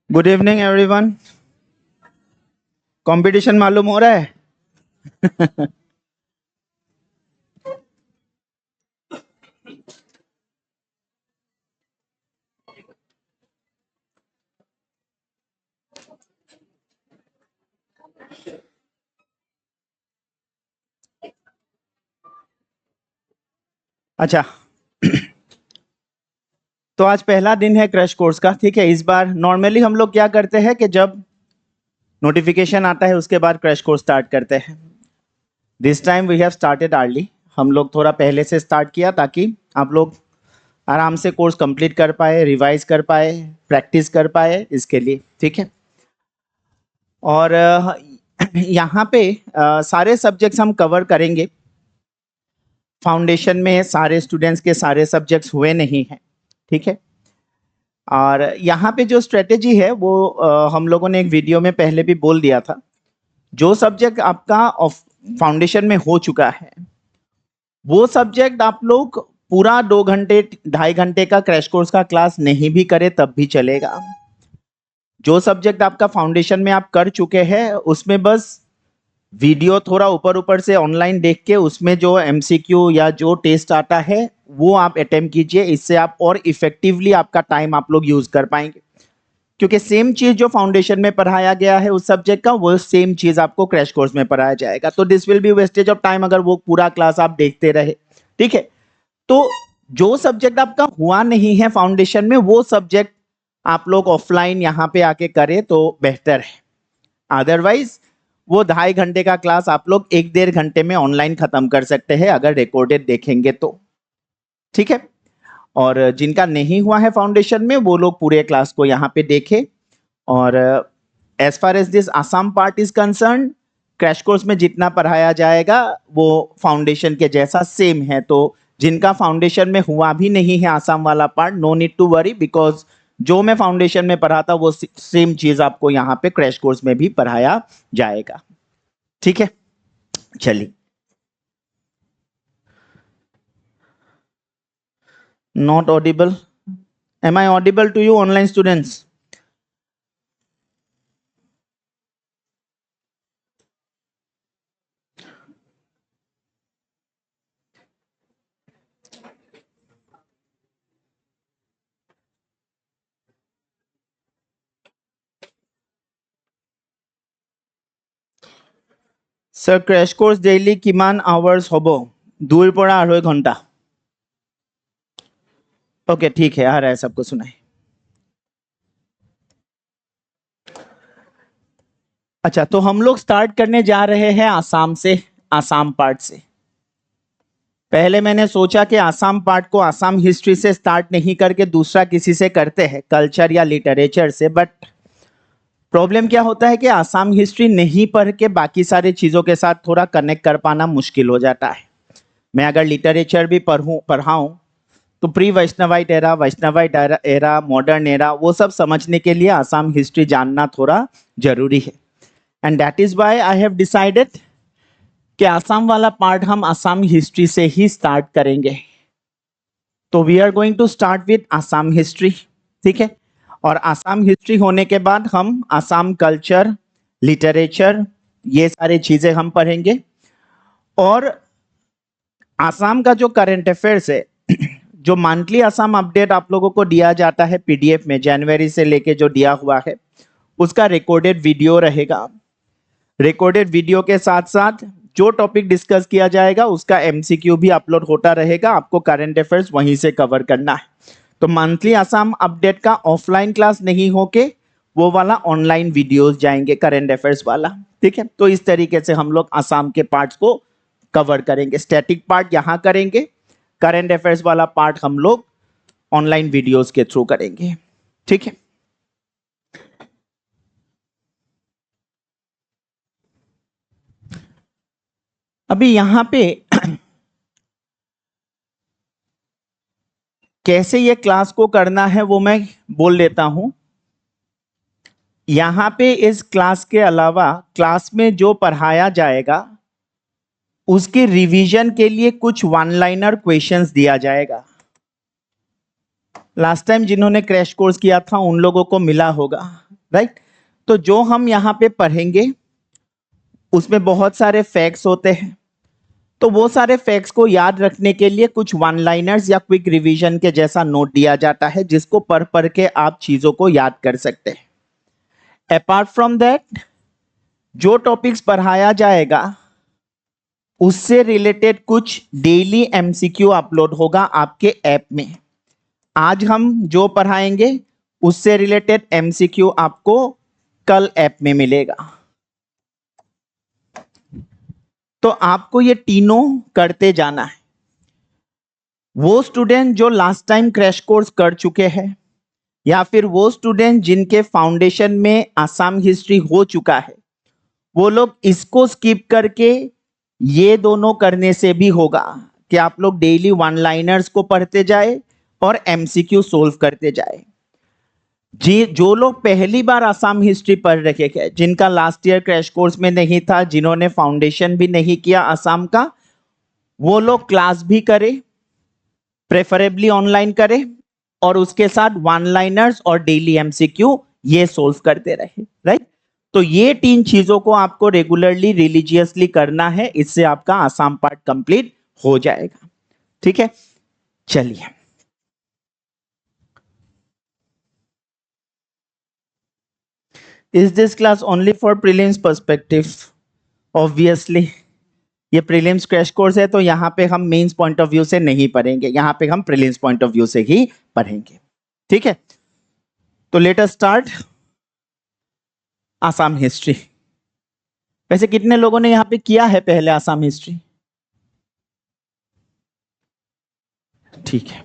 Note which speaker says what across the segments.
Speaker 1: Good evening everyone. Competition मालूम हो रहा है? अच्छा, तो आज पहला दिन है क्रैश कोर्स का। ठीक है, इस बार नॉर्मली हम लोग क्या करते हैं कि जब नोटिफिकेशन आता है उसके बाद क्रैश कोर्स स्टार्ट करते हैं। This time we have started early. हम लोग थोड़ा पहले से स्टार्ट किया ताकि आप लोग आराम से कोर्स कंप्लीट कर पाए, रिवाइज कर पाए, प्रैक्टिस कर पाए, इसके लिए। ठीक है, और यहाँ पे सारे सब्जेक्ट्स हम कवर करेंगे। फाउंडेशन में सारे स्टूडेंट्स के सारे सब्जेक्ट्स हुए नहीं हैं। ठीक है, और यहाँ पे जो स्ट्रेटेजी है वो हम लोगों ने एक वीडियो में पहले भी बोल दिया था। जो सब्जेक्ट आपका फाउंडेशन में हो चुका है वो सब्जेक्ट आप लोग पूरा 2 घंटे 2.5 घंटे का क्रैश कोर्स का क्लास नहीं भी करे तब भी चलेगा। जो सब्जेक्ट आपका फाउंडेशन में आप कर चुके हैं उसमें बस वीडियो थोड़ा ऊपर ऊपर से ऑनलाइन देख के उसमें जो एमसीक्यू या जो टेस्ट आता है वो आप अटेम्प्ट कीजिए। इससे आप और इफेक्टिवली आपका टाइम आप लोग यूज कर पाएंगे, क्योंकि सेम चीज जो फाउंडेशन में पढ़ाया गया है उस सब्जेक्ट का वो सेम चीज आपको क्रैश कोर्स में पढ़ाया जाएगा। तो this will be wastage of time अगर वो पूरा क्लास आप देखते रहे। ठीक है, तो जो सब्जेक्ट आपका हुआ नहीं है फाउंडेशन में वो सब्जेक्ट आप लोग ऑफलाइन यहाँ पे आके करें तो बेहतर है। अदरवाइज वो 2.5 घंटे का क्लास आप लोग 1-1.5 घंटे में ऑनलाइन खत्म कर सकते हैं अगर रिकॉर्डेड देखेंगे तो। ठीक है, और जिनका नहीं हुआ है फाउंडेशन में वो लोग पूरे क्लास को यहाँ पे देखें। और as far as this Assam part is concern, crash course में जितना पढ़ाया जाएगा वो फाउंडेशन के जैसा सेम है। तो जिनका फाउंडेशन में हुआ भी नहीं है आसाम वाला part, no need to worry, because जो मैं फाउंडेशन में पढ़ाता वो सेम चीज आपको यहाँ पे क्रैश कोर्स में भी पढ़ाया जाएगा। ठीक है, चलिए। Not audible? Am I audible to you online students? Sir crash course daily কিমান আৱাৰ্ছ হ'ব? 2 পৰা 2.5 ঘন্টা। ओके ठीक है, आ रहा है, सबको सुनाए। अच्छा, तो हम लोग स्टार्ट करने जा रहे हैं आसाम से, आसाम पार्ट से। पहले मैंने सोचा कि आसाम पार्ट को आसाम हिस्ट्री से स्टार्ट नहीं करके दूसरा किसी से करते हैं, कल्चर या लिटरेचर से, बट प्रॉब्लम क्या होता है कि आसाम हिस्ट्री नहीं पढ़ के बाकी सारे चीज़ों के साथ थोड़ा कनेक्ट कर पाना मुश्किल हो जाता है। मैं अगर लिटरेचर भी पढ़ाऊँ तो pre Vaishnavite era, modern era, वो सब समझने के लिए आसाम हिस्ट्री जानना थोड़ा जरूरी है। And that is why I have decided कि आसाम वाला पार्ट हम आसाम हिस्ट्री से ही स्टार्ट करेंगे। तो we are going to start with Assam history. ठीक है, और आसाम हिस्ट्री होने के बाद हम आसाम कल्चर, लिटरेचर, ये सारी चीजें हम पढ़ेंगे। और आसाम का जो करंट अफेयर्स है, जो मंथली आसाम अपडेट आप लोगों को दिया जाता है पीडीएफ में, जनवरी से लेके जो दिया हुआ है उसका रिकॉर्डेड वीडियो रहेगा। रिकॉर्डेड वीडियो के साथ साथ जो टॉपिक डिस्कस किया जाएगा उसका एमसीक्यू भी अपलोड होता रहेगा। आपको करंट अफेयर्स वहीं से कवर करना है। तो मंथली आसाम अपडेट का ऑफलाइन क्लास नहीं होके वो वाला ऑनलाइन वीडियोस जाएंगे, करंट अफेयर्स वाला। ठीक है, तो इस तरीके से हम लोग आसाम के पार्ट्स को कवर करेंगे। स्टैटिक पार्ट यहाँ करेंगे, करंट अफेयर्स वाला पार्ट हम लोग ऑनलाइन वीडियोस के थ्रू करेंगे। ठीक है, अभी यहाँ पे कैसे ये क्लास को करना है वो मैं बोल देता हूं। यहाँ पे इस क्लास के अलावा क्लास में जो पढ़ाया जाएगा उसके रिवीजन के लिए कुछ वन लाइनर क्वेश्चंस दिया जाएगा। लास्ट टाइम जिन्होंने क्रैश कोर्स किया था उन लोगों को मिला होगा राइट। तो जो हम यहाँ पे पढ़ेंगे उसमें बहुत सारे फैक्ट्स होते हैं, तो वो सारे फैक्ट्स को याद रखने के लिए कुछ वन लाइनर्स या क्विक रिवीजन के जैसा नोट दिया जाता है, जिसको पढ़ पढ़ के आप चीजों को याद कर सकते हैं। अपार्ट फ्रॉम दैट, जो टॉपिक्स पढ़ाया जाएगा उससे रिलेटेड कुछ डेली एमसीक्यू अपलोड होगा आपके ऐप में। आज हम जो पढ़ाएंगे उससे रिलेटेड एमसीक्यू आपको कल ऐप में मिलेगा। तो आपको ये तीनों करते जाना है। वो स्टूडेंट जो लास्ट टाइम क्रैश कोर्स कर चुके हैं, या फिर वो स्टूडेंट जिनके फाउंडेशन में आसाम हिस्ट्री हो चुका है, वो लोग इसको स्किप करके ये दोनों करने से भी होगा कि आप लोग डेली वन लाइनर्स को पढ़ते जाए और एमसीक्यू सोल्व करते जाए। जी, जो लोग पहली बार आसाम हिस्ट्री पढ़ रखे हैं, जिनका लास्ट ईयर क्रैश कोर्स में नहीं था, जिन्होंने फाउंडेशन भी नहीं किया आसाम का, वो लोग क्लास भी करें, प्रेफरेबली ऑनलाइन करें, और उसके साथ वन लाइनर्स और डेली एमसीक्यू ये सोल्व करते रहे, राइट। तो ये तीन चीजों को आपको रेगुलरली रिलीजियसली करना है, इससे आपका आसाम पार्ट कंप्लीट हो जाएगा। ठीक है, चलिए। Is this class only for prelims perspective? Obviously ये प्रीलिम्स क्रैश कोर्स है, तो यहाँ पे हम मेंस पॉइंट ऑफ व्यू से नहीं पढ़ेंगे, यहाँ पे हम प्रीलिम्स पॉइंट ऑफ व्यू से ही पढ़ेंगे। ठीक है, तो let us start Assam history. वैसे कितने लोगों ने यहाँ पे किया है पहले आसाम हिस्ट्री? ठीक है,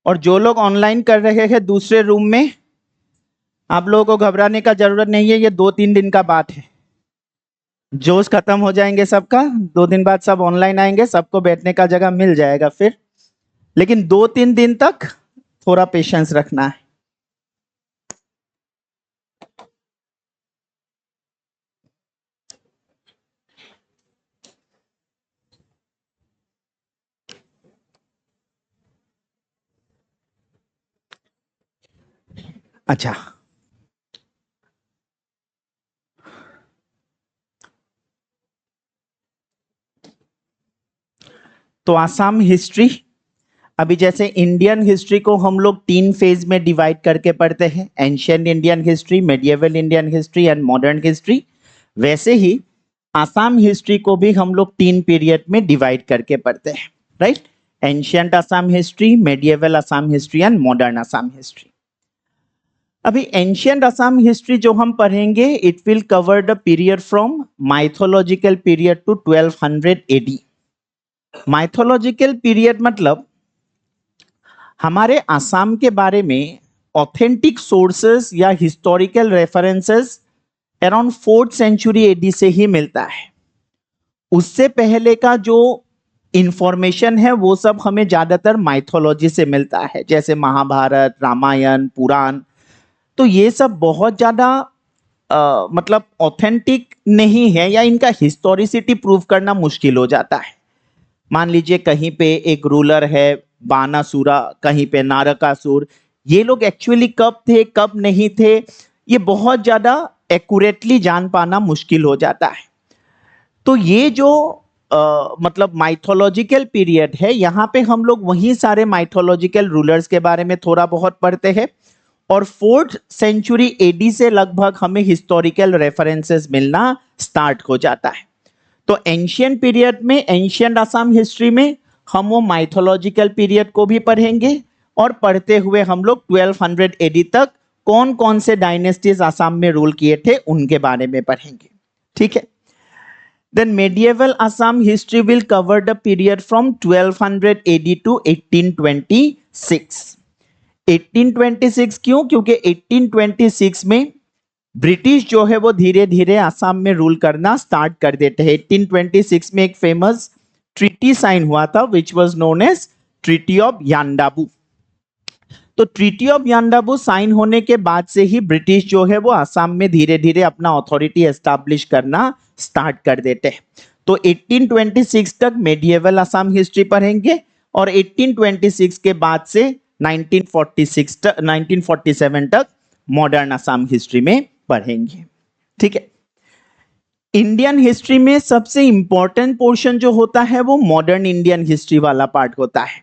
Speaker 1: और जो लोग ऑनलाइन कर रहे हैं दूसरे रूम में, आप लोगों को घबराने का जरूरत नहीं है, ये 2-3 दिन का बात है। जोश खत्म हो जाएंगे सबका, 2 दिन बाद सब ऑनलाइन आएंगे, सबको बैठने का जगह मिल जाएगा फिर। लेकिन 2-3 दिन तक थोड़ा पेशेंस रखना है। अच्छा, तो आसाम हिस्ट्री, अभी जैसे इंडियन हिस्ट्री को हम लोग 3 फेज में डिवाइड करके पढ़ते हैं, ancient Indian history, medieval Indian history and modern history, वैसे ही आसाम हिस्ट्री को भी हम लोग 3 पीरियड में डिवाइड करके पढ़ते हैं, right. Ancient Assam history, medieval Assam history and modern Assam history. अभी एंशिएंट आसाम हिस्ट्री जो हम पढ़ेंगे, it will cover the period from mythological period to 1200 AD. Mythological period मतलब हमारे आसाम के बारे में ऑथेंटिक सोर्सेस या historical references around 4th century AD से ही मिलता है। उससे पहले का जो इंफॉर्मेशन है वो सब हमें ज्यादातर माइथोलॉजी से मिलता है, जैसे महाभारत, रामायण, पुराण। तो ये सब बहुत ज्यादा मतलब ऑथेंटिक नहीं है, या इनका हिस्टोरिसिटी प्रूव करना मुश्किल हो जाता है। मान लीजिए कहीं पे एक रूलर है बानासुरा, कहीं पे नारकासुर, ये लोग एक्चुअली कब थे कब नहीं थे, ये बहुत ज्यादा एक्यूरेटली जान पाना मुश्किल हो जाता है। तो ये जो मतलब माइथोलॉजिकल पीरियड है, यहाँ पे हम लोग वही सारे माइथोलॉजिकल रूलर्स के बारे में थोड़ा बहुत पढ़ते हैं, और 4th सेंचुरी एडी से लगभग हमें हिस्टोरिकल रेफरेंसेस मिलना स्टार्ट हो जाता है। तो एंशिएंट पीरियड में, एंशिएंट आसाम हिस्ट्री में हम वो माइथोलॉजिकल पीरियड को भी पढ़ेंगे, और पढ़ते हुए हम लोग 1200 एडी तक कौन कौन से डायनेस्टीज आसाम में रूल किए थे उनके बारे में पढ़ेंगे। ठीक है, then medieval Assam history will cover the period from 1200 AD to 1826। 1826 क्यों? क्योंकि 1826 में ब्रिटिश जो है वो धीरे धीरे आसाम में रूल करना स्टार्ट कर देते हैं। 1826 में एक फेमस ट्रीटी साइन हुआ था, which was known as treaty of Yandabo. तो ट्रीटी ऑफ यान्डाबू साइन होने के बाद से ही ब्रिटिश जो है वो असम में धीरे धीरे अपना अथॉरिटी एस्टैब्लिश करना स्टार्ट कर देते हैं। तो 1826 तक मेडिएवल असम हिस्ट्री पढ़ेंगे और 1826 के बाद से 1947 तक मॉडर्न असम हिस्ट्री में पढ़ेंगे। ठीक है। इंडियन हिस्ट्री में सबसे इंपॉर्टेंट पोर्शन जो होता है वो मॉडर्न इंडियन हिस्ट्री वाला पार्ट होता है।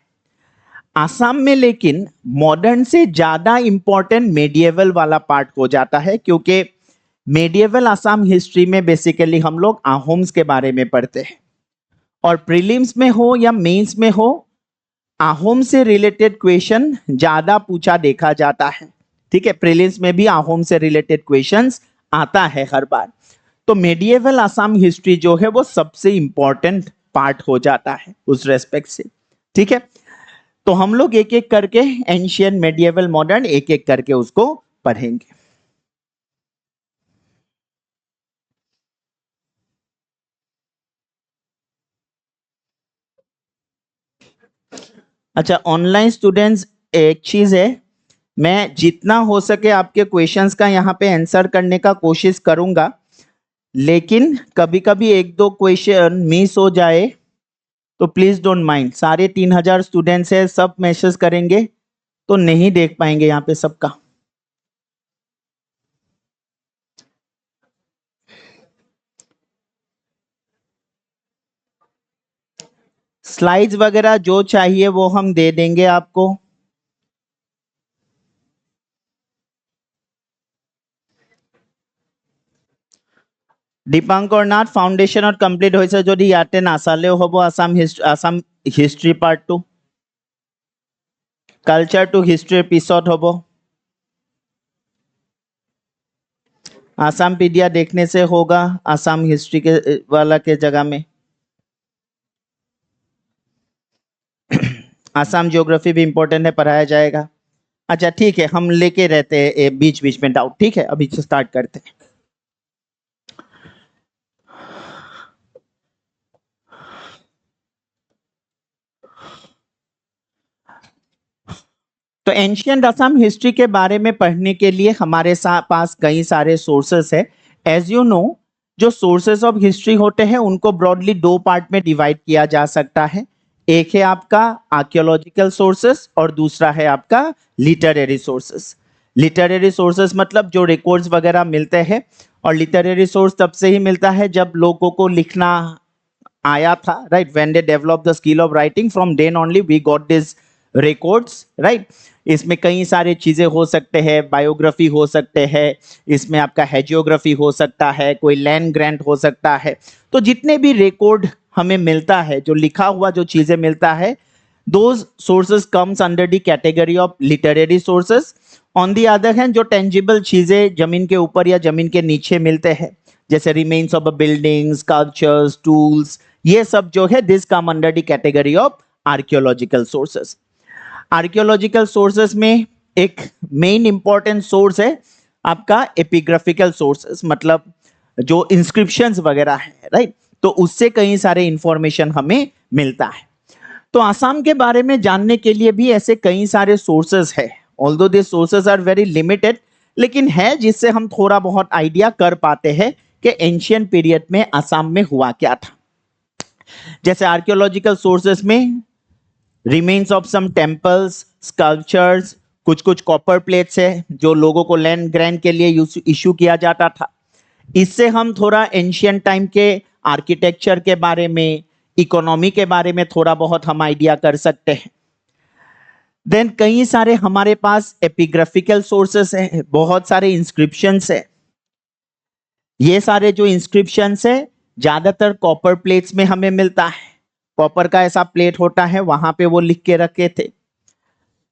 Speaker 1: असम में लेकिन मॉडर्न से ज्यादा इंपॉर्टेंट मेडिएवल वाला पार्ट हो जाता है, क्योंकि मेडिएवल असम हिस्ट्री में बेसिकली हम लोग आहोम्स के बारे में पढ़ते हैं और प्रीलिम्स में हो या मेंस में हो आहोम से रिलेटेड क्वेश्चन ज्यादा पूछा देखा जाता है। ठीक है, प्रीलिम्स में भी आहोम से रिलेटेड क्वेश्चंस आता है हर बार। तो मेडिएवल असम हिस्ट्री जो है वो सबसे इंपॉर्टेंट पार्ट हो जाता है उस रेस्पेक्ट से। ठीक है, तो हम लोग एक एक करके एंशियंट, मेडिएवल, मॉडर्न एक एक करके उसको पढ़ेंगे। अच्छा, ऑनलाइन स्टूडेंट्स, एक चीज है, मैं जितना हो सके आपके क्वेश्चंस का यहाँ पे आंसर करने का कोशिश करूंगा, लेकिन कभी कभी एक दो क्वेश्चन मिस हो जाए तो प्लीज डोंट माइंड। सारे 3000 स्टूडेंट्स है, सब मैसेज करेंगे तो नहीं देख पाएंगे यहाँ पे सबका। स्लाइड्स वगैरह जो चाहिए वो हम दे देंगे आपको। দীপাঙ্কৰ নাথ, ফাউণ্ডেশ্যনত কমপ্লিট হৈছে যদি ইয়াতে নাচালেও হ'ব। Assam history part 2, culture two হিষ্ট্ৰীৰ পিছত হ'ব। आसाम पीडिया देखने से होगा आसाम हिस्ट्री के वाला के जगह में। आसाम ज्योग्राफी भी इंपॉर्टेंट है, पढ़ाया जाएगा। अच्छा ठीक है, हम लेके रहते हैं बीच बीच में डाउट। ठीक है, अभी से स्टार्ट करते हैं। तो एंशियंट असम हिस्ट्री के बारे में पढ़ने के लिए हमारे पास कई सारे सोर्सेस है। एज यू नो, जो सोर्सेस ऑफ हिस्ट्री होते हैं उनको ब्रॉडली दो पार्ट में डिवाइड किया जा सकता है। एक है आपका आर्कियोलॉजिकल सोर्सेस और दूसरा है आपका लिटरेरी सोर्सेस। लिटरेरी सोर्सेस मतलब जो रिकॉर्ड्स वगैरह मिलते हैं, और लिटरेरी सोर्स तब से ही मिलता है जब लोगों को लिखना आया था, right. When they develop the skill of writing, from then only we got this records, right. इसमें कई सारे चीजें हो सकते हैं, बायोग्राफी हो सकते हैं, इसमें आपका हेजियोग्राफी हो सकता है, कोई लैंड ग्रांट हो सकता है। तो जितने भी रिकॉर्ड हमें मिलता है, जो लिखा हुआ जो चीजें मिलता है, those sources comes under the category of literary sources. On the other hand, जो टेंजिबल चीजें जमीन के ऊपर या जमीन के नीचे मिलते हैं, जैसे remains of a building, sculptures, tools, ये सब जो है this come under the category of archaeological sources. Archaeological sources में एक मेन इंपॉर्टेंट सोर्स है आपका एपिग्राफिकल सोर्सेस, मतलब जो इंस्क्रिप्शंस वगैरह है, राइट। तो उससे कई सारे इंफॉर्मेशन हमें मिलता है। तो आसाम के बारे में जानने के लिए भी ऐसे कई सारे सोर्सेस है, although this sources are very limited, लेकिन है जिससे हम थोड़ा बहुत आइडिया कर पाते हैं कि एंशियंट पीरियड में आसाम में हुआ क्या था। जैसे आर्कियोलॉजिकल सोर्सेस में remains of some temples, sculptures, कुछ कुछ कॉपर प्लेट्स है जो लोगों को लैंड ग्रांट के लिए इशू किया जाता था। इससे हम थोड़ा एंशियंट टाइम के आर्किटेक्चर के बारे में, इकोनॉमी के बारे में थोड़ा बहुत हम आइडिया कर सकते हैं। देन कई सारे हमारे पास एपिग्राफिकल सोर्सेस है, बहुत सारे इंस्क्रिप्शंस है। ये सारे जो इंस्क्रिप्शंस है ज्यादातर कॉपर प्लेट्स में हमें मिलता है। कॉपर का ऐसा प्लेट होता है, वहां पे वो लिख के रखे थे।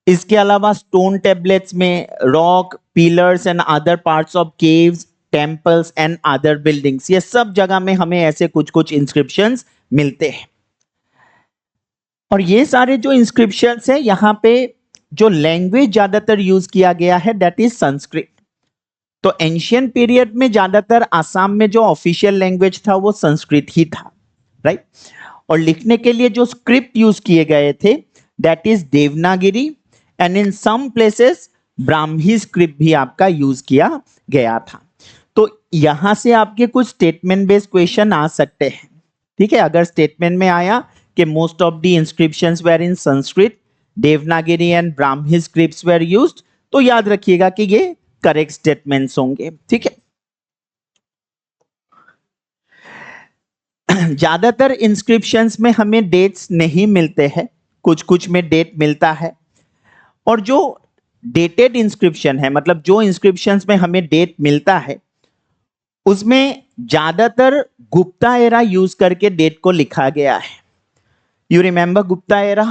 Speaker 1: इसके अलावा स्टोन टेबलेट्स में rock, pillars and other parts of caves, temples and other buildings, ये सब जगह में हमें ऐसे कुछ कुछ इंस्क्रिप्शंस मिलते हैं। और ये सारे जो इंस्क्रिप्शंस है, यहाँ पे जो लैंग्वेज ज्यादातर यूज किया गया है दैट इज संस्कृत। तो एंशियंट पीरियड में ज्यादातर आसाम में जो ऑफिशियल लैंग्वेज था वो संस्कृत ही था, राइट। और लिखने के लिए जो स्क्रिप्ट यूज किए गए थे that is Devanagari and in some places Brahmi script भी आपका यूज किया गया था। तो यहां से आपके कुछ स्टेटमेंट बेस्ड क्वेश्चन आ सकते हैं। ठीक है, अगर स्टेटमेंट में आया कि most of the inscriptions were in Sanskrit, Devanagari and Brahmi scripts were used, तो याद रखिएगा कि ये करेक्ट स्टेटमेंट्स होंगे। ठीक है, ज्यादातर इंस्क्रिप्शंस में हमें डेट्स नहीं मिलते हैं, कुछ कुछ में डेट मिलता है। और जो डेटेड इंस्क्रिप्शन है, मतलब जो इंस्क्रिप्शंस में हमें डेट मिलता है, उसमें ज्यादातर गुप्ता एरा यूज करके डेट को लिखा गया है। You remember Gupta era?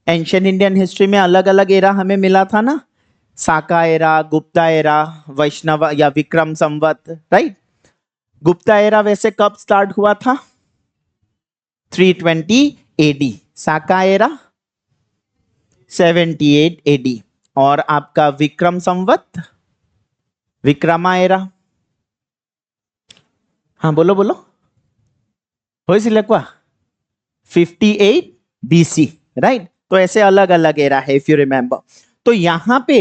Speaker 1: Ancient Indian history में अलग अलग एरा हमें मिला था ना, साका एरा, गुप्ता एरा, वैष्णव या विक्रम संवत, राइट? गुप्ता एरा वैसे कब स्टार्ट हुआ था? 320 एडी। साका एरा 78 एडी। और आपका विक्रम संवत, विक्रमा एरा, हाँ बोलो बोलो, हो सिलेक्वा 58 बीसी, राइट? तो ऐसे अलग अलग एरा है इफ यू रिमेंबर। तो यहां पे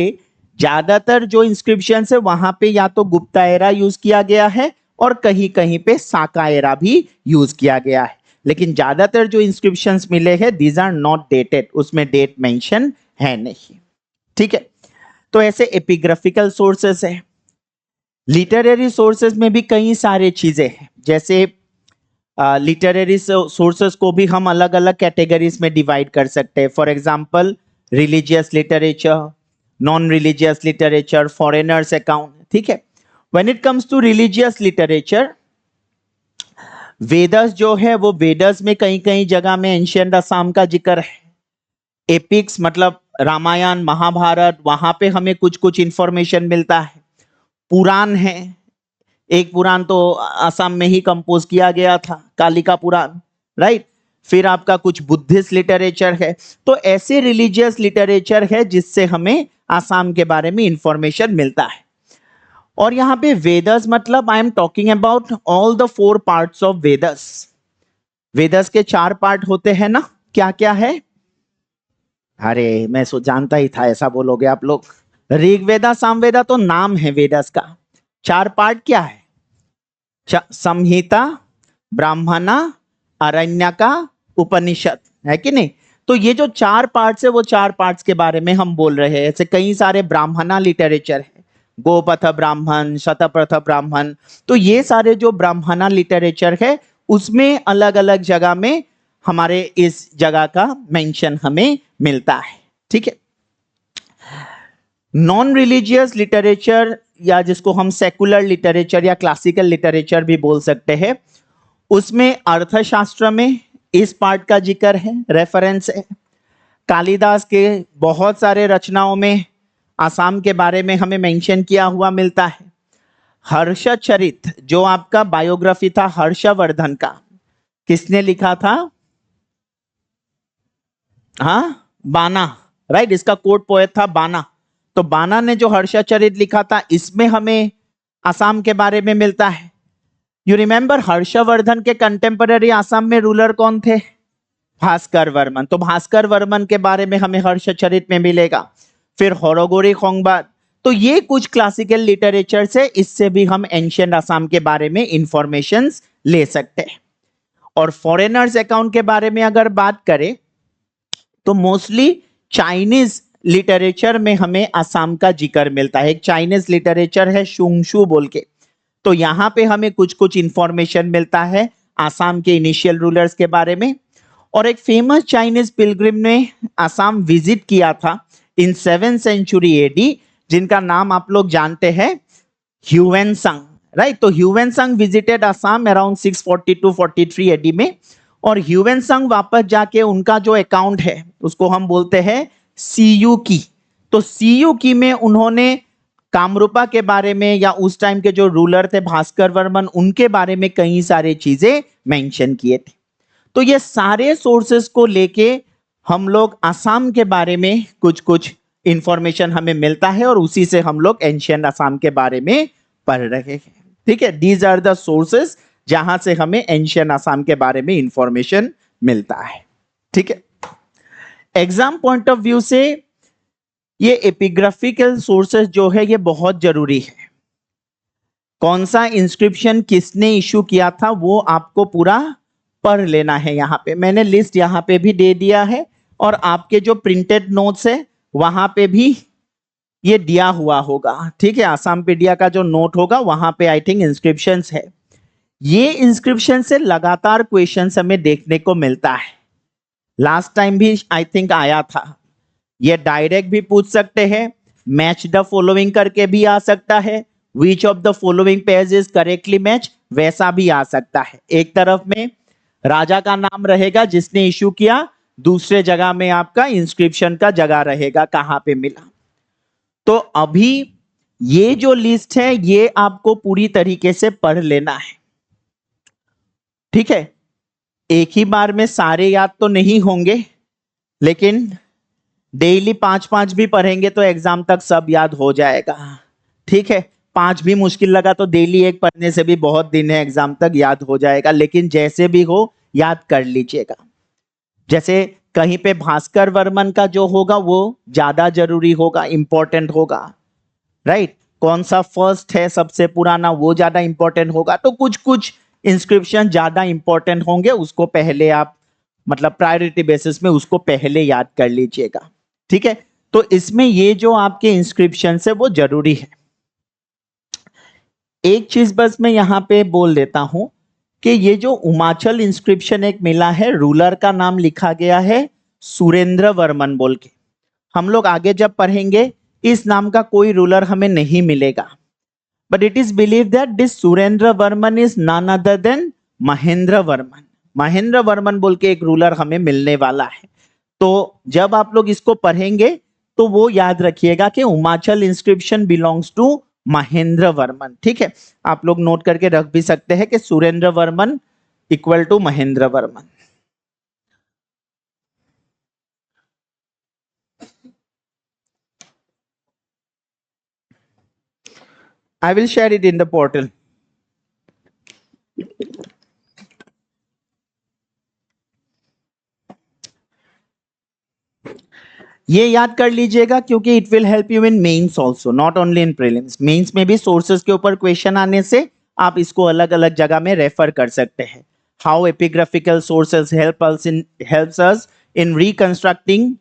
Speaker 1: ज्यादातर जो इंस्क्रिप्शन है वहां पे या तो गुप्ता एरा यूज किया गया है और कहीं कहीं पे साका एरा भी यूज किया गया है, लेकिन ज्यादातर जो इंस्क्रिप्शंस मिले हैं दीज आर नॉट डेटेड, उसमें डेट मेंशन है नहीं। ठीक है, तो ऐसे एपिग्राफिकल सोर्सेस है। लिटरेरी सोर्सेस में भी कई सारे चीजें हैं, जैसे लिटरेरी सोर्सेस को भी हम अलग अलग कैटेगरीज में डिवाइड कर सकते हैं। For example religious literature, non religious literature, foreigners account. ठीक है, when it comes to religious literature, Vedas जो है वो वेदस में कई कई जगह में एंशिएंट असम का जिक्र है। एपिक्स मतलब रामायण महाभारत, वहां पे हमें कुछ कुछ इंफॉर्मेशन मिलता है। पुराण है, एक पुराण तो असम में ही कंपोज किया गया था, कालिका पुराण, राइट? फिर आपका कुछ बुद्धिस्ट लिटरेचर है। तो ऐसे रिलीजियस लिटरेचर है जिससे हमें असम के बारे में इंफॉर्मेशन मिलता है। और यहाँ पे वेदस मतलब I am talking about all the 4 parts of Vedas. Vedas के 4 पार्ट होते हैं ना, क्या क्या है? अरे मैं जानता ही था ऐसा बोलोगे आप लोग। ऋग्वेदा, सामवेदा तो नाम है वेदस का। 4 पार्ट क्या है? संहिता, ब्राह्मणा, आरण्यका, उपनिषद, है कि नहीं? तो ये जो 4 पार्ट्स है वो 4 पार्ट्स के बारे में हम बोल रहे हैं। ऐसे कई सारे ब्राह्मणा लिटरेचर है, गोपथ ब्राह्मण, शतपथ ब्राह्मण। तो ये सारे जो ब्राह्मणा लिटरेचर है उसमें अलग अलग जगह में हमारे इस जगह का मेंशन हमें मिलता है। ठीक है, नॉन रिलीजियस लिटरेचर या जिसको हम सेकुलर लिटरेचर या क्लासिकल लिटरेचर भी बोल सकते हैं, उसमें अर्थशास्त्र में इस पार्ट का जिक्र है, रेफरेंस है। कालिदास के बहुत सारे रचनाओं में आसाम के बारे में हमें मेंशन किया हुआ मिलता है। हर्षचरित जो आपका बायोग्राफी था हर्षवर्धन का, किसने लिखा था? हाँ, बाना, राइट? इसका कोट पोएट था बाना। तो बाना ने जो हर्षचरित लिखा था इसमें हमें आसाम के बारे में मिलता है। यू रिमेंबर हर्षवर्धन के कंटेम्पररी आसाम में रूलर कौन थे? भास्कर वर्मन। तो भास्कर वर्मन के बारे में हमें हर्षचरित में मिलेगा। फिर होरोगोरी खोंगबाद। तो ये कुछ क्लासिकल लिटरेचर से, इससे भी हम एंशिएंट आसाम के बारे में इंफॉर्मेशन ले सकते हैं। और फॉरेनर्स अकाउंट के बारे में अगर बात करें तो मोस्टली चाइनीज लिटरेचर में हमें आसाम का जिक्र मिलता है। एक चाइनीज लिटरेचर है शुंगशु बोल के, तो यहां पे हमें कुछ कुछ इंफॉर्मेशन मिलता है आसाम के इनिशियल रूलर्स के बारे में। और एक फेमस चाइनीज पिलग्रिम ने आसाम विजिट किया था इन 7th सेंचुरी एडी, जिनका नाम आप लोग जानते हैं, ह्यूएनसांग, राइट? तो ह्यूएनसांग विजिटेड आसाम अराउंड 642-43 एडी में। और ह्यूएनसांग वापस जाके उनका जो अकाउंट है उसको हम बोलते हैं सीयू की। तो सीयू की में उन्होंने कामरूपा के बारे में या उस टाइम के जो रूलर थे भास्कर वर्मन, उनके बारे में कई सारे चीजें मेंशन किए थे। तो ये सारे सोर्सेस को लेके हम लोग आसाम के बारे में कुछ कुछ इंफॉर्मेशन हमें मिलता है और उसी से हम लोग एंशिएंट आसाम के बारे में पढ़ रहे हैं। ठीक है, दीज आर द सोर्सेस जहां से हमें एंशिएंट आसाम के बारे में इंफॉर्मेशन मिलता है। ठीक है, एग्जाम पॉइंट ऑफ व्यू से ये एपिग्राफिकल सोर्सेस जो है ये बहुत जरूरी है। कौन सा इंस्क्रिप्शन किसने इशू किया था वो आपको पूरा पढ़ लेना है। यहाँ पे मैंने लिस्ट यहाँ पे भी दे दिया है और आपके जो प्रिंटेड नोट्स है वहां पे भी ये दिया हुआ होगा। ठीक है, आसामपीडिया का जो नोट होगा वहां पे आई थिंक इंस्क्रिप्शंस है। ये इंस्क्रिप्शन से लगातार क्वेश्चंस हमें देखने को मिलता है। लास्ट टाइम भी आई थिंक आया था। ये डायरेक्ट भी पूछ सकते हैं, मैच द फॉलोइंग करके भी आ सकता है, which of the following pairs is correctly match, वैसा भी आ सकता है। एक तरफ में राजा का नाम रहेगा जिसने इशू किया, दूसरे जगह में आपका इंस्क्रिप्शन का जगह रहेगा कहां पे मिला। तो अभी ये जो लिस्ट है ये आपको पूरी तरीके से पढ़ लेना है। ठीक है, एक ही बार में सारे याद तो नहीं होंगे, लेकिन डेली 5-5 भी पढ़ेंगे तो एग्जाम तक सब याद हो जाएगा। ठीक है, 5 भी मुश्किल लगा तो डेली एक पढ़ने से भी बहुत दिन है, एग्जाम तक याद हो जाएगा। लेकिन जैसे भी हो याद कर लीजिएगा। जैसे कहीं पे भास्कर वर्मन का जो होगा वो ज्यादा जरूरी होगा, इंपॉर्टेंट होगा, राइट। कौन सा फर्स्ट है सबसे पुराना वो ज्यादा इंपॉर्टेंट होगा। तो कुछ कुछ इंस्क्रिप्शन ज्यादा इंपॉर्टेंट होंगे, उसको पहले आप मतलब प्रायोरिटी बेसिस में उसको पहले याद कर लीजिएगा। ठीक है, तो इसमें ये जो आपके इंस्क्रिप्शन है वो जरूरी है। एक चीज बस मैं यहाँ पे बोल देता हूं कि ये जो उमाचल इंस्क्रिप्शन एक मिला है, रूलर का नाम लिखा गया है सुरेंद्र वर्मन बोल के। हम लोग आगे जब पढ़ेंगे इस नाम का कोई रूलर हमें नहीं मिलेगा, but it is believe that this Surendra Varman is none other than Mahendra Varman. Mahendra Varman बोल के एक रूलर हमें मिलने वाला है। तो जब आप लोग इसको पढ़ेंगे तो वो याद रखिएगा कि Umachal inscription belongs to Mahendra Varman. ठीक है, आप लोग नोट करके रख भी सकते हैं कि Surendra Varman equal to Mahendra Varman. I will share it in the portal. ये याद कर लीजिएगा क्योंकि it will help you in mains also, not only in prelims. Mains में भी सोर्सेस के ऊपर क्वेश्चन आने से आप इसको अलग अलग जगह में रेफर कर सकते हैं। How epigraphical sources helps us in reconstructing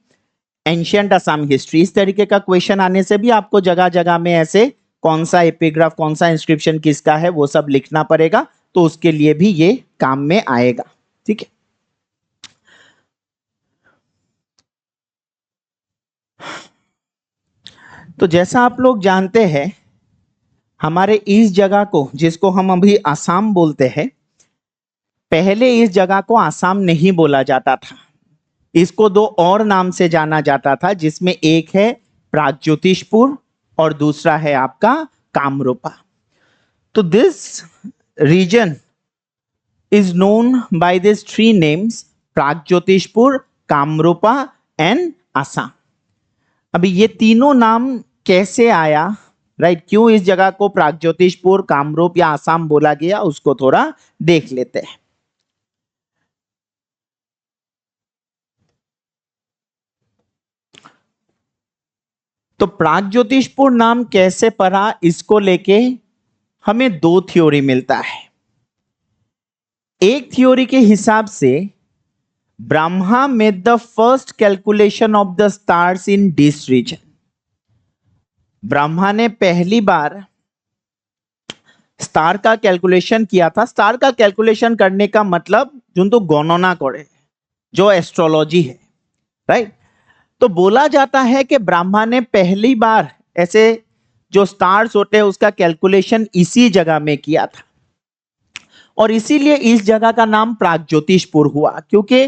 Speaker 1: ancient Assam history. इस तरीके का क्वेश्चन आने से भी आपको जगह जगह में ऐसे कौन सा एपिग्राफ कौन सा इंस्क्रिप्शन किसका है वो सब लिखना पड़ेगा, तो उसके लिए भी ये काम में आएगा। ठीक है, तो जैसा आप लोग जानते हैं हमारे इस जगह को जिसको हम अभी असम बोलते हैं, पहले इस जगह को असम नहीं बोला जाता था। इसको दो और नाम से जाना जाता था, जिसमें एक है प्रागज्योतिषपुर और दूसरा है आपका कामरूपा। तो this region is known by this 3 names, Pragjyotishpur, Kamarupa and Assam. अभी ये तीनों नाम कैसे आया, राइट, क्यों इस जगह को प्रागज्योतिषपुर, कामरूप या असम बोला गया, उसको थोड़ा देख लेते हैं। तो प्रागज्योतिषपुर नाम कैसे पड़ा, इसको लेके हमें 2 थ्योरी मिलता है। एक थ्योरी के हिसाब से Brahma made the first calculation of the stars in this region. Brahma ने पहली बार स्टार का कैलकुलेशन किया था। स्टार का कैलकुलेशन करने का मतलब जो गणना करे, जो एस्ट्रोलॉजी है, राइट। तो बोला जाता है कि ब्रह्मा ने पहली बार ऐसे जो स्टार्स होते हैं उसका कैलकुलेशन इसी जगह में किया था, और इसीलिए इस जगह का नाम प्रागज्योतिषपुर हुआ, क्योंकि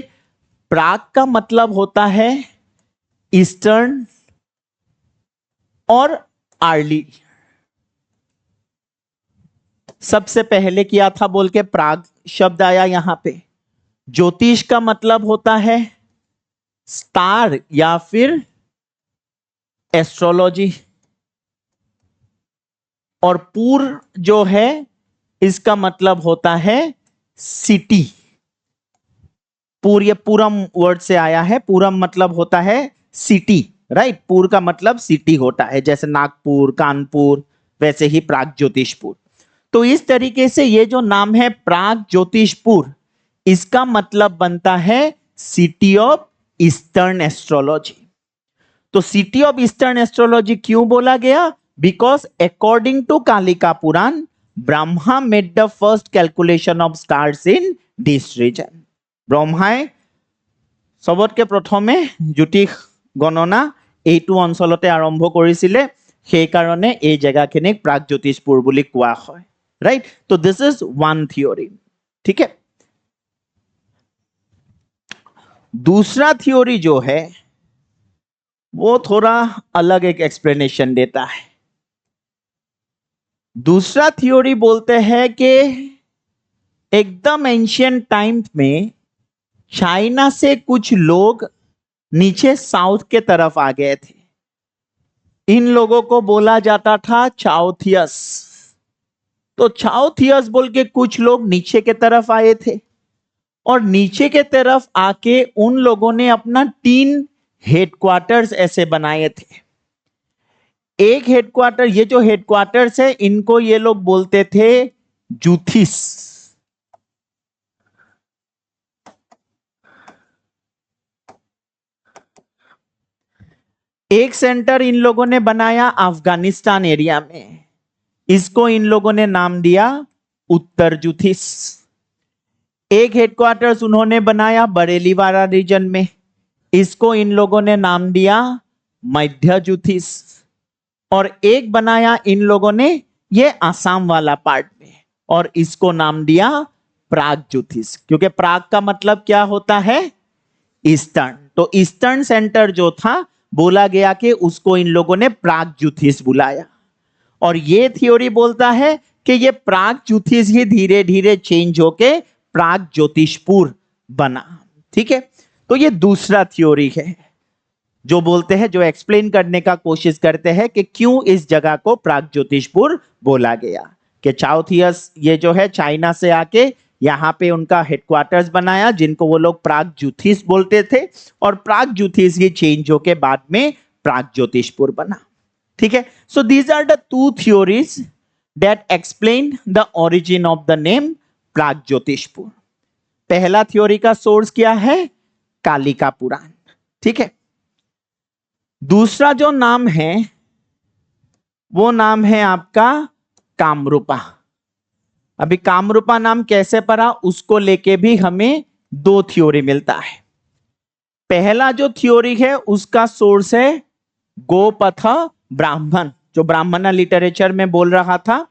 Speaker 1: प्राग का मतलब होता है ईस्टर्न और अर्ली। सबसे पहले किया था बोल के प्राग शब्द आया यहां पे। ज्योतिष का मतलब होता है स्टार या फिर एस्ट्रोलॉजी, और पूर जो है इसका मतलब होता है सिटी। पूर ये पूरम वर्ड से आया है, पूरम मतलब होता है सिटी, राइट। पुर का मतलब सिटी होता है, जैसे नागपुर, कानपुर, वैसे ही प्रागज्योतिषपुर। तो इस तरीके से ये जो नाम है प्रागज्योतिषपुर, इसका मतलब बनता है सिटी ऑफ ईस्टर्न एस्ट्रोलॉजी। तो सिटी ऑफ ईस्टर्न एस्ट्रोलॉजी क्यों बोला गया? Because according to Kalika Purana, Brahma made the first calculation of stars in this region. ব্ৰহ্মাই সবতকে প্ৰথমে জ্যোতিষ গণনা এইটো অঞ্চলতে আৰম্ভ কৰিছিলে, সেই কাৰণে এই জেগাখিনিক প্ৰাগজ্যোতিষপুৰ বুলি কোৱা হয়, राइट। तो दिस इज वन थियोरी, ठीक है। दूसरा थियोरी जो है वो थोड़ा अलग एक एक्सप्लेनेशन देता है। दूसरा थियोरी बोलते हैं कि एकदम एंशियंट टाइम में चाइना से कुछ लोग नीचे साउथ के तरफ आ गए थे। इन लोगों को बोला जाता था चाउथियस। तो चाउथियस बोल के कुछ लोग नीचे के तरफ आए थे, और नीचे के तरफ आके उन लोगों ने अपना 3 हेडक्वार्टर्स ऐसे बनाए थे। एक हेडक्वार्टर, ये जो हेडक्वार्टर्स है इनको ये लोग बोलते थे जूथिस। एक सेंटर इन लोगों ने बनाया अफगानिस्तान एरिया में, इसको इन लोगों ने नाम दिया उत्तर जूथिस। एक हेडक्वार्टर्स उन्होंने बनाया बरेलीवाला रीजन में, इसको इन लोगों ने नाम दिया मध्य जूथिस। और एक बनाया इन लोगों ने ये आसाम वाला पार्ट में, और इसको नाम दिया प्रागज्योतिष, क्योंकि प्राग का मतलब क्या होता है? ईस्टर्न। तो ईस्टर्न सेंटर जो था, बोला गया कि उसको इन लोगों ने प्रागज्योतिष बुलाया। और ये थ्योरी बोलता है कि ये प्रागज्योतिष ही धीरे धीरे चेंज होके प्रागज्योतिषपुर बना, ठीक है। तो ये दूसरा थ्योरी है जो बोलते हैं, जो एक्सप्लेन करने का कोशिश करते हैं कि क्यों इस जगह को प्रागज्योतिषपुर बोला गया। कि चाउथियस ये जो है चाइना से आके यहाँ पे उनका हेडक्वार्टर्स बनाया, जिनको वो लोग प्रागज्योतिष बोलते थे, और प्रागज्योतिष ये चेंज होके बाद में प्रागज्योतिषपुर बना, ठीक है। So these are the 2 theories that explain the origin of the name Pragjyotishpur. पहला थ्योरी का सोर्स क्या है? कालिका पुराण, ठीक है। दूसरा जो नाम है वो नाम है आपका कामरूपा। अभी कामरूपा नाम कैसे पड़ा, उसको लेके भी हमें 2 थ्योरी मिलता है। पहला जो थ्योरी है उसका सोर्स है गोपथ ब्राह्मण, जो ब्राह्मण लिटरेचर में बोल रहा था,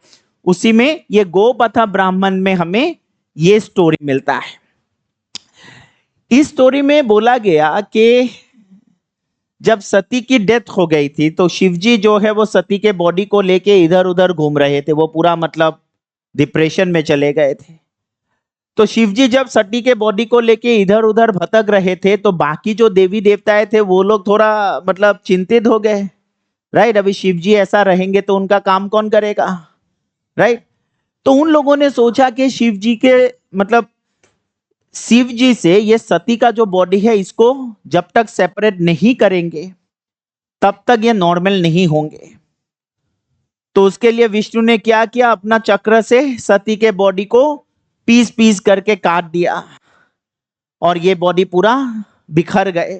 Speaker 1: उसी में ये गोपथ ब्राह्मण में हमें ये स्टोरी मिलता है। इस स्टोरी में बोला गया कि जब सती की डेथ हो गई थी, तो शिवजी जो है वो सती के बॉडी को लेके इधर उधर घूम रहे थे, वो पूरा मतलब डिप्रेशन में चले गए थे। तो शिवजी जब सती के बॉडी को लेके इधर उधर भटक रहे थे, तो बाकी जो देवी देवताएं थे वो लोग थोड़ा मतलब चिंतित हो गए, राइट। अभी शिवजी ऐसा रहेंगे तो उनका काम कौन करेगा, राइट। तो उन लोगों ने सोचा कि शिवजी के मतलब शिव जी से ये सती का जो बॉडी है, इसको जब तक सेपरेट नहीं करेंगे तब तक ये नॉर्मल नहीं होंगे। तो उसके लिए विष्णु ने क्या किया, अपना चक्र से सती के बॉडी को पीस पीस करके काट दिया, और ये बॉडी पूरा बिखर गए।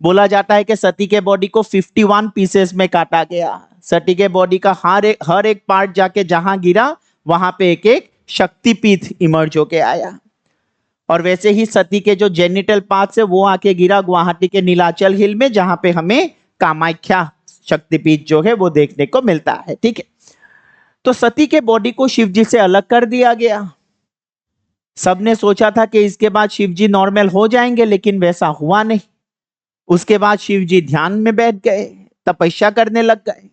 Speaker 1: बोला जाता है कि सती के बॉडी को 51 पीसेस में काटा गया। सती के बॉडी का हर एक पार्ट जाके जहां गिरा, वहां पे एक एक शक्तिपीठ इमर्ज होके आया। और वैसे ही सती के जो जेनिटल पार्ट्स है वो आके गिरा गुवाहाटी के नीलाचल हिल में, जहां पे हमें कामाख्या शक्तिपीठ जो है वो देखने को मिलता है, ठीक है। तो सती के बॉडी को शिवजी से अलग कर दिया गया। सबने सोचा था कि इसके बाद शिवजी नॉर्मल हो जाएंगे, लेकिन वैसा हुआ नहीं। उसके बाद शिवजी ध्यान में बैठ गए, तपस्या करने लग गए।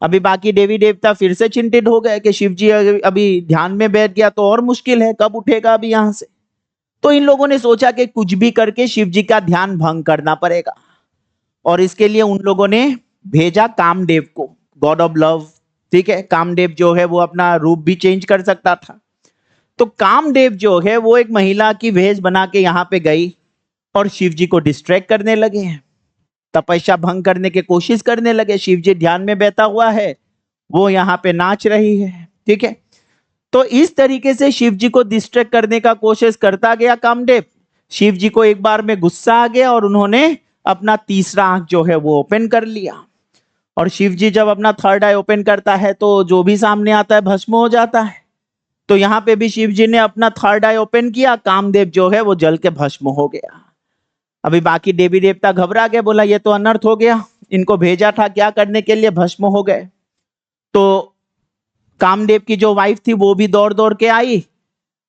Speaker 1: अभी बाकी देवी देवता फिर से चिंतित हो गए कि शिवजी अभी ध्यान में बैठ गया तो और मुश्किल है, कब उठेगा अभी यहां से। तो इन लोगों ने सोचा कि कुछ भी करके शिवजी का ध्यान भंग करना पड़ेगा, और इसके लिए उन लोगों ने भेजा कामदेव को, गॉड ऑफ लव, ठीक है। कामदेव जो है वो अपना रूप भी चेंज कर सकता था। तो कामदेव जो है वो एक महिला की भेष बना के यहाँ पे गई और शिवजी को डिस्ट्रैक्ट करने लगे हैं। तपस्या भंग करने की कोशिश करने लगे। शिव जी ध्यान में बैठा हुआ है, वो यहाँ पे नाच रही है। ठीक है, तो इस तरीके से शिव जी को डिस्ट्रैक्ट करने का कोशिश करता गया कामदेव। शिव जी को एक बार में गुस्सा आ गया और उन्होंने अपना तीसरा आंख जो है वो ओपन कर लिया। और शिव जी जब अपना थर्ड आई ओपन करता है तो जो भी सामने आता है भस्म हो जाता है। तो यहाँ पे भी शिव जी ने अपना थर्ड आई ओपन किया, कामदेव जो है वो जल के भस्म हो गया। अभी बाकी देवी देवता घबरा गए, बोला ये तो अनर्थ हो गया, इनको भेजा था क्या करने के लिए, भस्म हो गए। तो कामदेव की जो वाइफ थी वो भी दौड़ दौड़ के आई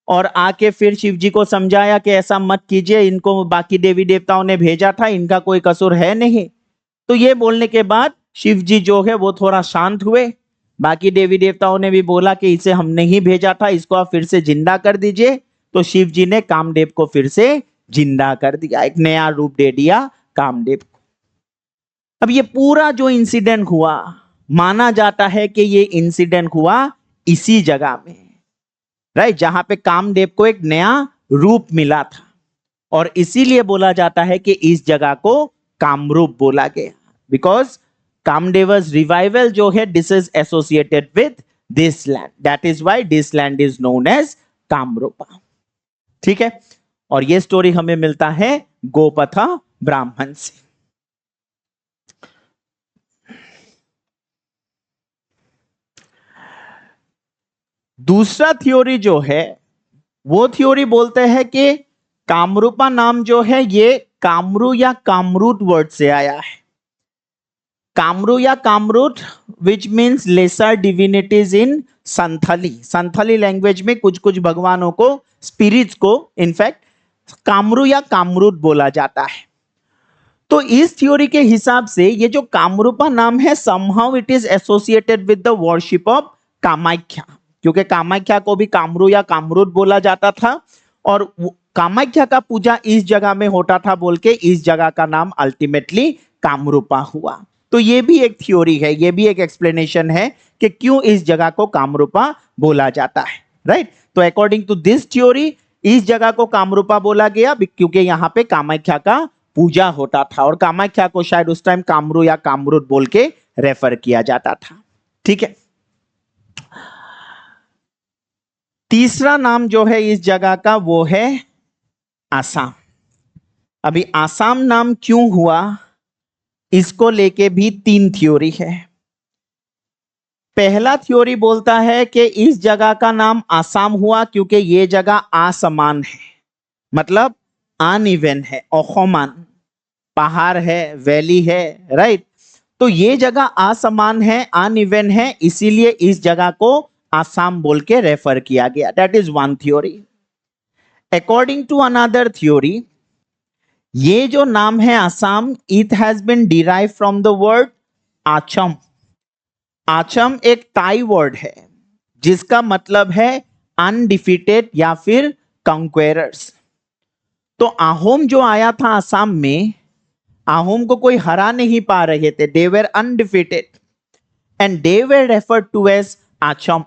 Speaker 1: और आके फिर शिव जी को समझाया कि ऐसा मत कीजिए, इनको बाकी देवी देवताओं ने भेजा था, इनका कोई कसूर है नहीं। तो ये बोलने के बाद शिव जी जो है वो थोड़ा शांत हुए। बाकी देवी देवताओं ने भी बोला कि इसे हमने ही भेजा था, इसको आप फिर से जिंदा कर दीजिए। तो शिव जी ने कामदेव को फिर से जिंदा कर दिया, एक नया रूप दे दिया कामदेव को। अब ये पूरा जो इंसिडेंट हुआ, माना जाता है कि ये इंसिडेंट हुआ इसी जगह में, राइट, जहां पे कामदेव को एक नया रूप मिला था। और इसीलिए बोला जाता है कि इस जगह को कामरूप बोला गया, बिकॉज कामदेव's रिवाइवल जो है this is associated with this land, that is why this land is known as Kamarupa. ठीक है, और ये स्टोरी हमें मिलता है गोपथा ब्राह्मण से। दूसरा थ्योरी जो है वो थ्योरी बोलते हैं कि कामरूपा नाम जो है ये कामरू या कामरूट वर्ड से आया है। कामरू या Kamrut which means lesser divinities in Santhali. Santhali language में कुछ कुछ भगवानों को, स्पिरिट्स को इनफैक्ट कामरू या कामरूट बोला जाता है। तो इस थ्योरी के हिसाब से ये जो कामरूपा नाम है somehow it is associated with the worship of Kamakhya, क्योंकि कामाख्या को भी कामरू या कामरूट बोला जाता था और कामाख्या का पूजा इस जगह में होता था बोल के इस जगह का नाम अल्टीमेटली कामरूपा हुआ। तो ये भी एक थ्योरी है, ये भी एक एक्सप्लेनेशन है कि क्यों इस जगह को कामरूपा बोला जाता है, राइट। तो अकॉर्डिंग टू दिस थ्योरी इस जगह को कामरूपा बोला गया क्योंकि यहां पे कामाख्या का पूजा होता था और कामाख्या को शायद उस टाइम कामरू या कामरूट बोल के रेफर किया जाता था। ठीक है, तीसरा नाम जो है इस जगह का वो है आसाम। अभी आसाम नाम क्यों हुआ इसको लेके भी तीन थ्योरी है। पहला थ्योरी बोलता है कि इस जगह का नाम आसाम हुआ क्योंकि ये जगह असमान है, मतलब अनइवन है, असमान, पहाड़ है, वैली है, राइट। तो ये जगह असमान है, अनइवन है, इसीलिए इस जगह को आसाम बोल के रेफर किया गया। That is one theory. According to another theory ये जो नाम है Assam, it has been derive from the word Acham. Acham एक ताई वर्ड है जिसका मतलब है अनडिफीटेड या फिर कंक्वेरर्स। तो आहोम जो आया था आसाम में, आहोम को कोई हरा नहीं पा रहे थे, they were undefeated and they were referred to as Acham.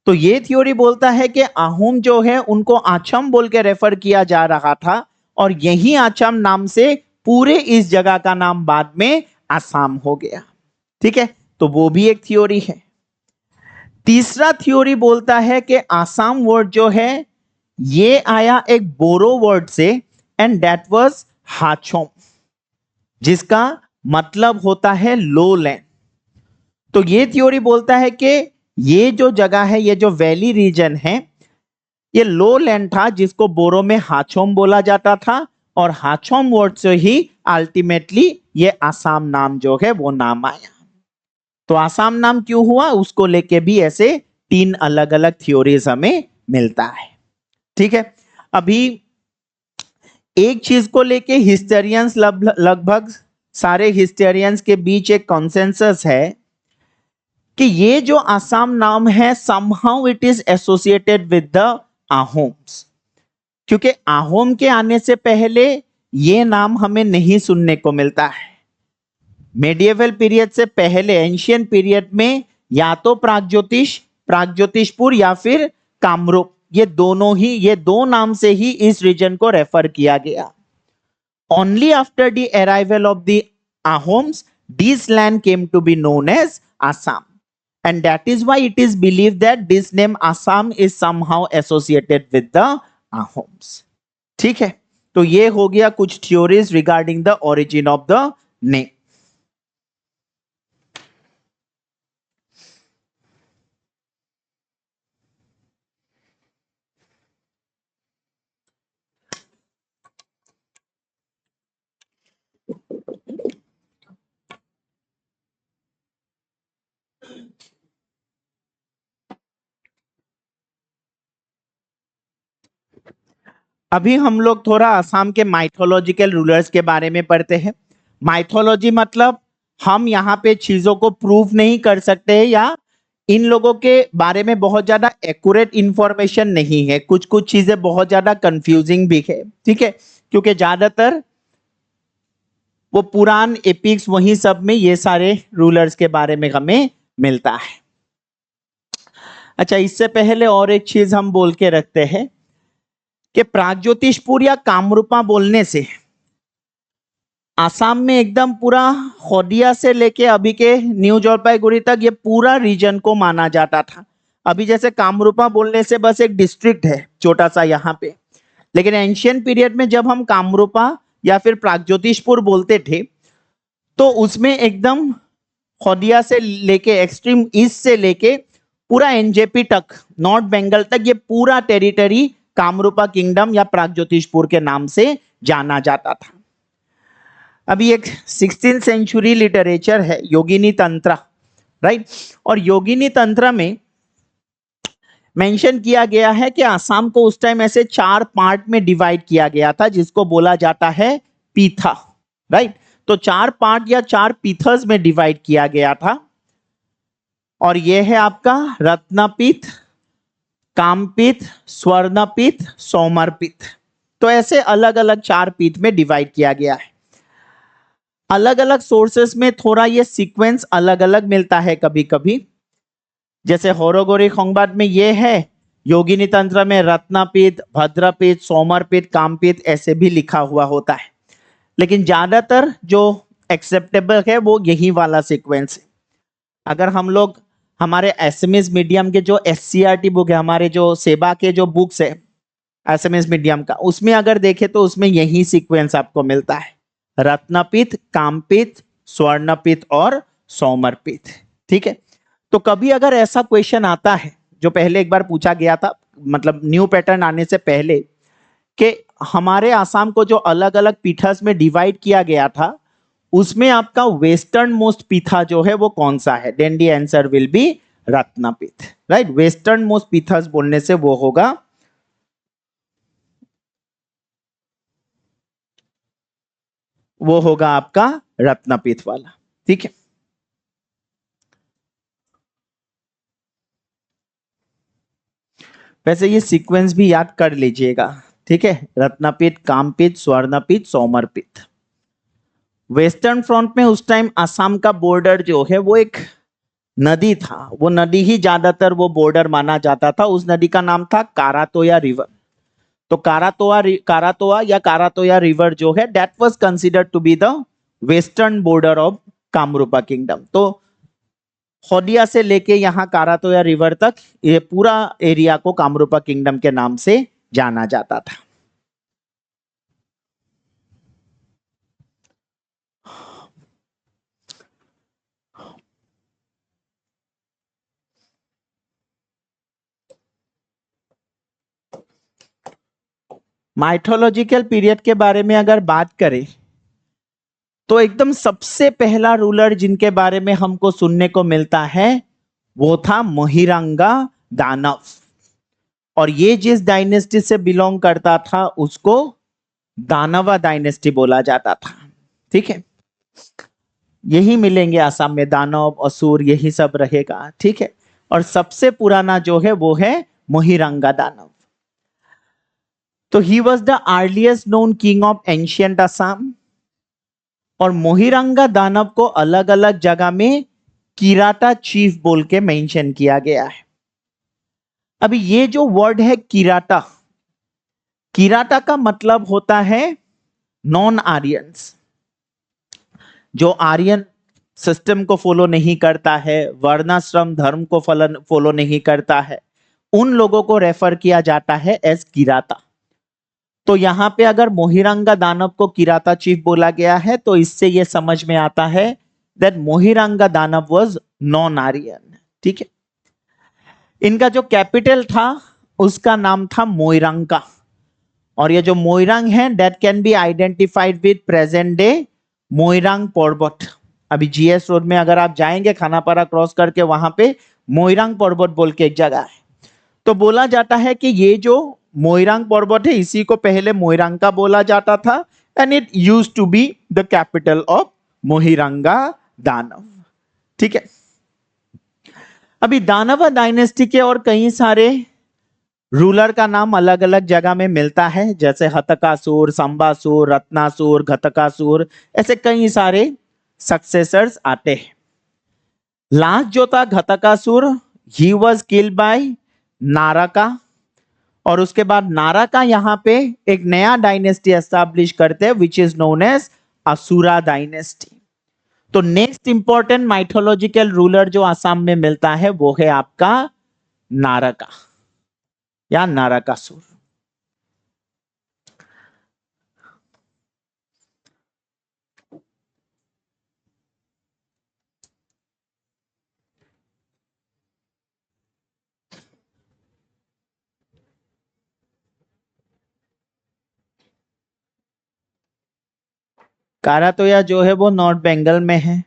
Speaker 1: तो ये थ्योरी बोलता है कि आहोम जो है उनको आचम बोल के रेफर किया जा रहा था और यही आचम नाम से पूरे इस जगह का नाम बाद में आसाम हो गया। ठीक है, तो वो भी एक थ्योरी है। तीसरा थ्योरी बोलता है कि आसाम वर्ड जो है ये आया एक बोरो वर्ड से एंड दैट वाज हाचोम, जिसका मतलब होता है लो लैंड। तो ये थ्योरी बोलता है कि ये जो जगह है, ये जो वैली रीजन है, ये लो लैंड था जिसको बोरो में हाचोम बोला जाता था और हाचोम वर्ड से ही अल्टीमेटली ये आसाम नाम जो है वो नाम आया। तो आसाम नाम क्यों हुआ उसको लेके भी ऐसे तीन अलग अलग थ्योरीज हमें मिलता है। ठीक है, अभी एक चीज को लेके हिस्टोरियंस लगभग सारे हिस्टोरियंस के बीच एक कॉन्सेंसस है कि ये जो आसाम नाम है somehow it is associated with the Ahoms, क्योंकि आहोम के आने से पहले ये नाम हमें नहीं सुनने को मिलता है। मेडिएवल पीरियड से पहले एंशियंट पीरियड में या तो प्रागज्योतिषपुर या फिर कामरूप, ये दोनों ही, ये दो नाम से ही इस रीजन को रेफर किया गया। Only after the arrival of the Ahoms, this land came to be known as Assam. And that is why it is believed that this name Assam is somehow associated with the Ahoms. ठीक है, तो ये हो गया कुछ theories regarding the origin of the name. अभी हम लोग थोड़ा असम के माइथोलॉजिकल रूलर्स के बारे में पढ़ते हैं. माइथोलॉजी मतलब हम यहाँ पे चीजों को प्रूव नहीं कर सकते हैं या इन लोगों के बारे में बहुत ज्यादा एक्यूरेट इंफॉर्मेशन नहीं है. कुछ कुछ चीजें बहुत ज्यादा कंफ्यूजिंग भी है. ठीक है, क्योंकि ज्यादातर वो पुराण एपिक्स वही सब में ये सारे रूलर्स के बारे में हमें मिलता है. अच्छा, इससे पहले और एक चीज हम बोल के रखते हैं कि प्रागज्योतिषपुर या कामरूपा बोलने से आसाम में एकदम पूरा खोदिया से लेके अभी के न्यू जलपाईगुड़ी तक ये पूरा रीजन को माना जाता था. अभी जैसे कामरूपा बोलने से बस एक डिस्ट्रिक्ट है छोटा सा यहाँ पे, लेकिन एंशियंट पीरियड में जब हम कामरूपा या फिर प्रागज्योतिषपुर बोलते थे तो उसमें एकदम खोदिया से लेके एक्सट्रीम ईस्ट से लेके पूरा एनजेपी तक, नॉर्थ बंगाल तक, ये पूरा टेरिटरी कामरूपा किंगडम या प्रागज्योतिषपुर के नाम से जाना जाता था. अभी एक 16th सेंचुरी लिटरेचर है योगिनी तंत्र, राइट, और योगिनी तंत्र में मेंशन किया गया है कि आसाम को उस टाइम ऐसे 4 पार्ट में डिवाइड किया गया था जिसको बोला जाता है पीथा, राइट. तो 4 पार्ट या 4 पीथर्स में डिवाइड किया गया था और यह है आपका रत्नपीठ, कामपीठ, स्वर्णपीठ, सोमरपीठ. तो ऐसे अलग अलग 4 पीठ में डिवाइड किया गया है. अलग अलग सोर्सेस में थोड़ा ये सीक्वेंस अलग अलग मिलता है कभी कभी. जैसे होरोगोरी खंबात में ये है, योगिनी तंत्र में रत्नपीठ, भद्रपीठ, सोमरपीठ, कामपीठ ऐसे भी लिखा हुआ होता है. लेकिन ज्यादातर जो एक्सेप्टेबल है वो यही वाला सीक्वेंस है. अगर हम लोग हमारे एसएमएस मीडियम के जो एससीईआरटी बुक है, हमारे जो सेवा के जो बुक्स है एसएमएस मीडियम का, उसमें अगर देखें तो उसमें यही सीक्वेंस आपको मिलता है, रत्नपीठ, कामपीठ, स्वर्णपीठ और सोमरपीठ. ठीक है, तो कभी अगर ऐसा क्वेश्चन आता है जो पहले एक बार पूछा गया था, मतलब न्यू पैटर्न आने से पहले, कि हमारे आसाम को जो अलग अलग पीठस में डिवाइड किया गया था उसमें आपका वेस्टर्न मोस्ट पीठा जो है वो कौन सा है, then the answer will be Ratnapith, right. Westernmost पीठस बोलने से वो होगा आपका रत्नपीठ वाला. ठीक है, वैसे ये सीक्वेंस भी याद कर लीजिएगा. ठीक है, रत्नपीठ, कामपीठ, स्वर्णपीठ, सोमरपीठ. वेस्टर्न फ्रंट में उस टाइम असम का बॉर्डर जो है वो एक नदी था, वो नदी ही ज्यादातर वो बॉर्डर माना जाता था. उस नदी का नाम था कारातोया रिवर. तो कारातोया रिवर जो है that was considered to be the western border of Kamarupa kingdom. तो खोदिया से लेके यहाँ कारातोया रिवर तक ये पूरा एरिया को कामरूपा किंगडम के नाम से जाना जाता था. माइथोलॉजिकल पीरियड के बारे में अगर बात करें तो एकदम सबसे पहला रूलर जिनके बारे में हमको सुनने को मिलता है वो था मोहिरंगा दानव. और ये जिस डायनेस्टी से बिलोंग करता था उसको दानवा डायनेस्टी बोला जाता था. ठीक है, यही मिलेंगे आसाम में, दानव, असुर, यही सब रहेगा. ठीक है, और सबसे पुराना जो है वो है मोहिरंगा दानव. तो ही was the earliest known king of ancient Assam. और मोहिरंगा दानव को अलग अलग जगह में किराता चीफ बोल के मेंशन किया गया है. अभी ये जो वर्ड है किराता, किराता का मतलब होता है नॉन आर्यंस. जो आर्यन सिस्टम को फॉलो नहीं करता है, वर्णाश्रम धर्म को फॉलो नहीं करता है, उन लोगों को रेफर किया जाता है एज किराता। तो यहां पे अगर मोहिरंगा दानव को किराता चीफ बोला गया है तो इससे ये समझ में आता है दैट मोहिरंगा दानव वाज नॉन आर्यन। ठीक है, इनका जो कैपिटल था उसका नाम था मोइरांगा, और ये जो मोइरांग है that can be identified with present day Moirang पर्वत। अभी जीएस रोड में अगर आप जाएंगे खानापारा क्रॉस करके, वहां पे मोइरांग पर्वत बोल के एक जगह है। तो बोला जाता है कि ये जो मोइरांग पर्वत है इसी को पहले मोइरांगा बोला जाता था, and it used to be the capital of Mohiranga Danav. ठीक है, अभी दानव डायनेस्टी के और कई सारे रूलर का नाम अलग अलग जगह में मिलता है, जैसे हतकासुर, संबासुर, रत्नासुर, घतकासुर, ऐसे कई सारे सक्सेसर्स आते हैं। लास्ट जो था घतकासुर, ही वाज किल्ड बाय नारका, और उसके बाद नारका यहां पे एक नया डायनेस्टी एस्टैब्लिश करते हैं which is known as Asura dynasty. तो नेक्स्ट इंपॉर्टेंट माइथोलॉजिकल रूलर जो आसाम में मिलता है वो है आपका नारका या नारकासुर। कारातोया जो है वो नॉर्थ बंगाल में है।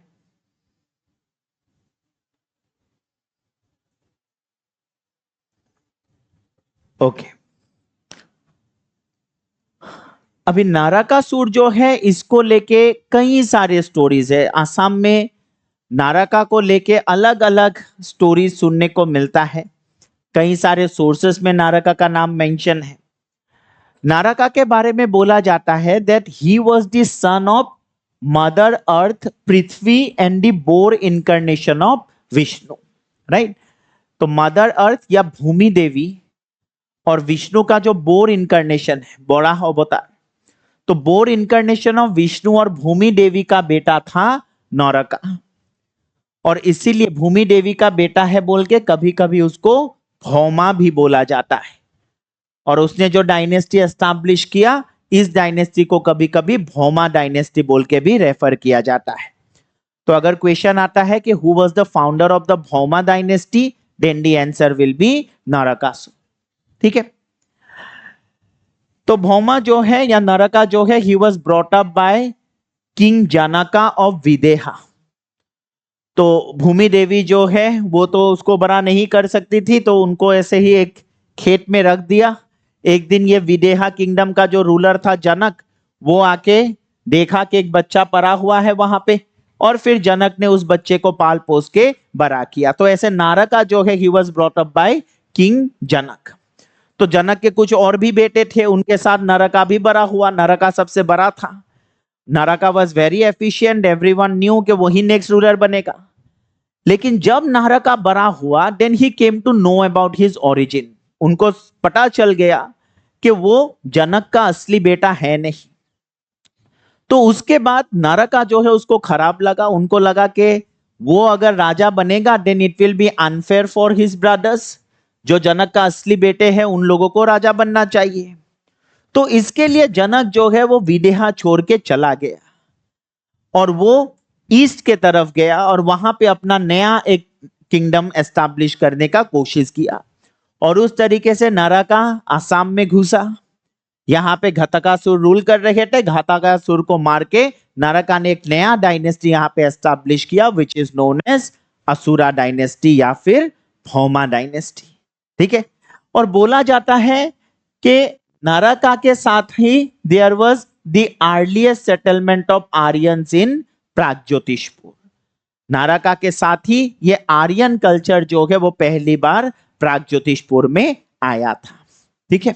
Speaker 1: ओके, अभी नारकासुर जो है इसको लेके कई सारे स्टोरीज है। आसाम में नारका को लेके अलग अलग स्टोरीज सुनने को मिलता है। कई सारे सोर्सेस में नारका का नाम मेंशन है। नारका के बारे में बोला जाता है that he was the son of mother earth Prithvi and the bore incarnation of Vishnu. Right, तो मदर अर्थ या भूमि देवी और विष्णु का जो बोर इनकारनेशन है, बोरा अवतार, तो बोर इनकारनेशन ऑफ विष्णु और भूमि देवी का बेटा था नारका, और इसीलिए भूमि देवी का बेटा है बोल के कभी कभी उसको भौमा भी बोला जाता है। और उसने जो डायनेस्टी एस्टैब्लिश किया, इस डायनेस्टी को कभी कभी भौमा डायनेस्टी बोल के भी रेफर किया जाता है। तो अगर क्वेश्चन आता है कि who was the founder of the Bhauma dynasty, then the answer will be Narakasur. ठीक है, तो भौमा जो है या नरका जो है, he was brought up by king Janaka of Videha. तो भूमि देवी जो है वो तो उसको बड़ा नहीं कर सकती थी, तो उनको ऐसे ही एक खेत में रख दिया। एक दिन ये विदेहा किंगडम का जो रूलर था जनक, वो आके देखा कि एक बच्चा पड़ा हुआ है वहां पे, और फिर जनक ने उस बच्चे को पाल पोस के बड़ा किया। तो ऐसे नारका जो है he was brought up by king Janak. तो जनक के कुछ और भी बेटे थे, उनके साथ नरका भी बड़ा हुआ। नरका सबसे बड़ा था। Naraka was very efficient, everyone knew कि वही नेक्स्ट रूलर बनेगा। लेकिन जब नारका बड़ा हुआ, then he came to know about his origin. उनको पता चल गया कि वो जनक का असली बेटा है नहीं। तो उसके बाद नारका जो है उसको खराब लगा। उनको लगा कि वो अगर राजा बनेगा then it will be unfair for his brothers. जो जनक का असली बेटे हैं उन लोगों को राजा बनना चाहिए। तो इसके लिए जनक जो है वो विदेहा छोड़ के चला गया, और वो ईस्ट के तरफ गया और वहां पे अपना नया एक किंगडम एस्टैब्लिश करने का कोशिश किया। और उस तरीके से नारका आसाम में घुसा। यहाँ पे घतकासुर रूल कर रहे थे। घतकासुर को मार के नारका ने एक नया डायनेस्टी यहाँ पे एस्टैब्लिश किया which is known as Asura dynasty या फिर भौमा डायनेस्टी। ठीक है, और बोला जाता है कि नारका के साथ ही there was the earliest settlement of Aryans in Pragjyotishpur. Naraka के साथ ही ये आर्यन कल्चर जो है वो पहली बार प्रागज्योतिषपुर में आया था। ठीक है,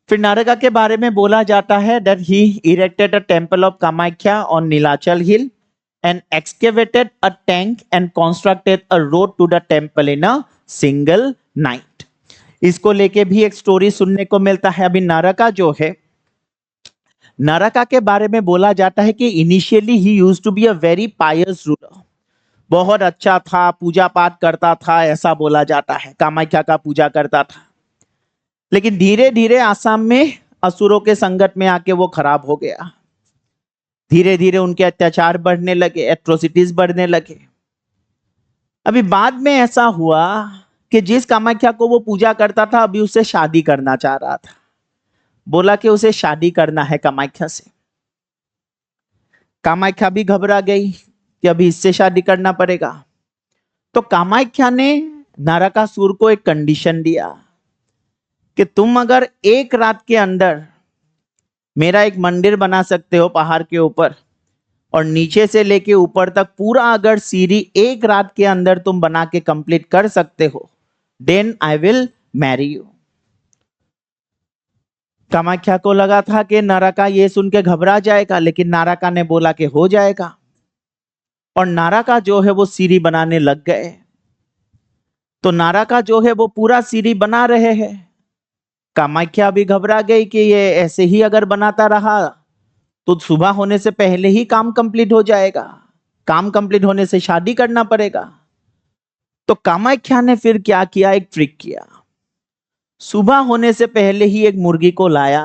Speaker 1: फिर नारका के बारे में बोला जाता है that he erected a temple of Kamakhya on Nilachal hill and excavated a tank and constructed a road to the temple in a single night। इसको लेके भी एक स्टोरी सुनने को मिलता है। अभी नारका जो है नरका के बारे में बोला जाता है कि initially he used to be a very pious ruler, बहुत अच्छा था, पूजा पाठ करता था, ऐसा बोला जाता है, कामाख्या का पूजा करता था। लेकिन धीरे धीरे आसाम में असुरों के संकट में आके वो खराब हो गया। धीरे धीरे उनके अत्याचार बढ़ने लगे, एट्रोसिटीज बढ़ने लगे। अभी बाद में ऐसा हुआ कि जिस कामाख्या को वो पूजा करता था अभी उससे शादी करना चाह रहा था। बोला कि उसे शादी करना है कामाख्या से। कामाख्या भी घबरा गई कि अभी इससे शादी करना पड़ेगा। तो कामाख्या ने नरकासुर को एक कंडीशन दिया कि तुम अगर एक रात के अंदर मेरा एक मंदिर बना सकते हो पहाड़ के ऊपर, और नीचे से लेके ऊपर तक पूरा अगर सीढ़ी एक रात के अंदर तुम बना के कंप्लीट कर सकते हो, then I will marry you. Kamakhya को लगा था कि नाराका ये सुन के घबरा जाएगा, लेकिन नाराका ने बोला कि हो जाएगा। और नाराका जो है वो सीढ़ी बनाने लग गए। तो नाराका जो है वो पूरा सीढ़ी बना रहे हैं। कामाख्या भी घबरा गई कि ये ऐसे ही अगर बनाता रहा तो सुबह होने से पहले ही काम कंप्लीट हो जाएगा, काम कंप्लीट होने से शादी करना पड़ेगा। तो कामाख्या ने फिर क्या किया, एक ट्रिक किया। सुबह होने से पहले ही एक मुर्गी को लाया,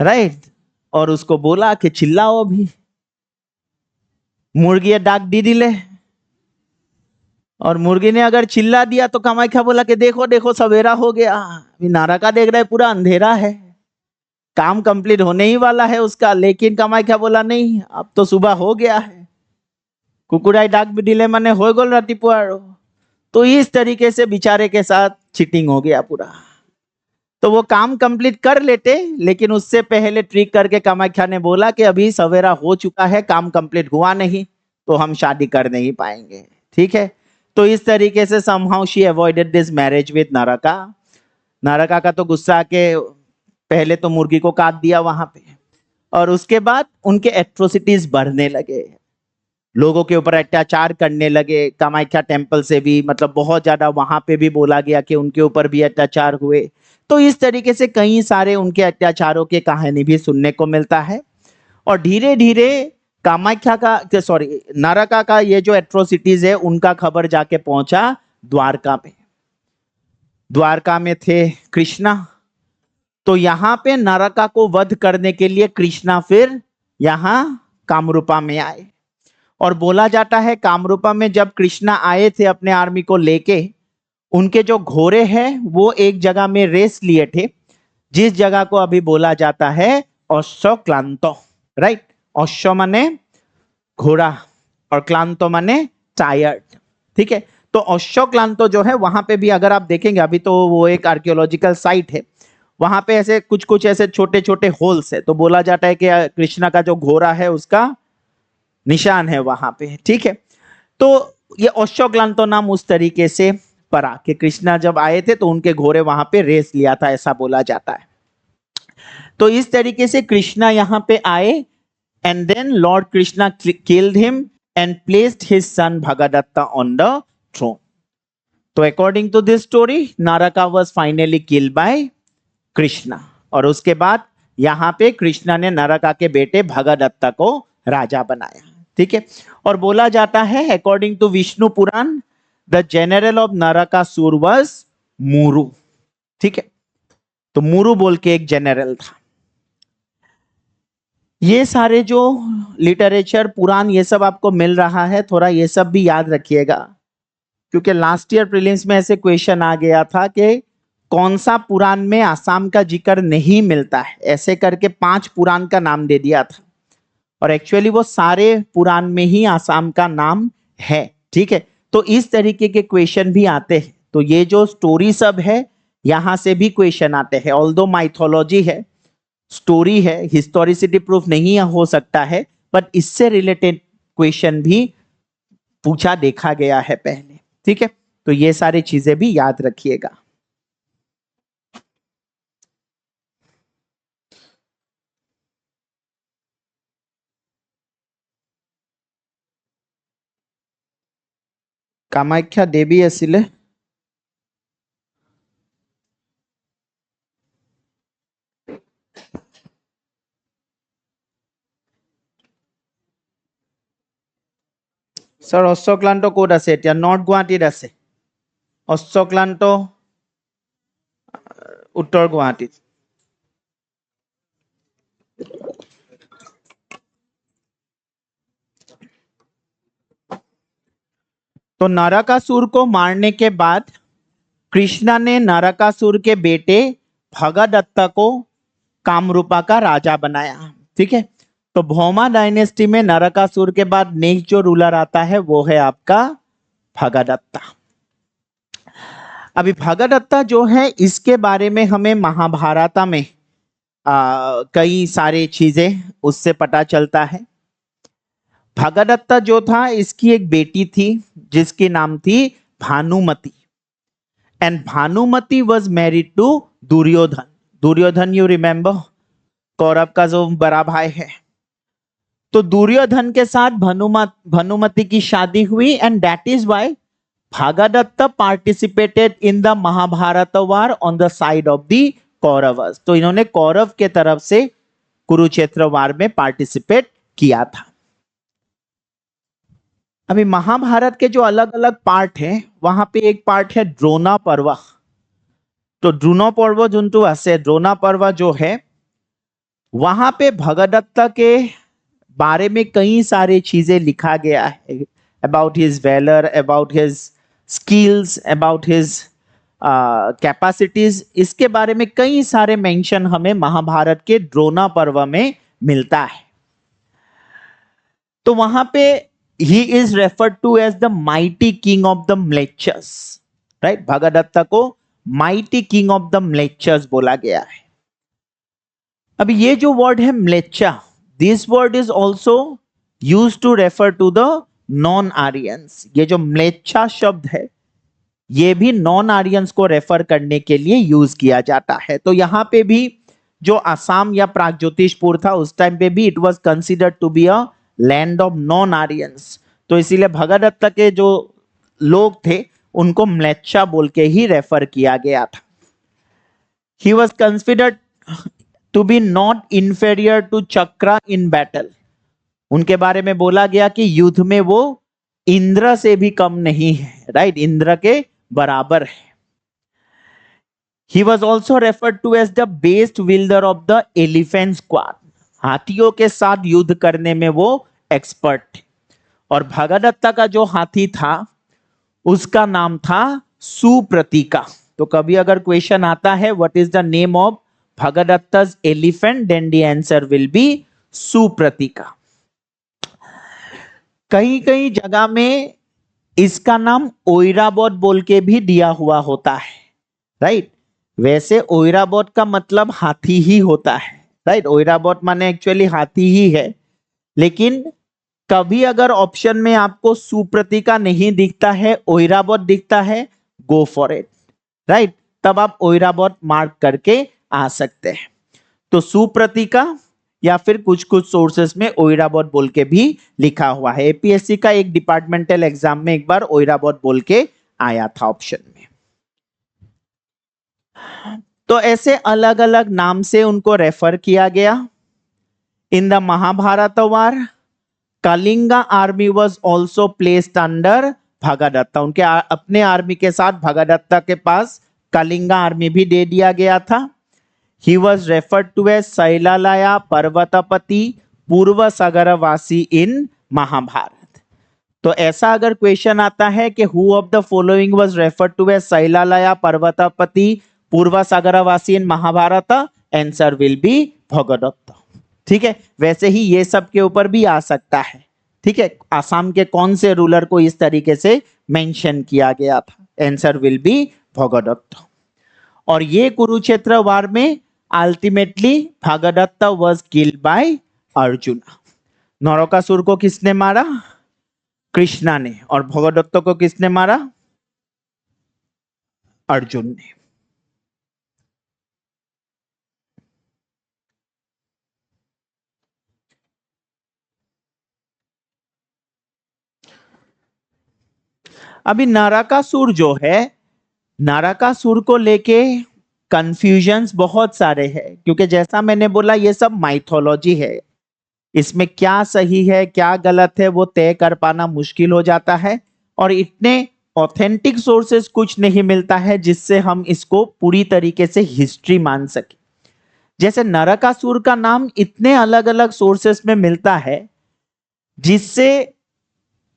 Speaker 1: राइट, और उसको बोला कि चिल्लाओ अभी। मुर्गी डाक दी दिले, और मुर्गी ने अगर चिल्ला दिया तो कामाख्या बोला कि देखो देखो सवेरा हो गया। अभी नाराका देख रहा है पूरा अंधेरा है, काम कंप्लीट होने ही वाला है उसका। लेकिन कामाख्या बोला नहीं, अब तो सुबह हो गया है, कुकुराई डाक भी दिले मने हो गोल रातिपुआरो। तो इस तरीके से बेचारे के साथ चीटिंग हो गया पूरा। तो वो काम कंप्लीट कर लेते, लेकिन उससे पहले ट्रिक करके कामाख्या ने बोला कि अभी सवेरा हो चुका है, काम कंप्लीट हुआ नहीं, तो हम शादी कर नहीं पाएंगे, ठीक है। तो इस तरीके से somehow she avoided this marriage with नाराका। नाराका का तो गुस्सा के पहले तो मुर्गी को काट दिया वहां पे, और उसके बाद उनके एट्रोसिटीज बढ़ने लगे, लोगों के ऊपर अत्याचार करने लगे। कामाख्या टेम्पल से भी मतलब बहुत ज्यादा वहां पे भी बोला गया कि उनके ऊपर भी अत्याचार हुए। तो इस तरीके से कई सारे उनके अत्याचारों के कहानी भी सुनने को मिलता है। और धीरे धीरे कामाख्या का सॉरी नाराका का ये जो एट्रोसिटीज है उनका खबर जाके पहुंचा द्वारका में। द्वारका में थे कृष्णा। तो यहाँ पे नाराका को वध करने के लिए कृष्णा फिर यहाँ कामरूपा में आए। और बोला जाता है कामरूपा में जब कृष्णा आए थे अपने आर्मी को लेके, उनके जो घोड़े हैं वो एक जगह में रेस लिए थे, जिस जगह को अभी बोला जाता है अश्व क्लांतो, राइट। अश्व माने घोड़ा और क्लांतो माने टायर्ड, ठीक है। तो अश्व क्लांतो जो है वहां पे भी अगर आप देखेंगे, अभी तो वो एक आर्कियोलॉजिकल साइट है, वहां पे ऐसे कुछ कुछ ऐसे छोटे छोटे होल्स है। तो बोला जाता है कि कृष्णा का जो घोड़ा है उसका निशान है वहां पे, ठीक है। तो ये अश्वक्लांतो नाम उस तरीके से पड़ा कि कृष्णा जब आए थे तो उनके घोड़े वहां पे रेस लिया था, ऐसा बोला जाता है। तो इस तरीके से कृष्णा यहां पे आए, and then lord Krishna killed him and placed his son Bhagadatta on the throne. तो according to this story Naraka was finally killed by Krishna. और उसके बाद यहां पे कृष्णा ने नाराका के बेटे भगदत्ता को राजा बनाया, ठीक है। और बोला जाता है according to Vishnu Puran the general of Narakasur was Muru, ठीक है। तो मुरु बोल के एक जनरल था। ये सारे जो लिटरेचर पुराण ये सब आपको मिल रहा है, थोड़ा ये सब भी याद रखिएगा, क्योंकि लास्ट ईयर प्रीलिम्स में ऐसे क्वेश्चन आ गया था कि कौन सा पुराण में आसाम का जिक्र नहीं मिलता है, ऐसे करके 5 पुराण का नाम दे दिया था। और एक्चुअली वो सारे पुराण में ही आसाम का नाम है, ठीक है। तो इस तरीके के क्वेश्चन भी आते हैं। तो ये जो स्टोरी सब है यहां से भी क्वेश्चन आते हैं। ऑल्दो माइथोलॉजी है, स्टोरी है, हिस्टोरिसिटी प्रूफ नहीं हो सकता है, बट इससे रिलेटेड क्वेश्चन भी पूछा देखा गया है पहले, ठीक है। तो ये सारी चीजें भी याद रखिएगा। कामाख्या देवी आছিলে सर অশ্বক্লান্ত ক'ত আছে এতিয়া নৰ্থ গুৱাহাটীত আছে অশ্বক্লান্ত উত্তৰ গুৱাহাটীত तो नरकासुर को मारने के बाद कृष्णा ने नरकासुर के बेटे भगदत्त को कामरूपा का राजा बनाया। ठीक है, तो भौमा डायनेस्टी में नरकासुर के बाद नेक्स्ट जो रूलर आता है वो है आपका भगदत्ता। अभी भगदत्ता जो है इसके बारे में हमें महाभारत में कई सारी चीजें उससे पता चलता है। भगदत्ता जो था इसकी एक बेटी थी जिसकी नाम थी Bhanumati and Bhanumati was married to Duryodhana. Duryodhana you remember Kaurava का जो बड़ा भाई है। तो दुर्योधन के साथ भानुमति की शादी हुई and that is why Bhagadatta participated in the Mahabharata war on the side of the Kauravas. तो इन्होंने कौरव के तरफ से कुरुक्षेत्र वार में पार्टिसिपेट किया था। अभी महाभारत के जो अलग अलग पार्ट हैं वहां पे एक पार्ट है द्रोणा पर्व। तो द्रोणा पर्व जुंतु आसे द्रोणा पर्व जो है वहां पे भगदत्ता के बारे में कई सारी चीजें लिखा गया है about his valour, about his skills, about his capacities. इसके बारे में कई सारे मेंशन हमें महाभारत के द्रोणा पर्व में मिलता है। तो वहां पे he is referred to as the mighty king of the Mlecchas, right? भगदत्ता को mighty king of the Mlecchas बोला गया है। अब ये जो वर्ड है म्लेच्छा, this word is also used to refer to the non-Aryans। ये जो म्लेच्छा शब्द है ये भी नॉन आर्यंस को रेफर करने के लिए यूज किया जाता है। तो यहाँ पे भी जो असम या प्रागज्योतिषपुर था उस टाइम पे भी it was considered to be a land of non Aryans. तो इसीलिए भगदत्ता के जो लोग थे उनको म्लेच्छा बोल के ही रेफर किया गया था। He was considered to be not inferior to Chakra in battle. उनके बारे में बोला गया कि युद्ध में वो इंद्र से भी कम नहीं है, राइट? इंद्र के बराबर है। He was also referred to as the best wielder of the elephant squad। हाथियों के साथ युद्ध करने में वो एक्सपर्ट थे। और भगदत्ता का जो हाथी था उसका नाम था सुप्रतीका। तो कभी अगर क्वेश्चन आता है what is the name of Bhagadatta's elephant, then the answer will be Supratika. कहीं कहीं जगह में इसका नाम ओइराबोट बोल के भी दिया हुआ होता है, राइट? वैसे ओइराबोट का मतलब हाथी ही होता है, राइट? ओइराबोट माने एक्चुअली हाथी ही है, लेकिन कभी अगर ऑप्शन में आपको सुप्रतीका नहीं दिखता है, ओइराबोट दिखता है, गो फॉर इट, राइट? तब आप ओइराबोट मार्क करके आ सकते हैं। तो सुप्रतीका या फिर कुछ कुछ सोर्सेस में ओइराबोट बोल के भी लिखा हुआ है। एपीएससी का एक डिपार्टमेंटल एग्जाम में एक बार ओइराबोट बोल के आया था ऑप्शन में। तो ऐसे अलग अलग नाम से उनको रेफर किया गया। In the Mahabharata war Kalinga army was also placed under Bhagadatta. उनके अपने आर्मी के साथ भगदत्ता के पास कलिंगा आर्मी भी दे दिया गया था। He was referred to as शैलालया Parvatapati Purva Sagaravasi in Mahabharat. तो ऐसा अगर क्वेश्चन आता है कि who of the following was referred to as Shailalaya Parvatapati Purva Sagaravasi in Mahabharata, answer will be Bhagadatta. ठीक है, वैसे ही ये सब के ऊपर भी आ सकता है। ठीक है, आसाम के कौन से रूलर को इस तरीके से मेंशन किया गया था, आंसर विल बी भगदत्ता। और ये कुरुक्षेत्र वार में ultimately Bhagadatta was killed by Arjun. Narakasur को किसने मारा? कृष्णा ने। और भगदत्ता को किसने मारा? अर्जुन ने। अभी नरकासुर जो है, नरकासुर को लेके कंफ्यूजन्स बहुत सारे हैं, क्योंकि जैसा मैंने बोला ये सब माइथोलॉजी है। इसमें क्या सही है क्या गलत है वो तय कर पाना मुश्किल हो जाता है, और इतने ऑथेंटिक सोर्सेस कुछ नहीं मिलता है जिससे हम इसको पूरी तरीके से हिस्ट्री मान सके। जैसे नरकासुर का नाम इतने अलग अलग सोर्सेस में मिलता है जिससे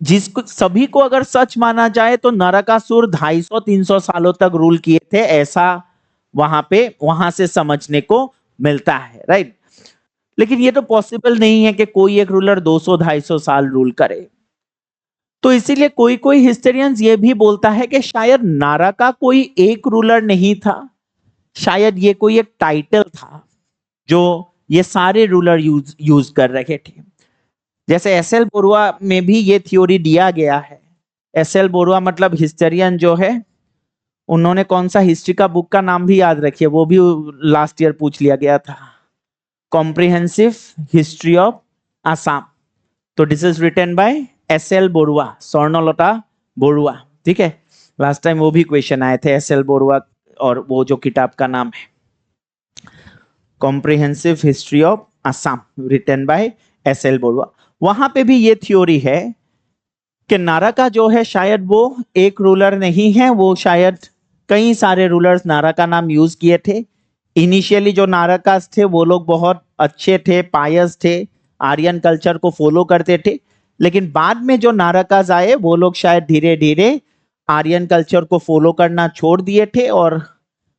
Speaker 1: जिसको सभी को अगर सच माना जाए तो नरकासुर 250-300 सालों तक रूल किए थे, ऐसा वहां से समझने को मिलता है, राइट। लेकिन ये तो पॉसिबल नहीं है कि कोई एक रूलर 200-250 साल रूल करे। तो इसीलिए कोई कोई हिस्टोरियंस ये भी बोलता है कि शायद नारका कोई एक रूलर नहीं था, शायद ये कोई एक टाइटल था जो ये सारे रूलर यूज कर रहे थे। जैसे एस.एल. बरुआ में भी ये थ्योरी दिया गया है। एस.एल. बरुआ मतलब हिस्टोरियन जो है, उन्होंने कौन सा हिस्ट्री का बुक का नाम भी याद रखिए, वो भी लास्ट ईयर पूछ लिया गया था, कॉम्प्रिहेंसिव हिस्ट्री ऑफ आसाम। तो this is written by S L. Barua, Swarnalata Barua, ठीक है। लास्ट टाइम वो भी क्वेश्चन आए थे एस.एल. बरुआ, और वो जो किताब का नाम है comprehensive history of Assam, written by S L. Barua. वहां पे भी ये थ्योरी है कि नारका जो है शायद वो एक रूलर नहीं है, वो शायद कई सारे रूलर्स नारा का नाम यूज किए थे। इनिशियली जो नारकास थे वो लोग बहुत अच्छे थे, पायस थे, आर्यन कल्चर को फॉलो करते थे, लेकिन बाद में जो नारकास आए वो लोग शायद धीरे धीरे आर्यन कल्चर को फॉलो करना छोड़ दिए थे और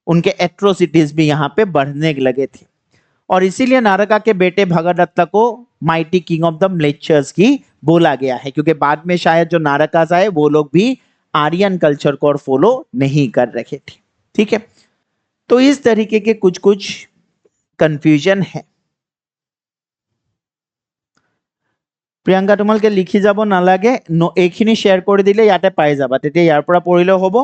Speaker 1: उनके एट्रोसिटीज भी यहाँ पे बढ़ने लगे थे, और इसीलिए नारका के बेटे भगदत्त को माइटी किंग ऑफ द म्लेच्छर्स की बोला गया है, क्योंकि बाद में शायद जो नारकास आए वो लोग भी आर्यन कल्चर को और फॉलो नहीं कर रहे थे, ठीक है। तो इस तरीके के कुछ कुछ कंफ्यूजन है। প্ৰিয়ংকা তোমালোকে লিখি যাব নালাগে, এইখিনি শ্বেয়াৰ কৰি দিলে ইয়াতে পাই যাবা, তেতিয়া ইয়াৰ পৰা পঢ়িলেও হ'ব,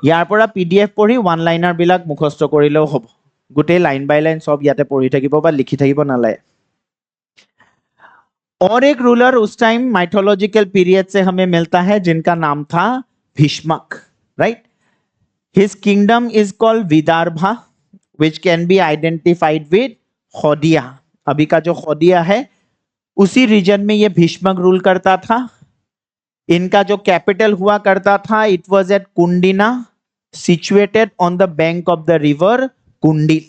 Speaker 1: ইয়াৰ পৰা পিডিএফ পঢ়ি ওৱান লাইনাৰ বিলাক মুখস্থ কৰিলেও হ'ব, গোটেই লাইন বাই লাইন সব ইয়াতে পঢ়ি থাকিব বা লিখি থাকিব নালাগে। और एक रूलर उस टाइम माइथोलॉजिकल पीरियड से हमें मिलता है जिनका नाम था Bhishmak, right. His kingdom is called Vidarbha which can be identified with Khodiya. अभी का जो खोदिया है उसी रीजन में ये भीष्मक रूल करता था। इनका जो कैपिटल हुआ करता था it was at Kundina, situated on the bank of the river Kundil.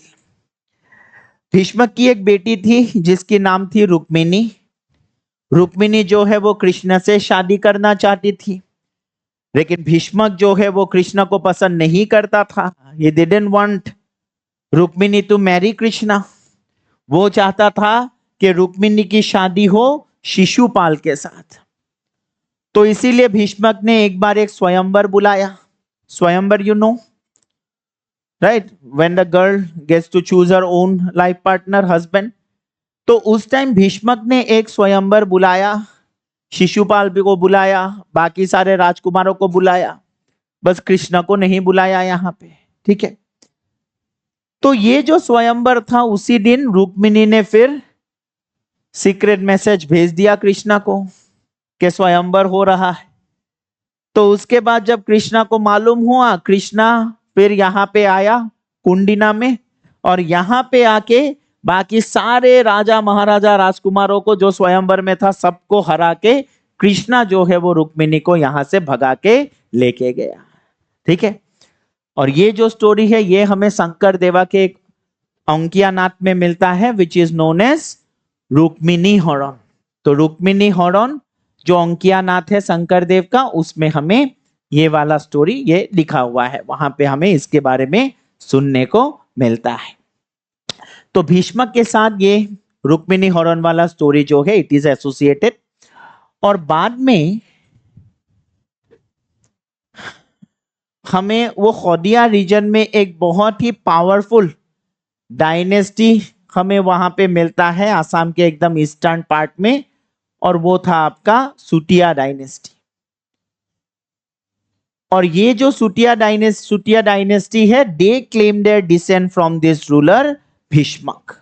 Speaker 1: Bhishmak की एक बेटी थी जिसकी नाम थी रुक्मिणी। रुक्मिणी जो है वो कृष्ण से शादी करना चाहती थी, लेकिन भीष्मक जो है वो कृष्ण को पसंद नहीं करता था। He didn't want Rukmini to marry Krishna. वो चाहता था कि रुक्मिणी की शादी हो शिशुपाल के साथ। तो इसीलिए भीष्मक ने एक बार एक स्वयंवर बुलाया। Swayamvar you know, right, when the girl gets to choose her own life partner, husband. तो उस टाइम भीष्मक ने एक स्वयंवर बुलाया, शिशुपाल भी को बुलाया, बाकी सारे राजकुमारों को बुलाया, बस कृष्ण को नहीं बुलाया यहाँ पे, ठीक है। तो ये जो स्वयंवर था उसी दिन रुक्मिणी ने फिर सीक्रेट मैसेज भेज दिया कृष्ण को कि स्वयंवर हो रहा है। तो उसके बाद जब कृष्णा को मालूम हुआ, कृष्णा फिर यहाँ पे आया कुंडिना में, और यहाँ पे आके बाकी सारे राजा महाराजा राजकुमारों को जो स्वयंवर में था सबको हरा के कृष्णा जो है वो रुक्मिणी को यहाँ से भगा के लेके गया, ठीक है। और ये जो स्टोरी है ये हमें शंकर देवा के एक अंकियानाथ में मिलता है which is known as Rukmini Haran. तो रुक्मिणी हरण जो अंकियानाथ है शंकर देव का, उसमें हमें ये वाला स्टोरी ये लिखा हुआ है, वहां पे हमें इसके बारे में सुनने को मिलता है। तो भीष्मक के साथ ये रुक्मिणी हरण वाला स्टोरी जो है इट इज एसोसिएटेड। और बाद में हमें वो खोदिया रीजन में एक बहुत ही पावरफुल डायनेस्टी हमें वहां पे मिलता है, आसाम के एकदम ईस्टर्न पार्ट में, और वो था आपका सुटिया डायनेस्टी। और ये जो सुटिया डायनेस्टी है, they claim their descent from this ruler Bhishmak,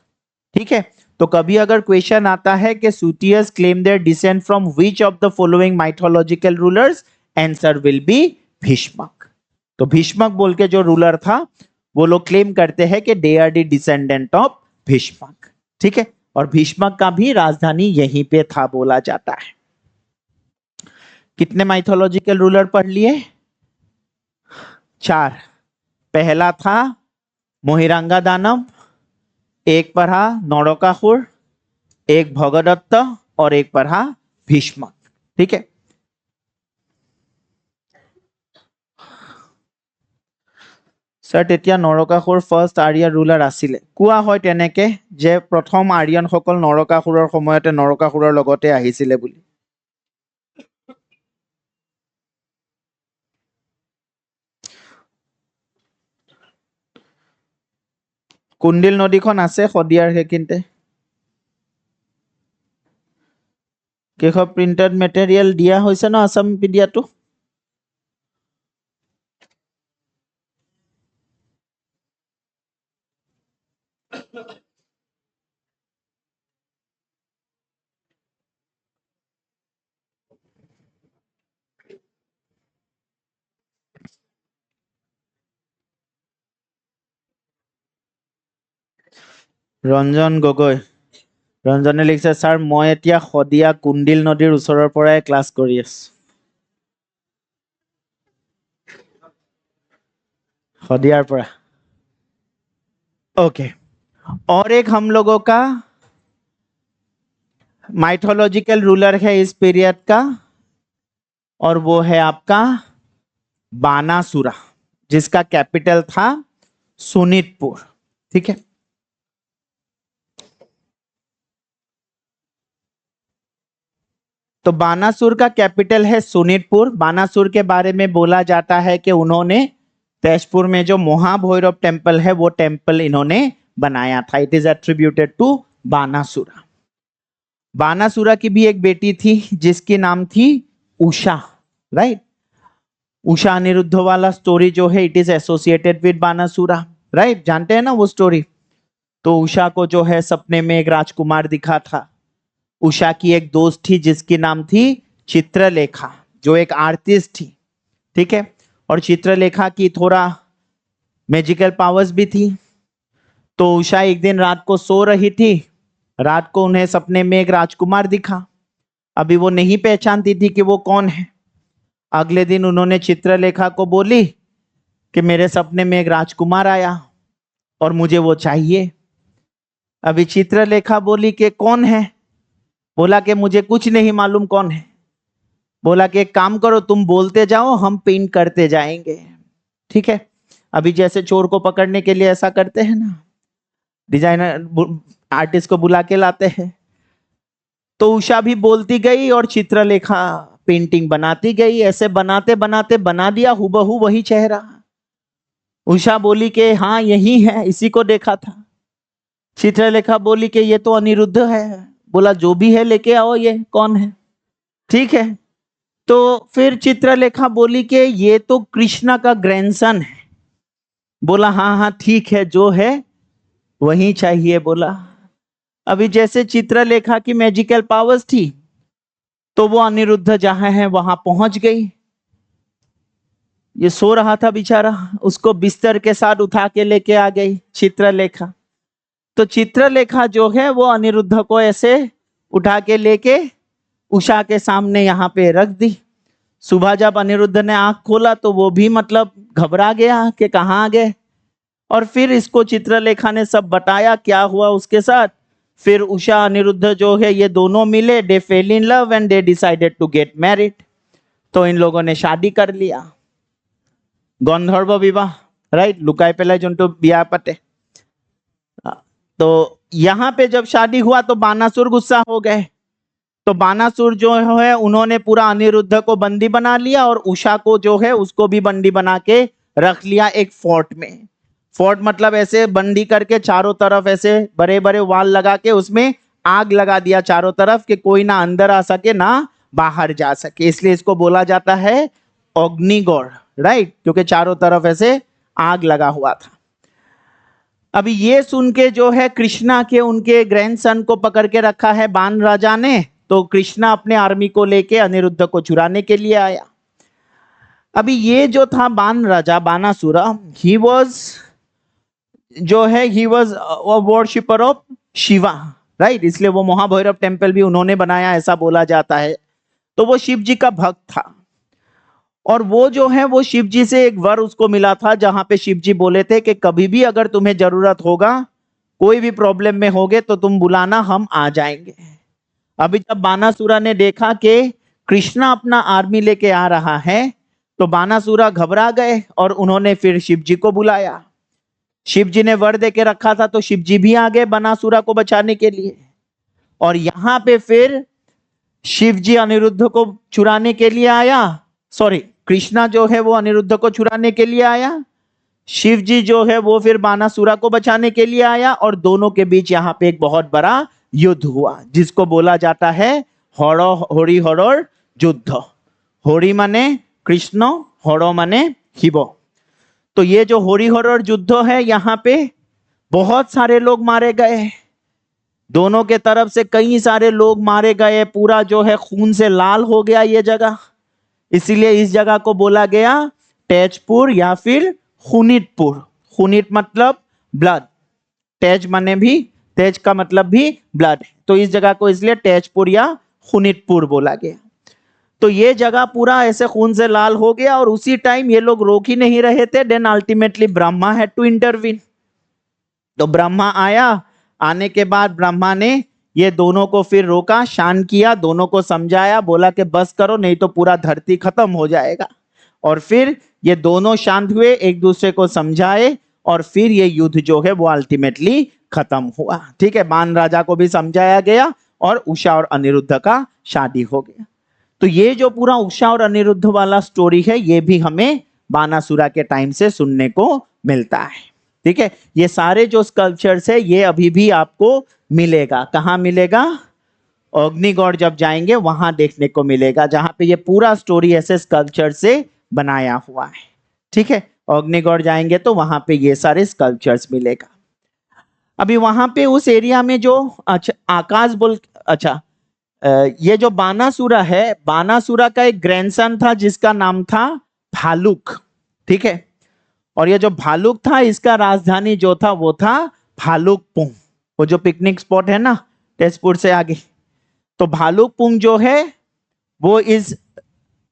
Speaker 1: ठीक है। तो कभी अगर क्वेश्चन आता है कि Sutiyas claim their descent from which of the following mythological rulers, answer will be Bhishmak. तो भीष्मक बोल के जो रूलर था वो लोग क्लेम करते हैं कि they are the descendant of Bhishmak, ठीक है। और भीष्मक का भी राजधानी यहीं पे था बोला जाता है। कितने माइथोलॉजिकल रूलर पढ़ लिए? 4। पहला था मोहिरांगा दानव, एक पढ़ा नौरोकासुर, एक भगदत्त और एक पढ़ा भीष्मक। ठीक है, सर তেতিয়া নৰকাসুৰ ফাৰ্ষ্ট আৰ্য ৰুলাৰ আছিলে। কোৱা হয় তেনেকে যে প্ৰথম আৰ্যনসকল নৰকাসুৰৰ সময়তে নৰকাসুৰৰ লগতে আহিছিলে বুলি। কুন্দিল নদীখন আছে শদিয়াৰ সেইখিনিতে। কেশৱ প্ৰিন্টেড মেটেৰিয়েল দিয়া হৈছে ন আছামিপিডিয়াটো? ৰঞ্জন গগৈ, ৰঞ্জনে লিখিছে ছাৰ মই এতিয়া শদিয়া কুন্দিল নদীৰ ওচৰৰ পৰাই ক্লাছ কৰি আছো। शदियार पड़ा। ओके, और एक हम लोगों का माइथोलॉजिकल रूलर है इस पीरियड का, और वो है आपका बानासुरा, जिसका कैपिटल था सोनितपुर। ठीक है, तो बानासुर का कैपिटल है सोनितपुर। बानासुर के बारे में बोला जाता है कि उन्होंने तेजपुर में जो महाभैरव टेम्पल है वो टेम्पल इन्होंने बनाया था। It is attributed to Banasura. Banasura की भी एक बेटी थी जिसकी नाम थी उषा, राइट। उषा अनिरुद्ध वाला स्टोरी जो है it is associated with Banasura, right, जानते हैं ना वो स्टोरी। तो उषा को जो है सपने में एक राजकुमार दिखा था। उषा की एक दोस्त थी जिसकी नाम थी चित्रलेखा, जो एक आर्टिस्ट थी। ठीक है, और चित्रलेखा की थोड़ा मैजिकल पावर्स भी थी। तो उषा एक दिन रात को सो रही थी, रात को उन्हें सपने में एक राजकुमार दिखा। अभी वो नहीं पहचानती थी कि वो कौन है। अगले दिन उन्होंने चित्रलेखा को बोली कि मेरे सपने में एक राजकुमार आया और मुझे वो चाहिए। अभी चित्रलेखा बोली कि कौन है? बोला कि मुझे कुछ नहीं मालूम कौन है। बोला कि एक काम करो, तुम बोलते जाओ, हम पेंट करते जाएंगे। ठीक है, अभी जैसे चोर को पकड़ने के लिए ऐसा करते हैं ना, डिजाइनर आर्टिस्ट को बुला के लाते हैं। तो उषा भी बोलती गई और चित्रलेखा पेंटिंग बनाती गई। ऐसे बनाते बनाते बना दिया हुबहू वही चेहरा। उषा बोली कि हाँ यही है, इसी को देखा था। चित्रलेखा बोली कि ये तो अनिरुद्ध है। बोला जो भी है लेके आओ, ये कौन है? ठीक है, तो फिर चित्रलेखा बोली कि ये तो कृष्णा का ग्रैंडसन है। बोला हाँ हाँ ठीक है, जो है वही चाहिए। बोला अभी जैसे चित्रलेखा की मैजिकल पावर्स थी तो वो अनिरुद्ध जहां है वहां पहुंच गई। ये सो रहा था बेचारा, उसको बिस्तर के साथ उठा के लेके आ गई चित्रलेखा। तो चित्रलेखा जो है वो अनिरुद्ध को ऐसे उठा के लेके उषा के सामने यहाँ पे रख दी। सुबह जब अनिरुद्ध ने आंख खोला तो वो भी मतलब घबरा गया कि कहाँ आ गए। और फिर इसको चित्रलेखा ने सब बताया क्या हुआ उसके साथ। फिर उषा अनिरुद्ध जो है ये दोनों मिले, they fell in love and they decided to get married. तो इन लोगों ने शादी कर लिया, गंधर्व विवाह, राइट। लुकाई पेला जोंटो बिया पटे। तो यहाँ पे जब शादी हुआ तो बानासुर गुस्सा हो गए। तो बानासुर जो है उन्होंने पूरा अनिरुद्ध को बंदी बना लिया और उषा को जो है उसको भी बंदी बना के रख लिया एक फोर्ट में। फोर्ट मतलब ऐसे बंदी करके चारों तरफ ऐसे बड़े बड़े वाल लगा के उसमें आग लगा दिया चारों तरफ कि कोई ना अंदर आ सके ना बाहर जा सके। इसलिए इसको बोला जाता है अग्निगौड़, राइट, क्योंकि चारों तरफ ऐसे आग लगा हुआ था। अभी ये सुन के जो है कृष्णा के उनके ग्रैंडसन को पकड़ के रखा है बाण राजा ने। तो कृष्णा अपने आर्मी को लेके अनिरुद्ध को चुराने के लिए आया। अभी ये जो था बाण राजा बानासुरा, ही वॉज जो है he was worshipper of Shiva, right, इसलिए वो महाभैरव टेम्पल भी उन्होंने बनाया ऐसा बोला जाता है। तो वो शिव जी का भक्त था, और वो जो है वो शिव जी से एक वर उसको मिला था, जहां पे शिव जी बोले थे कि कभी भी अगर तुम्हें जरूरत होगा, कोई भी प्रॉब्लम में होगे तो तुम बुलाना, हम आ जाएंगे। अभी जब बानासुरा ने देखा कि कृष्णा अपना आर्मी लेके आ रहा है, तो बानासुरा घबरा गए और उन्होंने फिर शिव जी को बुलाया। शिव जी ने वर दे के रखा था, तो शिव जी भी आ गए बानासुरा को बचाने के लिए। और यहां पे फिर शिव जी अनिरुद्ध को चुराने के लिए आया, सॉरी, कृष्णा जो है वो अनिरुद्ध को चुराने के लिए आया, शिव जी जो है वो फिर बानासुरा को बचाने के लिए आया, और दोनों के बीच यहाँ पे एक बहुत बड़ा युद्ध हुआ, जिसको बोला जाता है होरी हरर युद्ध। होरी माने कृष्ण, हरो माने शिव। तो ये जो होरी हरर युद्ध है, यहाँ पे बहुत सारे लोग मारे गए, दोनों के तरफ से कई सारे लोग मारे गए, पूरा जो है खून से लाल हो गया ये जगह। इसीलिए इस जगह को बोला गया तेजपुर या फिर खूनितपुर। खूनित मतलब ब्लड, तेज माने भी, तेज का मतलब भी ब्लड, तो इस जगह को इसलिए तेजपुर या खूनितपुर बोला गया। तो ये जगह पूरा ऐसे खून से लाल हो गया, और उसी टाइम ये लोग रोक ही नहीं रहे थे। Then ultimately Brahma had to intervene. तो ब्रह्मा आया, आने के बाद ब्रह्मा ने ये दोनों को फिर रोका, शांत किया, दोनों को समझाया, बोला कि बस करो नहीं तो पूरा धरती खत्म हो जाएगा। और फिर ये दोनों शांत हुए, एक दूसरे को समझाए, और फिर ये युद्ध जो है वो अल्टीमेटली खत्म हुआ। ठीक है, बाण राजा को भी समझाया गया, और उषा और अनिरुद्ध का शादी हो गया। तो ये जो पूरा उषा और अनिरुद्ध वाला स्टोरी है, ये भी हमें बानासुरा के टाइम से सुनने को मिलता है। ठीक है, ये सारे जो स्कल्पचर्स है ये अभी भी आपको मिलेगा। कहाँ मिलेगा? अग्निगौड़ जब जाएंगे वहां देखने को मिलेगा, जहां पे ये पूरा स्टोरी ऐसे स्कल्पचर से बनाया हुआ है। ठीक है, अग्निगौड़ जाएंगे तो वहां पे ये सारे स्कल्पचर्स मिलेगा। अभी वहां पे उस एरिया में जो, अच्छा आकाश बोल, अच्छा ये जो बानासुरा है, बानासुरा का एक ग्रैंडसन था जिसका नाम था भालुक। ठीक है, और ये जो भालुक था, इसका राजधानी जो था वो था भालुकपुंग, वो जो पिकनिक स्पॉट है ना तेजपुर से आगे। तो भालुकपुंग जो है वो इस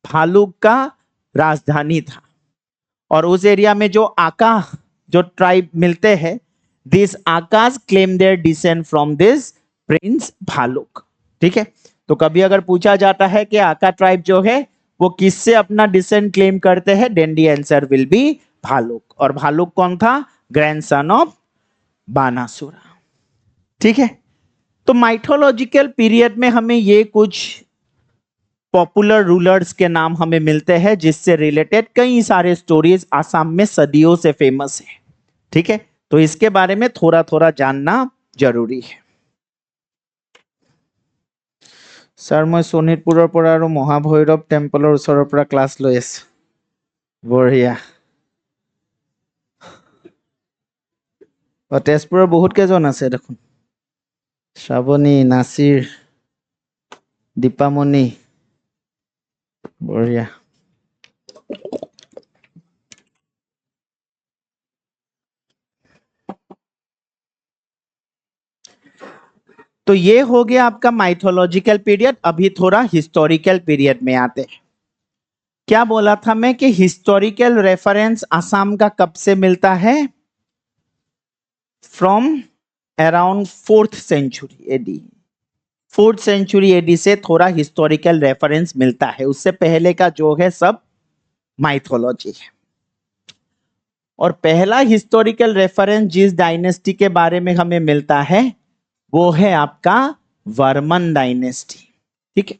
Speaker 1: भालुक का राजधानी था। और उस एरिया में जो आका जो ट्राइब मिलते हैं, this Akas claim their descent from this prince Bhaluk. ठीक है, तो कभी अगर पूछा जाता है कि आका ट्राइब जो है वो किससे अपना डिसेंट क्लेम करते हैं, then the answer will be Bhaluk. और भालुक कौन था? Grandson of Banasura. ठीक है, तो माइथोलॉजिकल पीरियड में हमें ये कुछ पॉपुलर रूलर्स के नाम हमें मिलते हैं, जिससे रिलेटेड कई सारे स्टोरीज आसाम में सदियों से फेमस है। ठीक है, तो इसके बारे में थोड़ा थोड़ा जानना जरूरी है। सर मैं शोणितपुৰৰ পৰা আৰু মহাভৈৰৱ টেম্পলৰ ওচৰৰ পৰা ক্লাছ লৈ আছো। বঢ়িয়া। তেজপুৰৰ বহুত কেইজন আছে দেখোন, শ্ৰাৱণী, নাচিৰ, দীপামণি, बढ़िया। तो ये हो गया आपका माइथोलॉजिकल पीरियड। अभी थोड़ा हिस्टोरिकल पीरियड में आते हैं। क्या बोला था मैं कि हिस्टोरिकल रेफरेंस असम का कब से मिलता है? From around 4th century AD. 4th century AD से थोड़ा हिस्टोरिकल रेफरेंस मिलता है, उससे पहले का जो है सब माइथोलॉजी है। और पहला हिस्टोरिकल रेफरेंस जिस डायनेस्टी के बारे में हमें मिलता है वो है आपका वर्मन डायनेस्टी। ठीक है,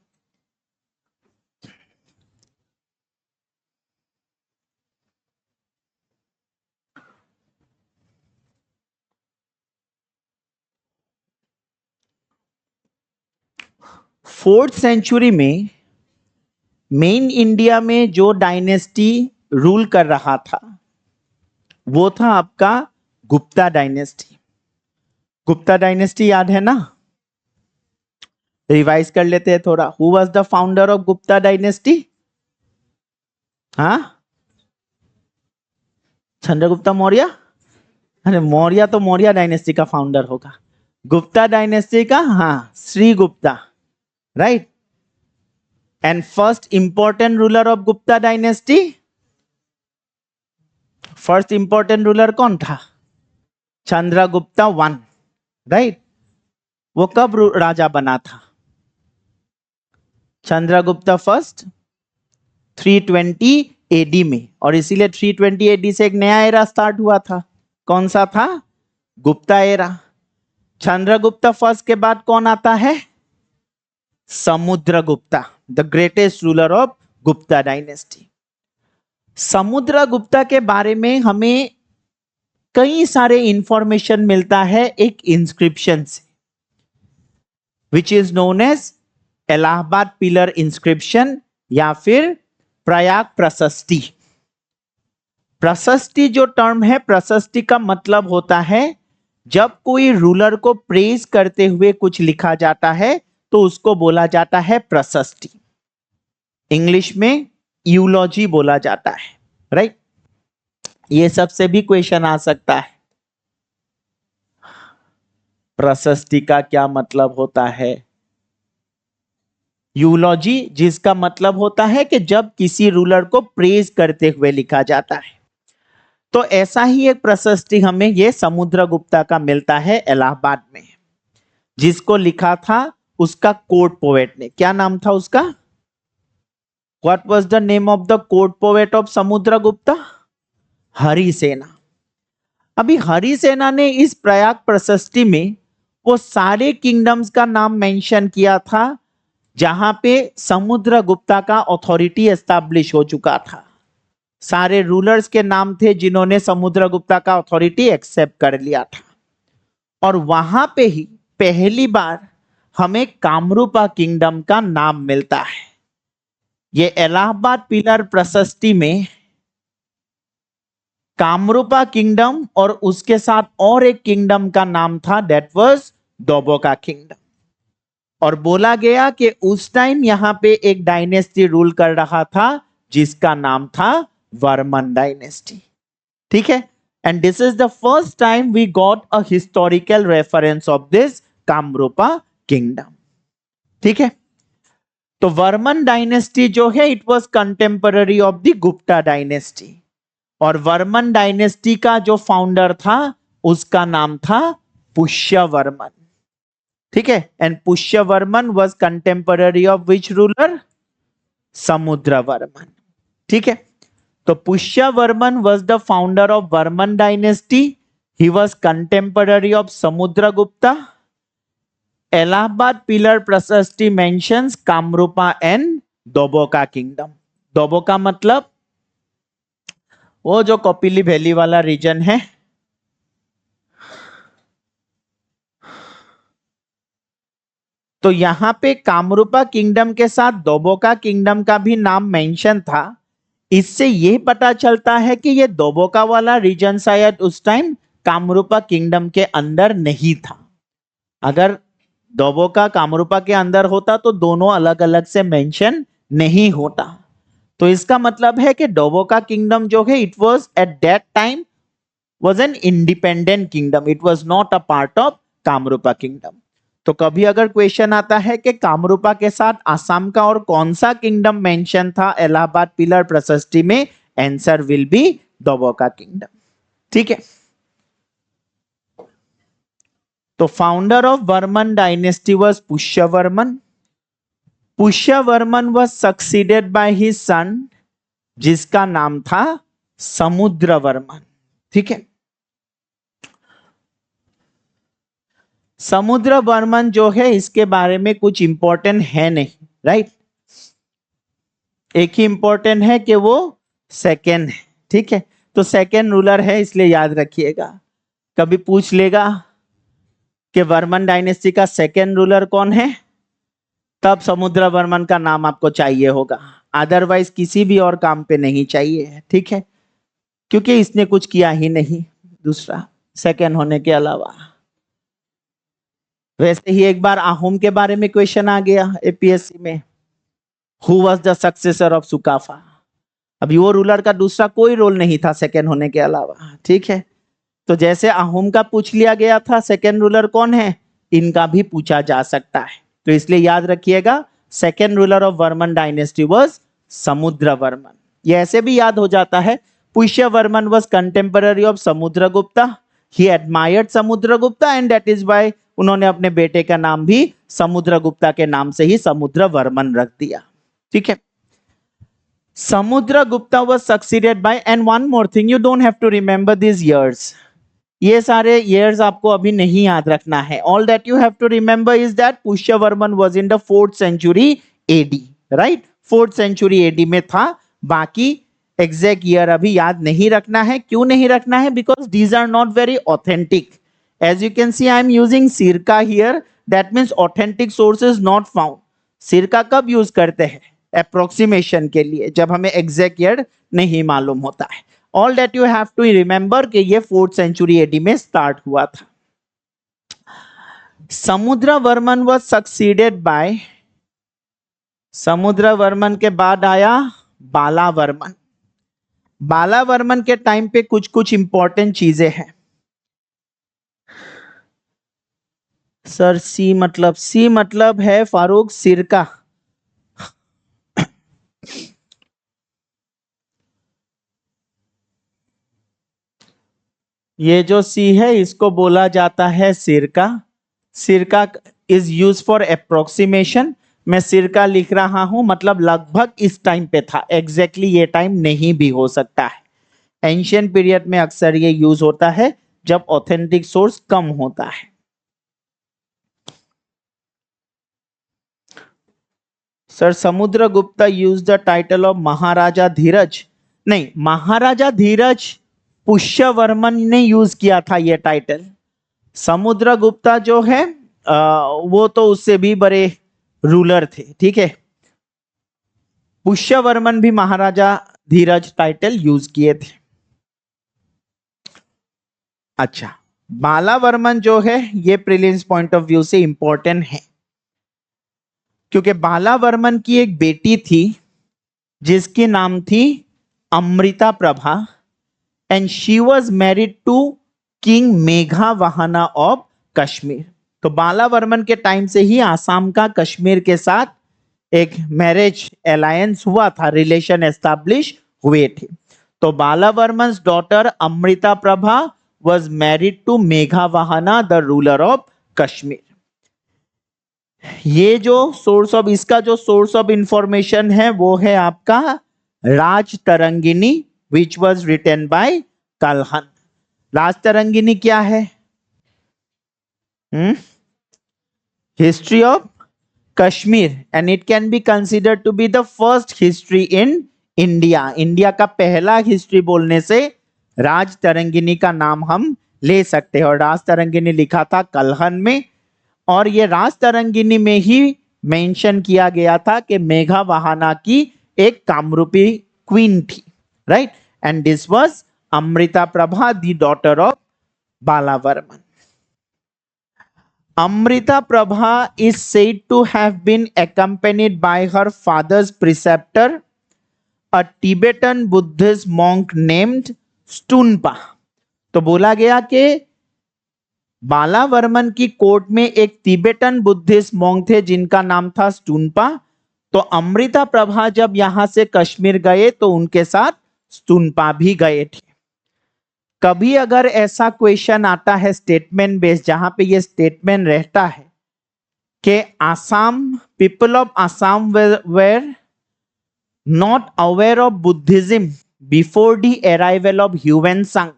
Speaker 1: फोर्थ सेंचुरी में मेन इंडिया में जो डायनेस्टी रूल कर रहा था वो था आपका गुप्ता डायनेस्टी। गुप्ता डायनेस्टी याद है ना? रिवाइज कर लेते हैं थोड़ा। Who was the founder of Gupta dynasty? हाँ, चंद्रगुप्ता मौर्य। अरे मौर्य तो मौर्य डायनेस्टी का फाउंडर होगा। गुप्ता डायनेस्टी का, हाँ, Shri Gupta, right. And first important ruler of Gupta dynasty, first important ruler कौन था? Chandragupta one, right. वो कब राजा बना था? चंद्रगुप्ता फर्स्ट 320 एडी में, और इसीलिए 320 एडी से एक नया एरा स्टार्ट हुआ था। कौन सा था? गुप्ता एरा। चंद्रगुप्ता फर्स्ट के बाद कौन आता है? Samudragupta, the greatest ruler of Gupta dynasty. Samudragupta के बारे में हमें कई सारे इंफॉर्मेशन मिलता है एक इंस्क्रिप्शन से, which is known as Allahabad pillar inscription या फिर प्रयाग प्रशस्ति। प्रशस्ति जो टर्म है, प्रशस्ति का मतलब होता है जब कोई रूलर को प्रेज करते हुए कुछ लिखा जाता है तो उसको बोला जाता है प्रशस्ति। इंग्लिश में यूलॉजी बोला जाता है, राइट। ये सबसे भी क्वेश्चन आ सकता है, प्रशस्ति का क्या मतलब होता है? यूलॉजी, जिसका मतलब होता है कि जब किसी रूलर को प्रेज करते हुए लिखा जाता है। तो ऐसा ही एक प्रशस्ति हमें ये समुद्रगुप्ता का मिलता है इलाहाबाद में, जिसको लिखा था उसका कोर्ट पोएट ने। क्या नाम था उसका? What was the name of the court poet of Samudragupta? Harisena. अभी हरिसेना ने इस प्रयाग प्रशस्ति में वो सारे किंगडम्स का नाम मेंशन किया था जहां पे समुद्रगुप्ता का अथॉरिटी एस्टैब्लिश हो चुका था। सारे रूलर्स के नाम थे जिन्होंने समुद्रगुप्ता का अथॉरिटी एक्सेप्ट कर लिया था। और वहां पे ही पहली बार हमें कामरूपा किंगडम का नाम मिलता है। ये इलाहाबाद पिलर प्रशस्ति में कामरूपा किंगडम और उसके साथ और एक किंगडम का नाम था, दैट वाज दोबोका किंगडम। और बोला गया कि उस टाइम यहां पे एक डायनेस्टी रूल कर रहा था जिसका नाम था वर्मन डायनेस्टी, ठीक है। And this is the first time we got a historical reference of this Kamarupa kingdom, ठीक है। तो वर्मन डायनेस्टी जो है it was contemporary of the Gupta dynasty, और वर्मन डायनेस्टी का जो फाउंडर था उसका नाम था पुष्यवर्मन, ठीक है। And Pushyavarman was contemporary of which ruler? Samudravarman, ठीक है। तो Pushyavarman was the founder of Varman dynasty, he was contemporary of Samudragupta. Allahabad pillar Prashasti mentions Kamarupa and Doboka kingdom. Doboka मतलब वो जो कपिली वैली वाला रीजन है, तो यहां पे कामरूपा किंगडम के साथ दोबोका किंगडम का भी नाम मेंशन था। इससे यह पता चलता है कि ये दोबोका वाला रीजन शायद उस टाइम कामरूपा किंगडम के अंदर नहीं था। अगर दोबोका कामरूपा के अंदर होता तो दोनों अलग अलग से मेंशन नहीं होता। तो इसका मतलब है कि दोबोका किंगडम जो है it was eight that time was an independent kingdom, it was not a part of Kamarupa kingdom. तो कभी अगर क्वेश्चन आता है कि कामरूपा के साथ आसाम का और कौन सा किंगडम मेंशन था इलाहाबाद पिलर प्रशस्ति में, answer will be Doboka kingdom, ठीक है। तो founder of Varman dynasty was Pushyavarman. Pushyavarman was succeeded by his son जिसका नाम था समुद्रवर्मन, ठीक है। समुद्रवर्मन जो है इसके बारे में कुछ इंपॉर्टेंट है नहीं, राइट। एक ही इंपॉर्टेंट है कि वो सेकेंड है, ठीक है। तो सेकेंड रूलर है इसलिए याद रखिएगा। कभी पूछ लेगा कि वर्मन डायनेस्टी का सेकेंड रूलर कौन है, तब समुद्रवर्मन का नाम आपको चाहिए होगा, अदरवाइज किसी भी और काम पे नहीं चाहिए, ठीक है, क्योंकि इसने कुछ किया ही नहीं दूसरा सेकेंड होने के अलावा। वैसे ही एक बार अहोम के बारे में क्वेश्चन आ गया एपीएससी में, who was the successor of Sukaphaa. अभी वो रूलर का दूसरा कोई रोल नहीं था सेकेंड होने के अलावा, ठीक है। तो जैसे अहोम का पूछ लिया गया था सेकेंड रूलर कौन है, इनका भी पूछा जा सकता है। तो इसलिए याद रखिएगा, second ruler of Varman dynasty was Samudravarman. ये ऐसे भी याद हो जाता है, Pushyavarman was contemporary of Samudragupta, he admired Samudragupta and that is why उन्होंने अपने बेटे का नाम भी समुद्रगुप्ता के नाम से ही समुद्रवर्मन रख दिया। ठीक है, Samudragupta was succeeded by, and one more thing, you don't have to remember this years, ये सारे इयर्स आपको अभी नहीं याद रखना है। All that you have to remember is that Pushyavarman was in the 4th century AD, right, 4th century AD में था। बाकी एग्जैक्ट ईयर अभी याद नहीं रखना है। क्यों नहीं रखना है? Because these are not very authentic. As you can see I am using circa here, that means authentic source is not found. Circa कब यूज करते हैं? अप्रोक्सीमेशन के लिए, जब हमें एग्जैक्ट ईयर नहीं मालूम होता है। All that you have to remember कि ये 4th century AD में स्टार्ट हुआ था। Samudravarman was succeeded by, Samudravarman के बाद आया बालावर्मन। बालावर्मन के टाइम पे कुछ कुछ इंपॉर्टेंट चीजें हैं। सर सी मतलब है फारूक सिरका। ये जो सी है इसको बोला जाता है सिरका। सिरका इज यूज फॉर अप्रोक्सीमेशन। मैं सिरका लिख रहा हूं, मतलब लगभग इस टाइम पे था, एग्जैक्टली ये टाइम नहीं भी हो सकता है। एंशियंट पीरियड में अक्सर ये यूज होता है जब ऑथेंटिक सोर्स कम होता है। Sir Samudragupta use the title of Maharaja Dhiraj. नहीं, महाराजा धीरज पुष्यवर्मन ने यूज किया था ये टाइटल। समुद्रगुप्ता जो है वो तो उससे भी बड़े रूलर थे। ठीक है, पुष्यवर्मन भी महाराजा धीरज टाइटल यूज किए थे। अच्छा, बालावर्मन जो है ये प्रीलिम्स पॉइंट ऑफ व्यू से इंपॉर्टेंट है, क्योंकि बालावर्मन की एक बेटी थी जिसकी नाम थी Amrita Prabha, and she was married to king मेघावाहना ऑफ कश्मीर। तो बालावर्मन के टाइम से ही आसाम का कश्मीर के साथ एक मैरिज अलायंस हुआ था, रिलेशन एस्टैब्लिश हुए थे। तो Balavarman daughter Amrita Prabha was married to मेघावाहना द रूलर ऑफ कश्मीर। ये जो सोर्स ऑफ, इसका जो सोर्स ऑफ इंफॉर्मेशन है वो है आपका Rajatarangini, which was written by Kalhana. Rajatarangini क्या है? History of Kashmir, and it can be considered to be the first history in India. India का पहला हिस्ट्री बोलने से राजतरंगिनी का नाम हम ले सकते हैं, और राजतरंगिनी लिखा था कल्हन में। और ये राजतरंगिनी में ही मेंशन किया गया था कि मेघावाहना की एक कामरूपी क्वीन थी, right, and this was Amrita Prabha the daughter of Balavarman. Amrita Prabha is said to have been accompanied by her father's preceptor, a Tibetan Buddhist monk named Stunpa। तो बोला गया कि बालावर्मन की कोर्ट में एक तिब्बतन बुद्धिस्ट मॉन्क थे जिनका नाम था स्टूनपा। तो अमृता प्रभा जब यहां से कश्मीर गए तो उनके साथ स्टूनपा भी गए थे। कभी अगर ऐसा क्वेश्चन आता है स्टेटमेंट बेस्ड, जहां पे ये स्टेटमेंट रहता है कि Assam, people of Assam were not aware of Buddhism before the arrival of Hiuen Tsang,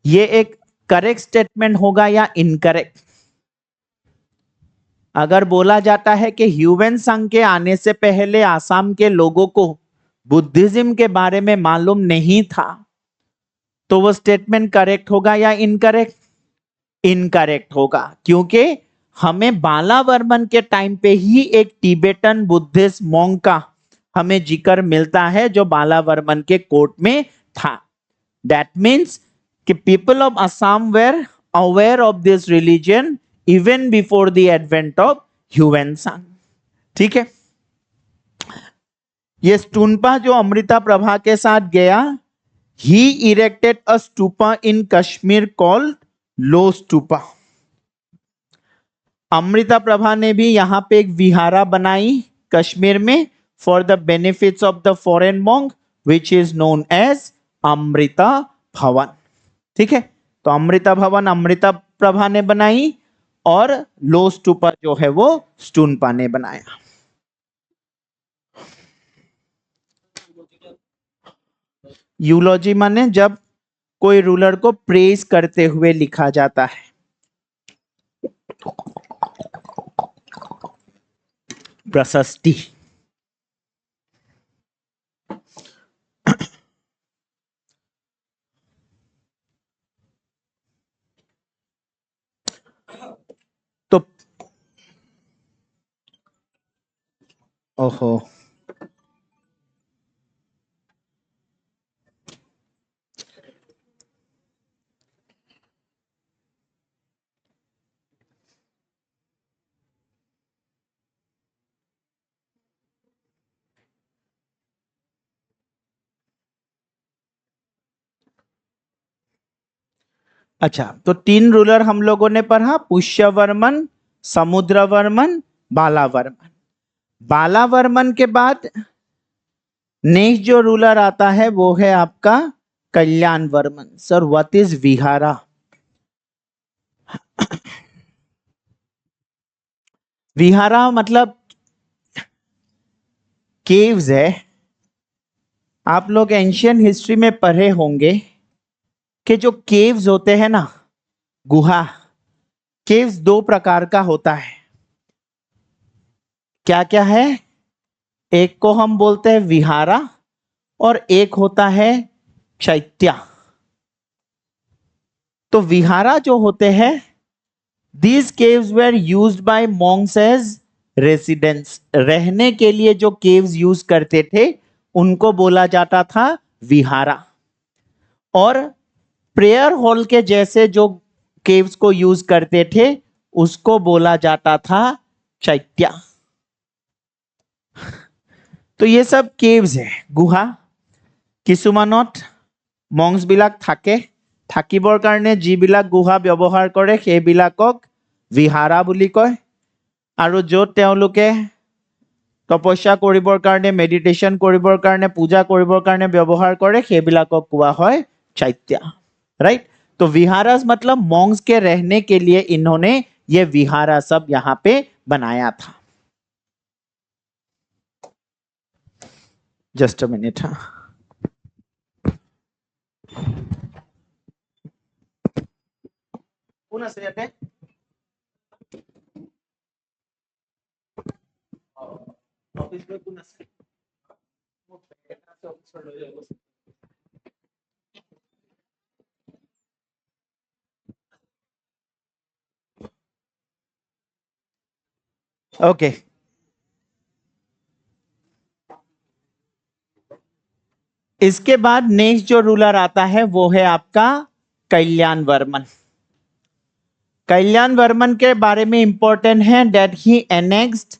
Speaker 1: ये एक करेक्ट स्टेटमेंट होगा या इनकरेक्ट? अगर बोला जाता है कि ह्यूवेनसांग के आने से पहले आसाम के लोगों को बुद्धिज्म के बारे में मालूम नहीं था, तो वो स्टेटमेंट करेक्ट होगा या इनकरेक्ट? इनकरेक्ट होगा, क्योंकि हमें बालावर्मन के टाइम पे ही एक तिब्बतन बुद्धिस्ट मॉन्क का हमें जिक्र मिलता है जो बालावर्मन के कोर्ट में था। दैट मीन्स कि people of Assam were aware of this religion even before the advent of Hiuen Tsang. ठीक है, ये स्टूनपा जो अमृता प्रभा के साथ गया, he erected a stupa in Kashmir called Lo Stupa। Amrita Prabha ने भी यहाँ पे एक विहारा बनाई कश्मीर में for the benefits of the foreign monk which is known as Amrita Bhavan. ठीक है, तो अमृता भवन अमृता प्रभा ने बनाई और लो स्टूपा जो है वो स्टूनपा ने बनाया। यूलॉजी माने जब कोई रूलर को प्रेज करते हुए लिखा जाता है। प्रशस्ति। तो ओहो, अच्छा, तो 3 रूलर हम लोगों ने पढ़ा, पुष्यवर्मन, समुद्रवर्मन, बालावर्मन। बालावर्मन के बाद नेक्स्ट जो रूलर आता है वो है आपका Kalyan Varman. Sir what is vihara? Vihara मतलब केव्स है। आप लोग एंशियंट हिस्ट्री में पढ़े होंगे कि जो केव्स होते हैं ना, गुहा, केव्स 2 प्रकार का होता है। क्या क्या है? एक को हम बोलते हैं विहारा और एक होता है चैत्या। तो विहारा जो होते हैं, these caves were used by monks as residence। रहने के लिए जो केव्स यूज करते थे उनको बोला जाता था विहारा। और प्रेयर हॉल के जैसे जो केव्स को यूज करते थे उसको बोला जाता था चैत्या। तो ये सब केव्स है, गुहा। কিছুমানত মংস বিলাক থাকে, থাকিবৰ কাৰণে যিবিলাক গুহা ব্যৱহাৰ কৰে সেইবিলাকক বিহাৰা বুলি কয়। আৰু য'ত তেওঁলোকে তপস্যা কৰিবৰ কাৰণে, মেডিটেशन কৰিবৰ কাৰণে, পূজা কৰিবৰ কাৰণে ব্যৱহাৰ কৰে সেইবিলাকক কোৱা হয় चैत्या। राइट, तो विहारास मतलब मॉन्क्स के रहने के लिए इन्होंने ये विहारा सब यहां पे बनाया था। Just a minute. हाँ, ओके। इसके बाद नेक्स्ट जो रूलर आता है वो है आपका कल्याण वर्मन। कल्याण वर्मन के बारे में इंपॉर्टेंट है that he annexed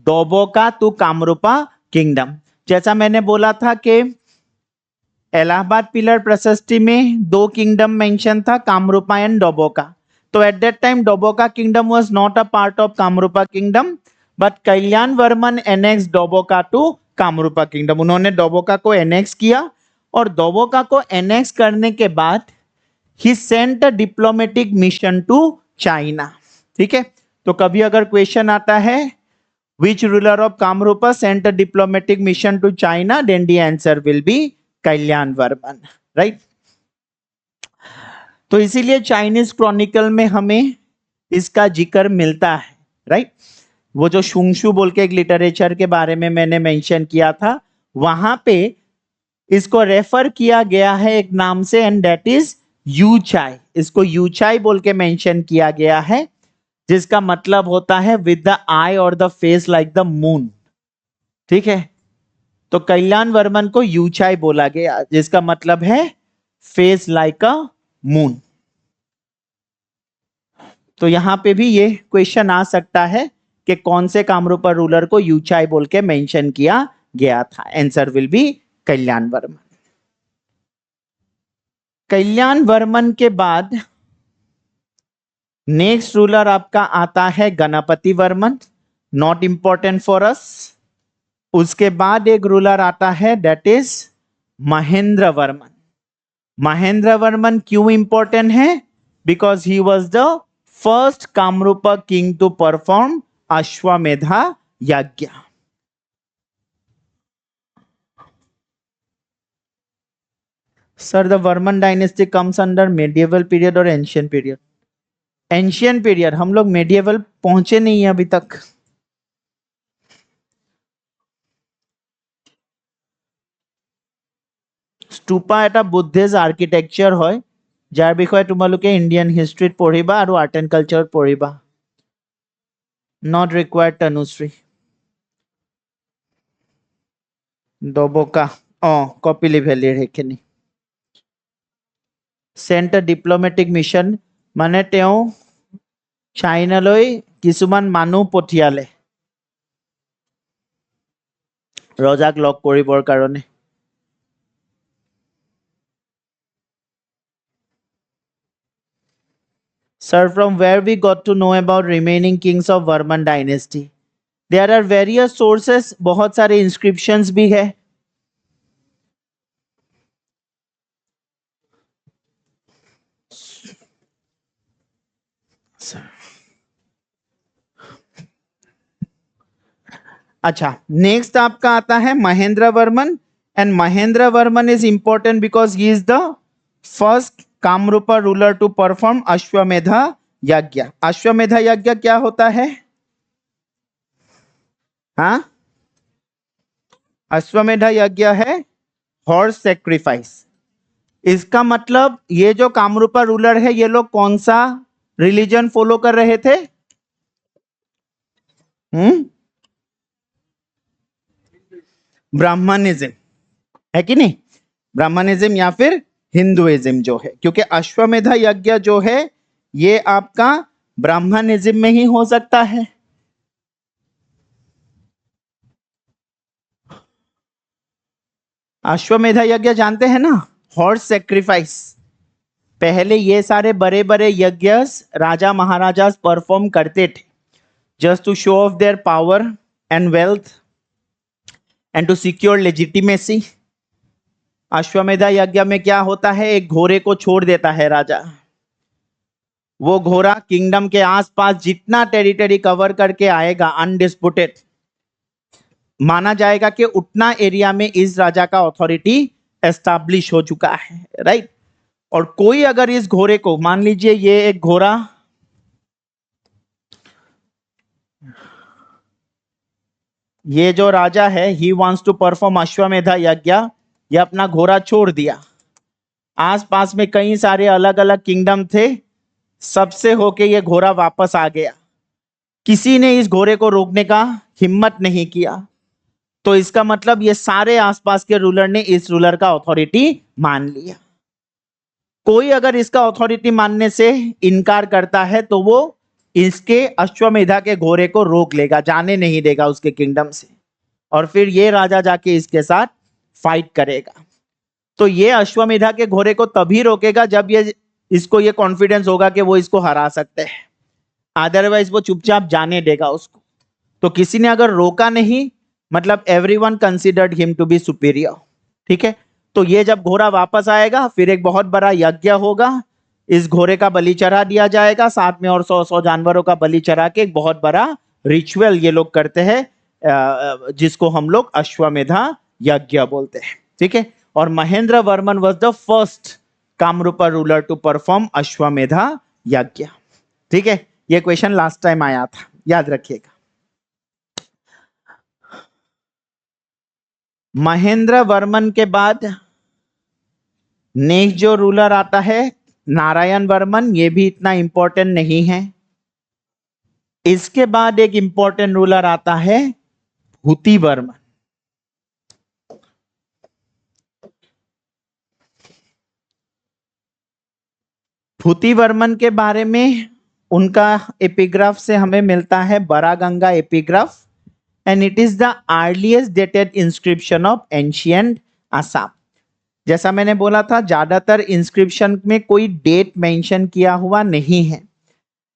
Speaker 1: Doboka to Kamarupa kingdom. जैसा मैंने बोला था कि इलाहाबाद पिलर प्रशस्ति में 2 किंगडम मेंशन था, कामरूपा एंड डोबोका। तो at that time Davaka kingdom was not a part of Kamarupa kingdom, but Kalyan Varman annex Davaka to Kamarupa kingdom. उन्होंने डोबोका को एनेक्स किया और डोबोका को एनेक्स करने के बाद ही sent a diplomatic mission to China. ठीक है, तो कभी अगर क्वेश्चन आता है which ruler of Kamrupa sent a diplomatic mission to China, then the answer will be Kalyan Varman. Right, तो इसीलिए चाइनीज क्रॉनिकल में हमें इसका जिक्र मिलता है। राइट, वो जो शुंगशु बोल के एक लिटरेचर के बारे में मैंने मेंशन किया था, वहां पे इसको रेफर किया गया है एक नाम से, एंड दैट इज यूचाई। इसको यूचाई बोल के मेंशन किया गया है, जिसका मतलब होता है विद द आई और the face like the moon. ठीक है, तो कल्याण वर्मन को यूचाई बोला गया, जिसका मतलब है फेस लाइक अ मून। तो यहां पे भी ये क्वेश्चन आ सकता है कि कौन से कामरूपा रूलर को यूचाई बोल के मेंशन किया गया था। Answer will be Kalyan Varman. Kalyan Varman के बाद नेक्स्ट रूलर आपका आता है Ganapati Varman, not important for us. उसके बाद एक रूलर आता है दैट इज महेंद्र वर्मन। महेंद्र वर्मन क्यों इंपॉर्टेंट है? Because he was the first Kamarupa king to perform Ashvamedha yajna. Sir the Varman dynasty comes under medieval period और एंशियंट पीरियड? एंशियंट पीरियड, हम लोग मेडिएवल पहुंचे नहीं है अभी तक। स्तूपा এটা বুদ্ধিষ্ট আৰ্কিটেকচাৰ হয়, যাৰ বিষয়ে তোমালোকে ইণ্ডিয়ান হিষ্ট্ৰীত পঢ়িবা আৰু আৰ্ট এণ্ড কালচাৰত পঢ়িবা। Not required Tanushree. দবকা, কপিলি ভেলীৰ সেইখিনি। সেণ্ট এ ডিপ্ল'মেটিক মিছন, মানে তেওঁ চাইনালৈ কিছুমান মানুহ পঠিয়ালে ৰজাক লগ কৰিবৰ কাৰণে। Sir, from where we got to know about remaining kings of Varman dynasty? There are various sources, बहुत सारे inscriptions भी है। अच्छा, नेक्स्ट आपका आता है Mahendra Varman, and Mahendra Varman is important because he is the first Kamarupa ruler to perform Ashvamedha yajna. Ashvamedha यज्ञ क्या होता है? हाँ, अश्वमेधा यज्ञ है हॉर्स सेक्रीफाइस। इसका मतलब ये जो कामरूपा रूलर है ये लोग कौन सा रिलीजन फॉलो कर रहे थे? ब्राह्मणिज्म, है कि नहीं? ब्राह्मणिज्म या फिर हिंदुइज्म जो है, क्योंकि अश्वमेधा यज्ञ जो है ये आपका ब्राह्मणिज्म में ही हो सकता है। अश्वमेधा यज्ञ जानते हैं ना, हॉर्स सेक्रीफाइस। पहले ये सारे बड़े बड़े यज्ञ राजा महाराजा परफॉर्म करते थे just to show off their power and wealth and to secure legitimacy. Ashvamedha yajna में क्या होता है, एक घोड़े को छोड़ देता है राजा। वो घोड़ा किंगडम के आसपास जितना टेरिटरी कवर करके आएगा अनडिस्प्यूटेड, माना जाएगा कि उतना एरिया में इस राजा का अथॉरिटी एस्टैब्लिश हो चुका है, राइट। और कोई अगर इस घोड़े को, मान लीजिए ये एक घोड़ा, ये जो राजा है he wants to perform Ashvamedha यज्ञ, ये अपना घोड़ा छोड़ दिया। आसपास में कई सारे अलग अलग किंगडम थे, सबसे होके ये घोड़ा वापस आ गया। किसी ने इस घोड़े को रोकने का हिम्मत नहीं किया, तो इसका मतलब ये सारे आसपास के रूलर ने इस रूलर का अथॉरिटी मान लिया। कोई अगर इसका अथॉरिटी मानने से इनकार करता है तो वो इसके अश्वमेधा के घोड़े को रोक लेगा, जाने नहीं देगा उसके किंगडम से, और फिर ये राजा जाके इसके साथ फाइट करेगा। तो ये अश्वमेधा के घोड़े को तभी रोकेगा जब ये इसको ये कॉन्फिडेंस होगा कि वो इसको हरा सकते हैं, अदरवाइज वो चुपचाप जाने देगा उसको। तो किसी ने अगर रोका नहीं, मतलब everyone considered him to be superior, ठीक है। तो ये जब घोड़ा वापस आएगा फिर एक बहुत बड़ा यज्ञ होगा, इस घोड़े का बलि चढ़ा दिया जाएगा, साथ में और 100 जानवरों का बलि चढ़ा के एक बहुत बड़ा रिचुअल ये लोग करते हैं, जिसको हम लोग अश्वमेधा यज्ञ बोलते हैं, ठीक है। और Mahendra Varman was the first Kamarupa ruler to perform Ashvamedha yajna, ठीक है। ये क्वेश्चन लास्ट टाइम आया था, याद रखिएगा। महेंद्र वर्मन के बाद नेक्स्ट जो रूलर आता है नारायण वर्मन, ये भी इतना इंपॉर्टेंट नहीं है। इसके बाद एक इंपॉर्टेंट रूलर आता है भूति वर्मन। भूति वर्मन के बारे में उनका एपिग्राफ से हमें मिलता है Barganga epigraph, and it is the earliest dated inscription of ancient Assam. जैसा मैंने बोला था, ज्यादातर इंस्क्रिप्शन में कोई डेट मेंशन किया हुआ नहीं है,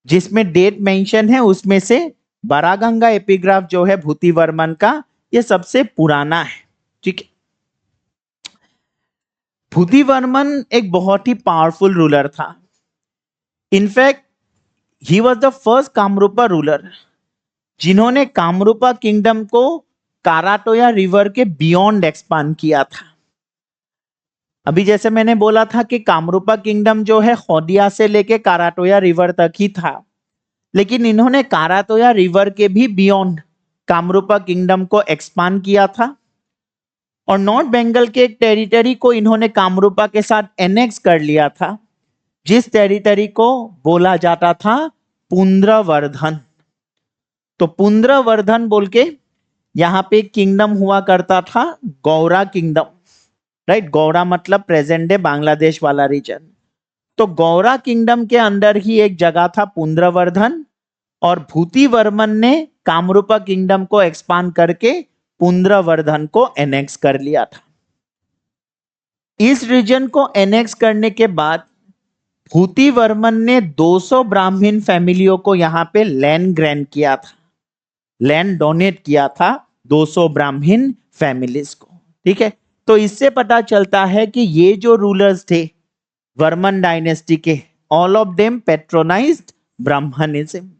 Speaker 1: जिसमें डेट मेंशन है उसमें से बरागंगा एपिग्राफ जो है भूति वर्मन का, ये सबसे पुराना है। ठीक है, भूति वर्मन एक बहुत ही पावरफुल रूलर था। In fact he was the first Kamarupa ruler जिन्होंने कामरूपा किंगडम को काराटोया रिवर के बियॉन्ड एक्सपांड किया था। अभी जैसे मैंने बोला था कि कामरूपा किंगडम जो है खोदिया से लेके काराटोया रिवर तक ही था, लेकिन इन्होंने काराटोया रिवर के भी बियॉन्ड कामरूपा किंगडम को एक्सपांड किया था। और नॉर्थ बंगाल के एक टेरिटरी को इन्होंने कामरूपा के साथ एनेक्स कर लिया था, जिस टेरिटरी को बोला जाता था पुंद्रवर्धन। तो पुंद्रवर्धन बोल के यहां पे किंगडम हुआ करता था, गौरा किंगडम, राइट। गौरा मतलब प्रेजेंट डे बांग्लादेश वाला रीजन। तो गौरा किंगडम के अंदर ही एक जगह था पुंद्रवर्धन, और भूति वर्मन ने कामरूपा किंगडम को एक्सपांड करके पुंद्रवर्धन को एनेक्स कर लिया था। इस रीजन को एनेक्स करने के बाद भूति वर्मन ने 200 ब्राह्मण फैमिलियों को यहां पे लैंड ग्रैंड किया था, लैंड डोनेट किया था 200 ब्राह्मण फैमिलीज को। ठीक है, तो इससे पता चलता है कि ये जो रूलर्स थे वर्मन डायनेस्टी के, all of them patronized Brahmanism.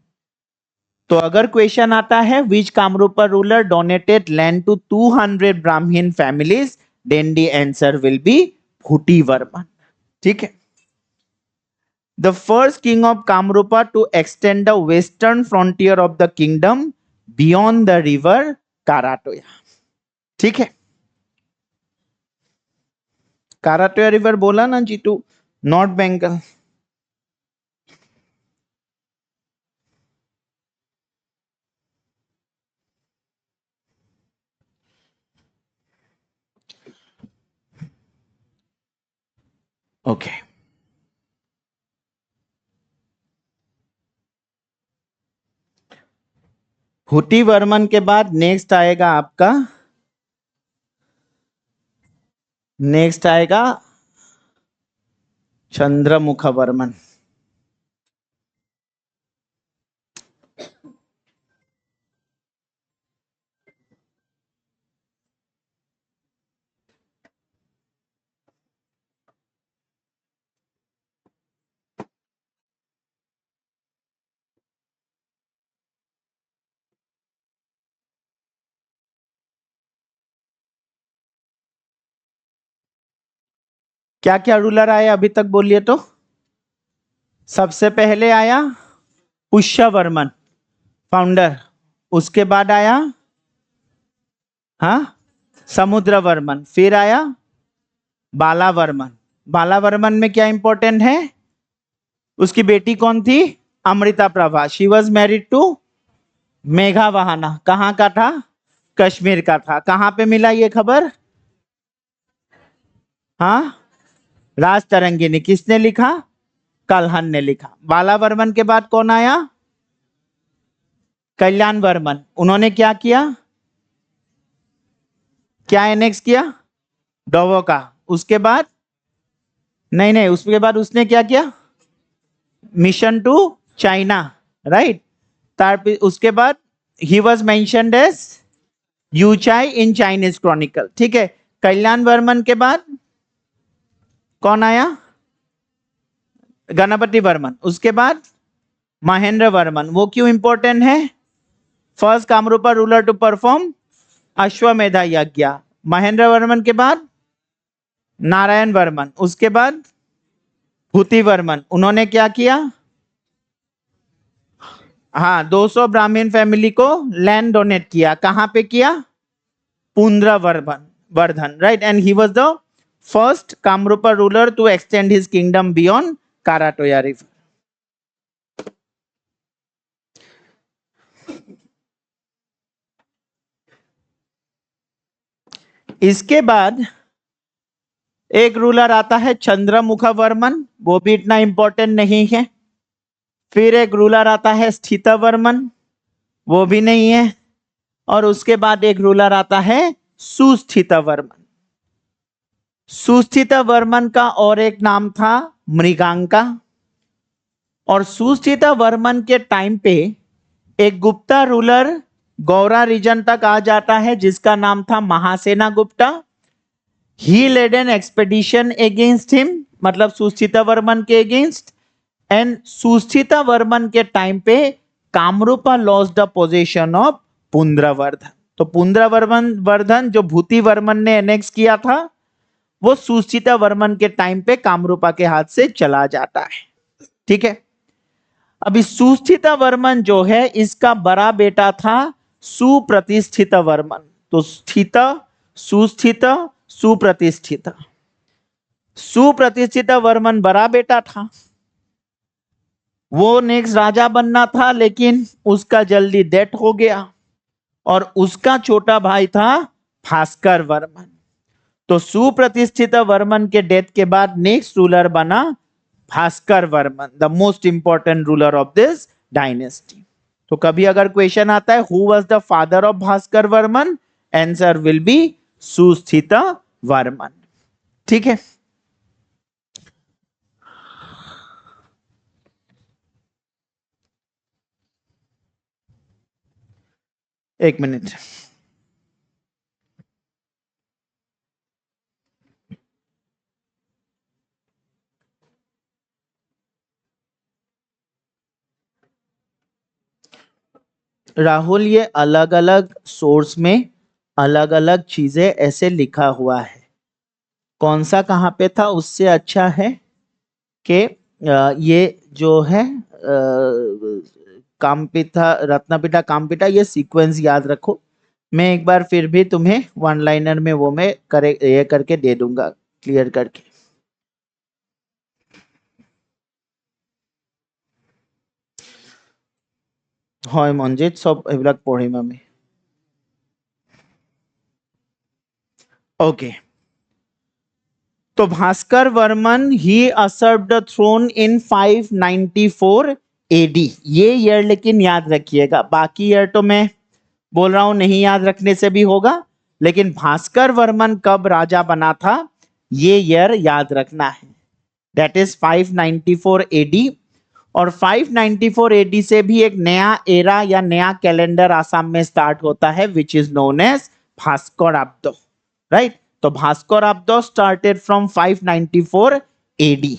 Speaker 1: तो अगर क्वेश्चन आता है which Kamarupa ruler donated land to 200 Brahmin families, then the answer will be Bhuti Varman. ठीक है, the first king of Kamarupa to extend the western frontier of the kingdom beyond the river Karatoya. ठीक है, Karatoya river बोला ना जीतू, नॉर्थ बंगाल। ओके, भूति वर्मन के बाद नेक्स्ट आएगा आपका, नेक्स्ट आएगा चंद्रमुख वर्मन। क्या क्या रूलर आया अभी तक बोलिए तो? सबसे पहले आया पुष्य वर्मन, फाउंडर। उसके बाद आया हाँ समुद्र वर्मन। फिर आया बाला वर्मन। बाला वर्मन में क्या इंपॉर्टेंट है? उसकी बेटी कौन थी? Amrita Prabha. She was married to Megha Vahana. कहाँ का था? कश्मीर का था। कहाँ पे मिला ये खबर? हाँ, राज तरंगिनी। किसने लिखा? कल्हन ने लिखा। बाला वर्मन के बाद कौन आया? कल्याण वर्मन। उन्होंने क्या किया? क्या एनेक्स किया? डोवो का। उसके बाद नहीं नहीं, उसके बाद उसने क्या किया? Mission to China, right. उसके बाद he was mentioned as Yuchai in Chinese chronicle. ठीक है, कल्याण वर्मन के बाद कौन आया? गणपति वर्मन। उसके बाद महेंद्र वर्मन। वो क्यों इंपॉर्टेंट है? First Kamarupa ruler to perform Ashvamedha yajna. Mahendra Varman के बाद नारायण वर्मन। उसके बाद भूति वर्मन। उन्होंने क्या किया? हाँ, 200 ब्राह्मण फैमिली को लैंड डोनेट किया। कहां पे किया? Pundravardhana, right. And he was the first Kamarupa ruler to extend his kingdom beyond Karatoya river. इसके बाद एक रूलर आता है चंद्रमुख वर्मन, वो भी इतना इंपॉर्टेंट नहीं है। फिर एक रूलर आता है स्थित वर्मन, वो भी नहीं है। और उसके बाद एक रूलर आता है सुस्थित वर्मन। सुस्थित वर्मन का और एक नाम था मृगांका। और सुस्थिता वर्मन के टाइम पे एक गुप्ता रूलर गौरा रीजन तक आ जाता है जिसका नाम था Mahasena Gupta. He led an expedition against him, मतलब सुस्थिता वर्मन के अगेंस्ट। एंड सुस्थिता वर्मन के टाइम पे Kamarupa lost the position of Pundravardhana. तो पुंद्रवर्धन जो भूति वर्मन ने एनेक्स किया था वो सुस्थिता वर्मन के टाइम पे कामरूपा के हाथ से चला जाता है। ठीक है, अभी सुस्थिता वर्मन जो है इसका बड़ा बेटा था सुप्रतिष्ठित वर्मन। तो स्थित, सुस्थित, सुप्रतिष्ठित। सुप्रतिष्ठित वर्मन बड़ा बेटा था, वो नेक्स्ट राजा बनना था, लेकिन उसका जल्दी डेथ हो गया। और उसका छोटा भाई था भास्कर वर्मन। तो सुप्रतिष्ठित वर्मन के डेथ के बाद नेक्स्ट रूलर बना Bhaskar Varman, the most important ruler of this dynasty. तो कभी अगर क्वेश्चन आता है who was the father of Bhaskar Varman, answer will be Susthita Varman. ठीक है, एक मिनट। राहुल, ये अलग अलग सोर्स में अलग अलग चीजें ऐसे लिखा हुआ है, कौन सा कहाँ पे था उससे अच्छा है कि ये जो है कामपिता, रत्नपिता, कामपिता, ये सीक्वेंस याद रखो। मैं एक बार फिर भी तुम्हें वन लाइनर में वो मैं ये करके दे दूंगा, क्लियर करके। হয় মঞ্জিত, সব এইবিলাক পঢ়িম আমি। ओके, तो भास्कर वर्मन ही असर्व्ड द थ्रोन इन 594 एडी। ये ईयर लेकिन याद रखिएगा, बाकी ईयर तो मैं बोल रहा हूं नहीं याद रखने से भी होगा, लेकिन भास्कर वर्मन कब राजा बना था ये ईयर याद रखना है। That is 594 AD. और 594 एडी से भी एक नया एरा या नया कैलेंडर आसाम में स्टार्ट होता है which is known as Bhaskarabda, right. तो भास्कराब्द स्टार्टेड फ्रॉम 594 एडी,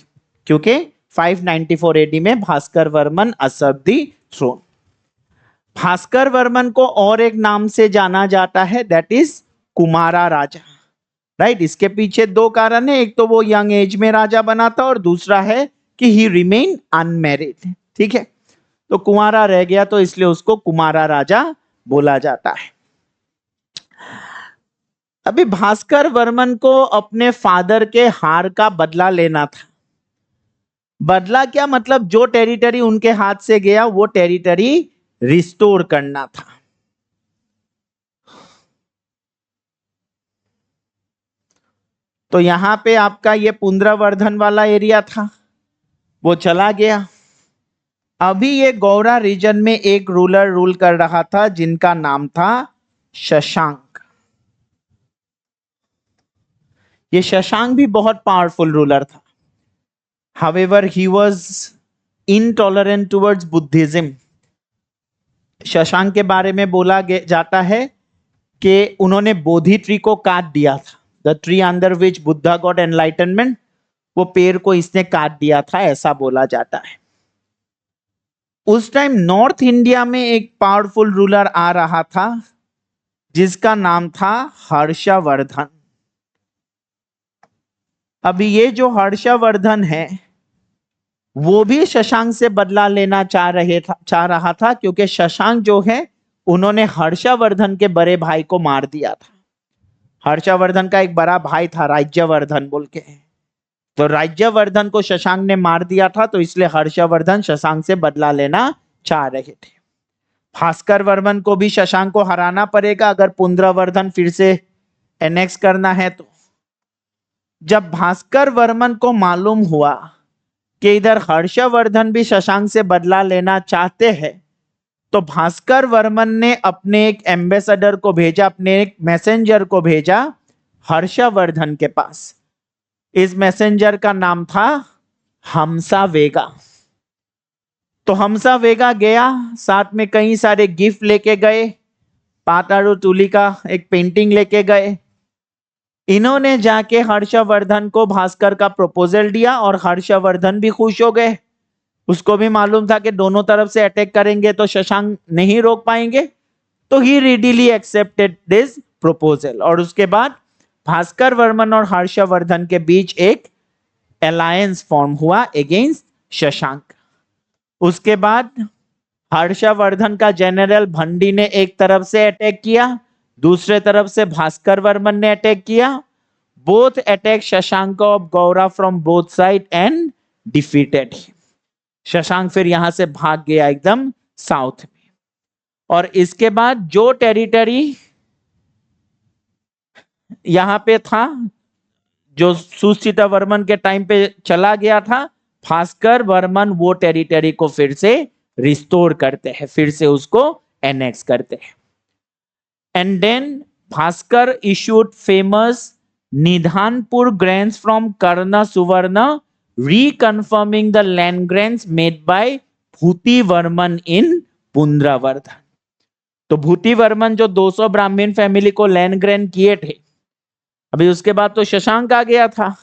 Speaker 1: क्योंकि 594 एडी में भास्कर वर्मन असर्व्ड द थ्रोन। भास्कर वर्मन को और एक नाम से जाना जाता है, that is Kumara Raja, right. इसके पीछे दो कारण है, एक तो वो यंग एज में राजा बना था और दूसरा है कि ही रिमेन अनमैरिड। ठीक है, तो कुमारा रह गया तो इसलिए उसको कुमारा राजा बोला जाता है। अभी भास्कर वर्मन को अपने फादर के हार का बदला लेना था। बदला क्या मतलब, जो टेरिटरी उनके हाथ से गया वो टेरिटरी रिस्टोर करना था। तो यहां पे आपका ये पुंद्रवर्धन वाला एरिया था, वो चला गया। अभी ये गौरा रीजन में एक रूलर रूल कर रहा था जिनका नाम था शशांक। ये शशांक भी बहुत पावरफुल रूलर था। However he was intolerant towards Buddhism. Shashank के बारे में बोला जाता है कि उन्होंने बोधि ट्री को काट दिया था, the tree under which Buddha got enlightenment, वो पेड़ को इसने काट दिया था, ऐसा बोला जाता है। उस टाइम नॉर्थ इंडिया में एक पावरफुल रूलर आ रहा था जिसका नाम था हर्षवर्धन। अभी ये जो हर्षवर्धन है वो भी शशांक से बदला लेना चाह रहा था, क्योंकि शशांक जो है उन्होंने हर्षवर्धन के बड़े भाई को मार दिया था। हर्षवर्धन का एक बड़ा भाई था राज्यवर्धन बोल के, तो राज्यवर्धन को शशांक ने मार दिया था, तो इसलिए हर्षवर्धन शशांक से बदला लेना चाह रहे थे। भास्कर वर्मन को भी शशांक को हराना पड़ेगा अगर पुंद्रवर्धन फिर से एनेक्स करना है। तो जब भास्कर वर्मन को मालूम हुआ कि इधर हर्षवर्धन भी शशांक से बदला लेना चाहते हैं, तो भास्कर वर्मन ने अपने एक एम्बेसडर को भेजा, अपने एक मैसेंजर को भेजा हर्षवर्धन के पास। इस मैसेंजर का नाम था हमसा वेगा। तो हमसा वेगा गया, साथ में कई सारे गिफ्ट लेके गए, पातारू तुली का एक पेंटिंग लेके गए। इन्होंने जाके हर्षवर्धन को भास्कर का प्रपोजल दिया और हर्षवर्धन भी खुश हो गए। उसको भी मालूम था कि दोनों तरफ से अटैक करेंगे तो शशांक नहीं रोक पाएंगे, तो ही रेडिली एक्सेप्टेड दिस प्रपोजल। और उसके बाद भास्कर वर्मन और हर्षवर्धन के बीच एक अलायंस फॉर्म हुआ अगेंस्ट शशांक। उसके बाद हर्षवर्धन का जनरल भंडी ने एक तरफ से अटैक किया, दूसरे तरफ से भास्कर वर्मन ने अटैक किया। Both attack Shashank of Gaura from both side and defeated. Shashank फिर यहां से भाग गया एकदम साउथ में। और इसके बाद जो टेरिटरी यहां पे था, जो सुसीता वर्मन के टाइम पे चला गया था, भास्कर वर्मन वो टेरिटरी को फिर से रिस्टोर करते हैं, फिर से उसको एनेक्स करते हैं। And then Bhaskar issued famous Nidhanpur grants from Karna Suvarna, reconfirming the land grants made by भूति वर्मन इन पुंद्रवर्धन। तो भूति वर्मन जो 200 ब्राह्मण फैमिली को लैंड ग्रांट किए थे, अभी उसके बाद तो शशांक आ गया था,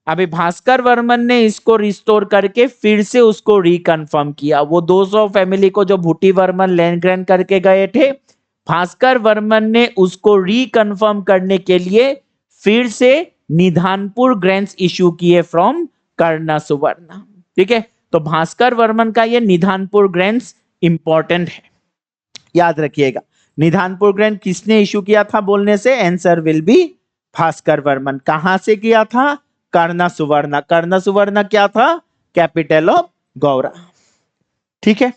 Speaker 1: अभी भास्कर वर्मन ने इसको रिस्टोर करके फिर से उसको रिकन्फर्म किया। वो 200 फैमिली को जो भूति वर्मन लैंड ग्रांट करके गए थे, भास्कर वर्मन ने उसको रिकन्फर्म करने के लिए फिर से निधानपुर ग्रांट्स इशू किए फ्रॉम कर्ण सुवर्ण। ठीक है, तो भास्कर वर्मन का ये निधानपुर ग्रांट्स इंपॉर्टेंट है, याद रखिएगा। निधानपुर ग्रांट किसने इशू किया था बोलने से answer will B Bhaskar Varman. कहां से किया था? कर्ण सुवर्ण। कर्ण सुवर्ण क्या था? Capital of Gaura. ठीक है,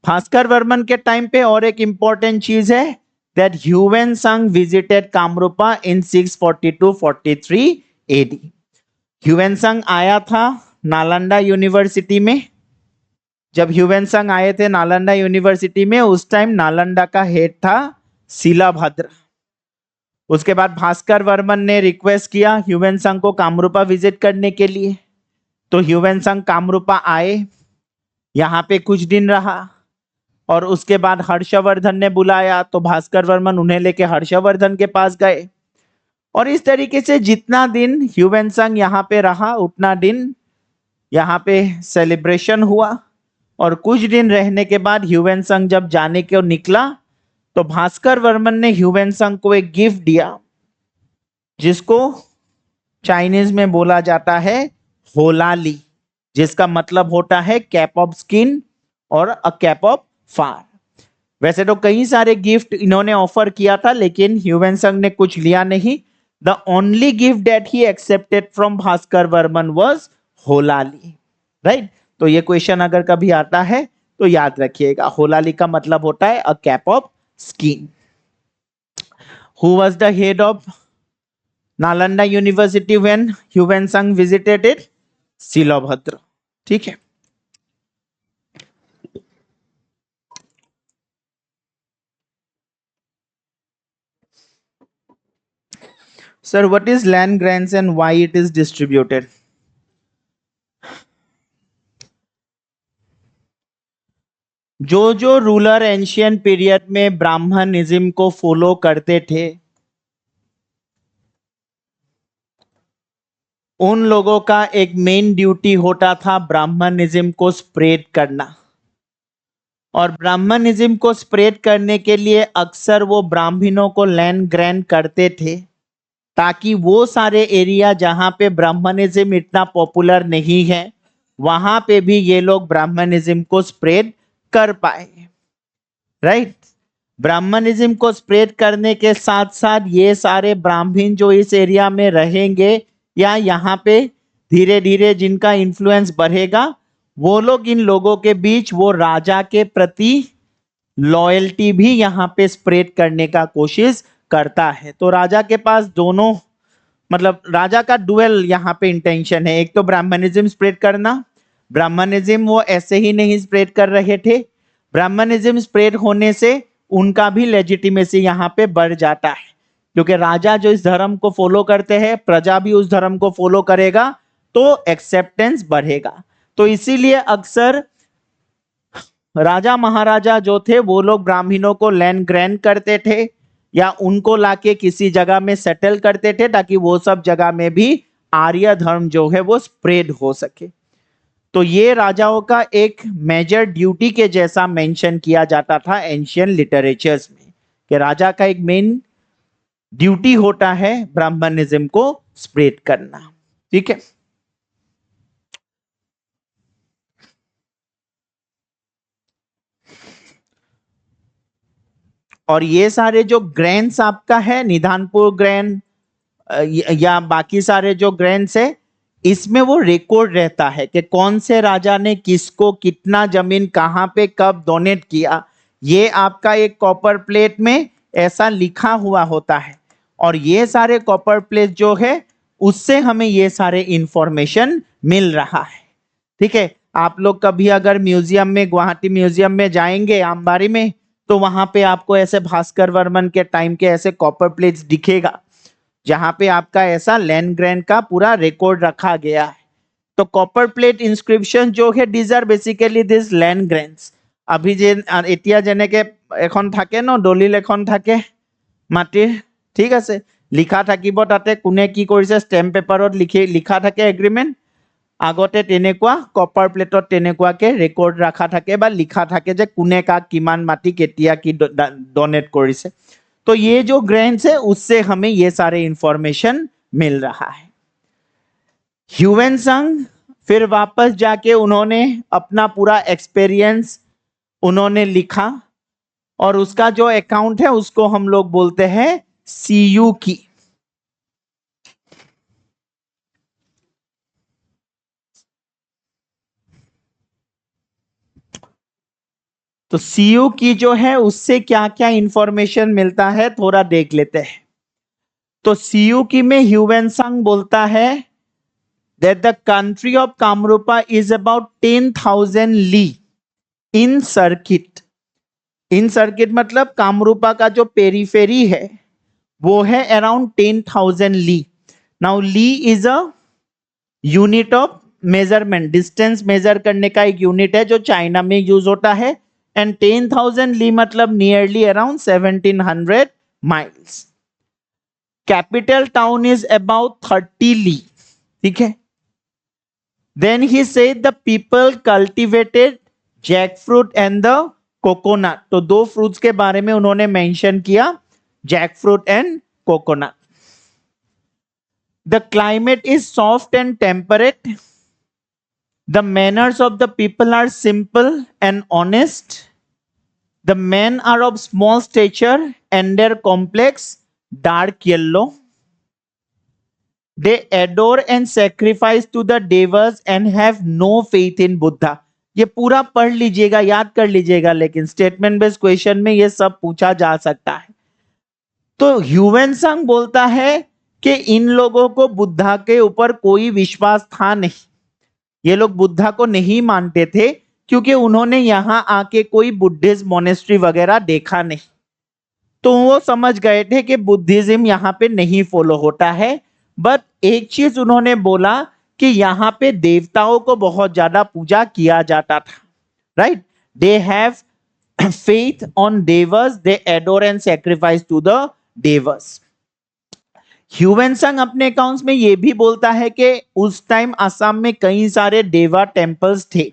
Speaker 1: भास्कर वर्मन के टाइम पे और एक इंपॉर्टेंट चीज है that Hwensang visited Kamrupa in 642-43 AD. ह्यूवेनसंग आया था नालंदा यूनिवर्सिटी में। जब ह्यूवेनसंग आए थे नालंदा यूनिवर्सिटी में, उस टाइम नालंदा का हेड था शिलाभद्र। उसके बाद भास्कर वर्मन ने रिक्वेस्ट किया ह्यूवेनसंग को कामरूपा विजिट करने के लिए, तो ह्यूवेनसंग कामरूपा आए, यहाँ पे कुछ दिन रहा और उसके बाद हर्षवर्धन ने बुलाया तो भास्कर वर्मन उन्हें लेके हर्षवर्धन के पास गए। और इस तरीके से जितना दिन ह्यूवेनसंग यहाँ पे रहा उतना दिन यहाँ पे सेलिब्रेशन हुआ। और कुछ दिन रहने के बाद ह्यूवेनसंग जब जाने को निकला तो भास्कर वर्मन ने ह्यूवेनसंग को एक गिफ्ट दिया, जिसको चाइनीज में बोला जाता है होलाली, जिसका मतलब होता है कैप ऑफ स्किन और अ कैप ऑफ फार। वैसे तो कई सारे गिफ्ट इन्होंने ऑफर किया था, लेकिन ह्यूवेनसंग ने कुछ लिया नहीं। The only gift that he accepted from Bhaskar Varman was holali. Right, तो ये क्वेश्चन अगर कभी आता है तो याद रखिएगा, होलाली का मतलब होता है a cap of skin. Who was the head of Nalanda university when Hiuen Tsang visited it? Shilabhadra. ठीक है, Sir, what is land grants and why it is distributed? जो रूलर एंशियन पीरियड में ब्राह्मणिज्म को फॉलो करते थे, उन लोगों का एक मेन ड्यूटी होता था ब्राह्मणिज्म को स्प्रेड करना। और ब्राह्मणिज्म को स्प्रेड करने के लिए अक्सर वो ब्राह्मणों को लैंड ग्रांट करते थे, ताकि वो सारे एरिया जहां पे ब्राह्मणिज्म इतना पॉपुलर नहीं है, वहां पे भी ये लोग ब्राह्मणिज्म को स्प्रेड कर पाए। राइट, ब्राह्मणिज्म को स्प्रेड करने के साथ साथ ये सारे ब्राह्मण जो इस एरिया में रहेंगे या यहाँ पे धीरे धीरे जिनका इन्फ्लुएंस बढ़ेगा, वो लोग इन लोगों के बीच वो राजा के प्रति लॉयल्टी भी यहाँ पे स्प्रेड करने का कोशिश करता है। तो राजा के पास दोनों, मतलब राजा का डुअल यहाँ पे इंटेंशन है। एक तो ब्राह्मणिज्म स्प्रेड करना, ब्राह्मणिज्म वो ऐसे ही नहीं स्प्रेड कर रहे थे, ब्राह्मणिज्म स्प्रेड होने से उनका भी लेजिटिमेसी यहाँ पे बढ़ जाता है, क्योंकि राजा जो इस धर्म को फॉलो करते हैं, प्रजा भी उस धर्म को फॉलो करेगा, तो एक्सेप्टेंस बढ़ेगा। तो इसीलिए अक्सर राजा महाराजा जो थे वो लोग ब्राह्मणों को लैंड ग्रैंड करते थे या उनको लाके किसी जगह में सेटल करते थे ताकि वो सब जगह में भी आर्य धर्म जो है वो स्प्रेड हो सके। तो ये राजाओं का एक मेजर ड्यूटी के जैसा मेंशन किया जाता था एंशियंट लिटरेचर्स में कि राजा का एक मेन ड्यूटी होता है ब्राह्मणिज्म को स्प्रेड करना। ठीक है, और ये सारे जो ग्रैंड्स आपका है निधानपुर ग्रैंड या बाकी सारे जो ग्रैंड्स है इसमें वो रिकॉर्ड रहता है कि कौन से राजा ने किसको कितना जमीन कहाँ पे कब डोनेट किया। ये आपका एक कॉपर प्लेट में ऐसा लिखा हुआ होता है और ये सारे कॉपर प्लेट जो है उससे हमें ये सारे इंफॉर्मेशन मिल रहा है। ठीक है, आप लोग कभी अगर म्यूजियम में गुवाहाटी म्यूजियम में जाएंगे आमबारी में तो वहां पे आपको ऐसे भास्कर वर्मन के टाइम के ऐसे कॉपर प्लेट्स दिखेगा जहां पे आपका ऐसा लैंड ग्रैंड का पूरा रिकॉर्ड रखा गया है। तो कॉपर प्लेट इंस्क्रिप्शन जो है these are basically this land grants। अभी जे এতিয়া যেনেকে এখন থাকে ন দলিল এখন থাকে মাটিৰ, ঠিক আছে, লিখা থাকিব তাতে কোনে কি কৰিছে ষ্টেম্প পেপাৰত লিখা থাকে এগ্ৰিমেণ্ট। আগতে তেনেকুৱা কপাৰ প্লেটত তেনেকুৱাকে ৰেকৰ্ড ৰখা থাকে বা লিখা থাকে যে কোনে কাক কিমান মাটি কেতিয়া কি ডোनेट কৰিছে। तो ये जो ग्रैंड्स है उससे हमें ये सारे इंफॉर्मेशन मिल रहा है। ह्यूएनसांग फिर वापस जाके उन्होंने अपना पूरा एक्सपीरियंस उन्होंने लिखा और उसका जो अकाउंट है उसको हम लोग बोलते हैं सीयू की। तो सीयू की जो है उससे क्या क्या इंफॉर्मेशन मिलता है थोड़ा देख लेते हैं। तो सीयू की में ह्यूएनसांग बोलता है that the country of Kamrupa is about 10,000 li in circuit। In circuit मतलब कामरूपा का जो पेरीफेरी है वो है around 10,000 li. Now li is a unit of measurement, distance measure करने का एक यूनिट है जो चाइना में यूज होता है। एंड 10,000 ली मतलब nearly around 1700 miles. Capital town is about 30 ली। ठीक है, then he said the people cultivated jackfruit and the coconut। तो दो फ्रूट्स के बारे में उन्होंने मेंशन किया, jackfruit and coconut. The climate is soft and temperate। The manners of the people are simple and honest। The men are of small stature and their complex dark yellow। They adore and sacrifice to the devas and have no faith in Buddha। ये पूरा पढ़ लीजिएगा, याद कर लीजिएगा, लेकिन statement based question में ये सब पूछा जा सकता है। तो ह्यूएनसांग बोलता है कि इन लोगों को बुद्धा के ऊपर कोई विश्वास था नहीं। ये लोग बुद्धा को नहीं मानते थे क्योंकि उन्होंने यहां आके कोई बुद्धिस्ट मोनेस्ट्री वगैरह देखा नहीं। तो वो समझ गए थे कि बुद्धिज्म यहाँ पे नहीं फॉलो होता है। बट एक चीज उन्होंने बोला कि यहाँ पे देवताओं को बहुत ज्यादा पूजा किया जाता था। Right, they have faith on devas, they adore and sacrifice to the devas. Hiuen Tsang अपने अकाउंट्स में ये भी बोलता है कि उस टाइम असम में कई सारे देवा टेम्पल्स थे।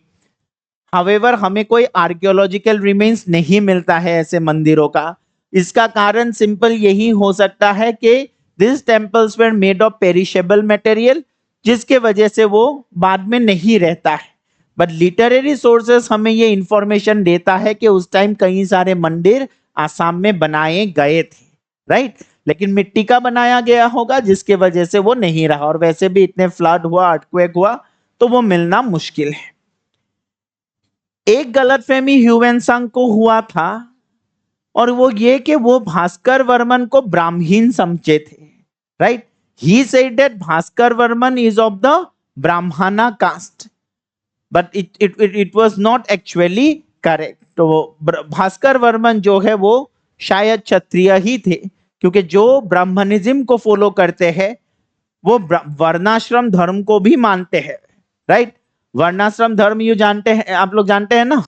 Speaker 1: हावेवर हमें कोई आर्कियोलॉजिकल रिमेन्स नहीं मिलता है ऐसे मंदिरों का। इसका कारण सिंपल यही हो सकता है कि this temples were made of perishable material, जिसके वजह से वो बाद में नहीं रहता है। बट लिटरेरी सोर्सेस हमें ये इंफॉर्मेशन देता है कि उस टाइम कई सारे मंदिर आसाम में बनाए गए थे। राइट, लेकिन मिट्टी का बनाया गया होगा जिसके वजह से वो नहीं रहा, और वैसे भी इतने फ्लड हुआ, अर्थक्वेक हुआ, तो वो मिलना मुश्किल है। एक गलतफहमी ह्यूएनसांग को हुआ था और वो ये कि वो भास्कर वर्मन को ब्राह्मण समझे थे। Right, he said that Bhaskar Varman is of the Brahmana caste, but it was not actually correct. तो भास्कर वर्मन जो है वो शायद क्षत्रिय ही थे, क्योंकि जो ब्राह्मणिज्म को फॉलो करते हैं वो वर्णाश्रम धर्म को भी मानते हैं, राइट। वर्णाश्रम धर्म यू जानते हैं, आप लोग जानते हैं ना,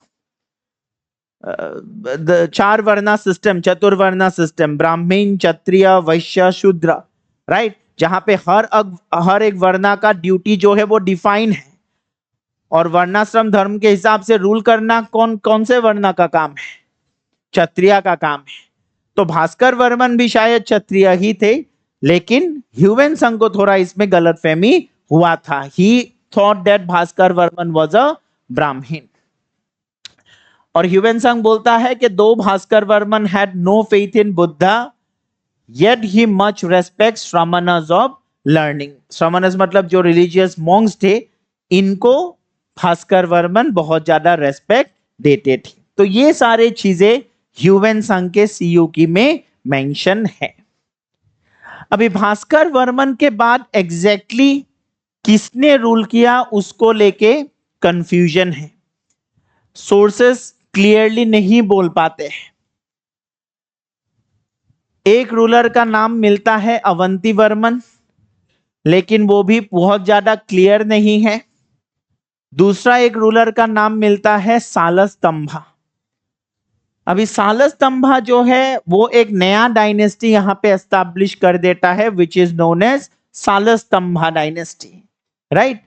Speaker 1: चार वर्णा सिस्टम, चतुर्वर्णा सिस्टम, ब्राह्मण, क्षत्रिय, वैश्य, शूद्र, राइट। जहां पे हर एक वर्णा का ड्यूटी जो है वो डिफाइन है, और वर्णाश्रम धर्म के हिसाब से रूल करना कौन कौन से वर्णा का काम है? क्षत्रिय का काम है। तो भास्कर वर्मन भी शायद क्षत्रिय ही थे, लेकिन ह्यूवेन संघ को थोड़ा इसमें गलतफहमी हुआ था। He thought that Bhaskar Varman was a Brahmin. और ह्यूवेन संघ बोलता है कि though Bhaskar Varman had no faith in Buddha, yet he much respects shramanas of learning. Shramanas मतलब जो रिलीजियस मॉन्क्स थे, इनको भास्कर वर्मन बहुत ज्यादा रेस्पेक्ट देते थे। तो ये सारे चीजें ह्यूवेन संघ के सीयूकी में मेंशन है। अभी भास्कर वर्मन के बाद एग्जैक्टली किसने रूल किया उसको लेके कंफ्यूजन है, सोर्सेस क्लियरली नहीं बोल पाते हैं। एक रूलर का नाम मिलता है अवंती वर्मन, लेकिन वो भी बहुत ज्यादा क्लियर नहीं है। दूसरा एक रूलर का नाम मिलता है सालस्तंभा। अभी सालस्तंभा जो है वो एक नया डायनेस्टी यहां पे एस्टैब्लिश कर देता है, which is known as Salastambha dynasty, right.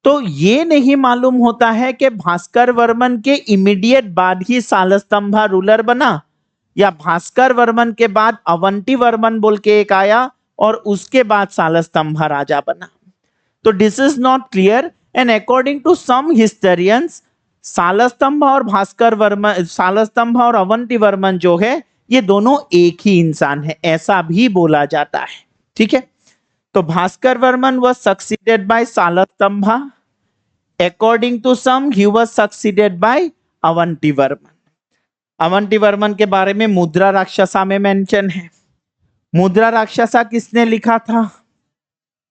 Speaker 1: तो ये नहीं मालूम होता है कि भास्कर वर्मन के इमीडिएट बाद ही सालस्तंभा रूलर बना, या भास्कर वर्मन के बाद अवंती वर्मन बोल के एक आया और उसके बाद सालस्तंभा राजा बना। तो this is not clear, and according to some historians Salastambha और भास्कर वर्मन, सालस्तंभा और अवंती वर्मन जो है ये दोनों एक ही इंसान है, ऐसा भी बोला जाता है, ठीक है। तो Bhaskar Varman was succeeded by सालस्तंभा, according to some he was succeeded by Avanti Varman. Avanti Varman के बारे में मुद्रा राक्षसा में मेंशन है। मुद्रा राक्षसा किसने लिखा था?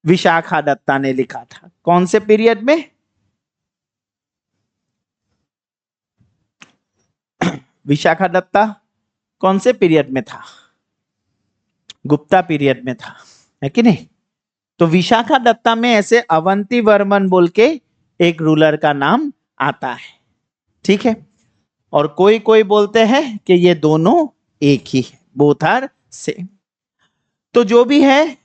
Speaker 1: विशाखा दत्ता ने लिखा था। कौन से पीरियड में? विशाखा दत्ता कौन से पीरियड में था? गुप्ता पीरियड में था, है कि नहीं? तो विशाखा दत्ता में ऐसे अवंती वर्मन बोल के एक रूलर का नाम आता है, ठीक है। और कोई कोई बोलते हैं कि ये दोनों एक ही है, बोथ आर सेम। तो जो भी है,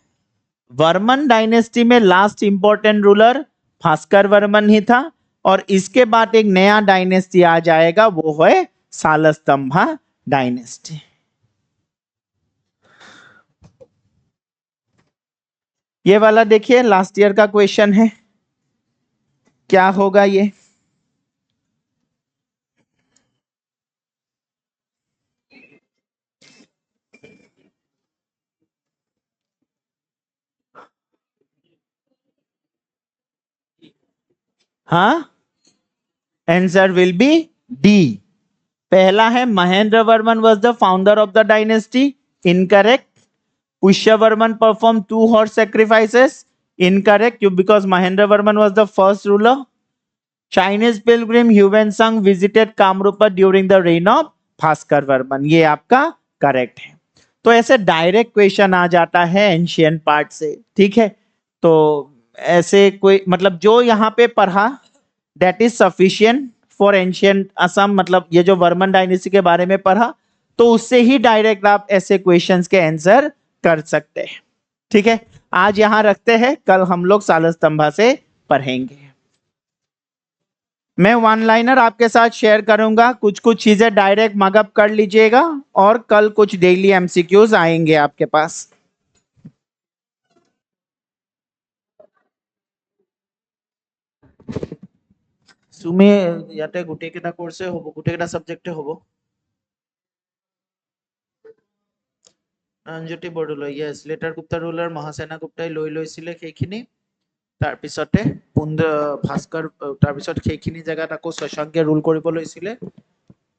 Speaker 1: वर्मन डायनेस्टी में last important ruler Bhaskar Varman ही था, और इसके बाद एक नया डायनेस्टी आ जाएगा, वो है सालस्तंभा डायनेस्टी। ये वाला देखिए, लास्ट ईयर का क्वेश्चन है, क्या होगा ये? हाँ, आंसर विल बी डी। पहला है Mahendra Varman was the founder of the dynasty, incorrect. Pushyavarman perform 2 horse sacrifices, incorrect, because Mahendra Varman was the first ruler. Chinese pilgrim Huensang visited Kamrupa during the reign of Bhaskar Varman, ये आपका correct है। तो ऐसे direct question आ जाता है ancient part से, ठीक है। तो ऐसे कोई मतलब जो यहाँ पे पढ़ा that is sufficient for ancient Assam, मतलब ये जो वर्मन डायनेस्टी के बारे में पढ़ा, तो उससे ही डायरेक्ट आप ऐसे क्वेश्चंस के आंसर कर सकते हैं, ठीक है। आज यहां रखते हैं, कल हम लोग सालस्तंभा से पढ़ेंगे। मैं वन लाइनर आपके साथ शेयर करूंगा, कुछ कुछ चीजें डायरेक्ट मगअप कर लीजिएगा, और कल कुछ डेली एमसीक्यूज आएंगे आपके पास। তুমি ইয়াতে গোটেইকেইটা কোৰ্ছে হ'ব, গোটেইকেইটা সাবজেক্টে হ'ব। Ranjuti Bordoloi, yes, later Gupta ruler Mahasena গুপ্তাই লৈ লৈছিলে সেইখিনি, তাৰপিছতে ভাস্কৰ, তাৰপিছত সেইখিনি জেগাত আকৌ শশাংকে ৰুল কৰিব লৈছিলে,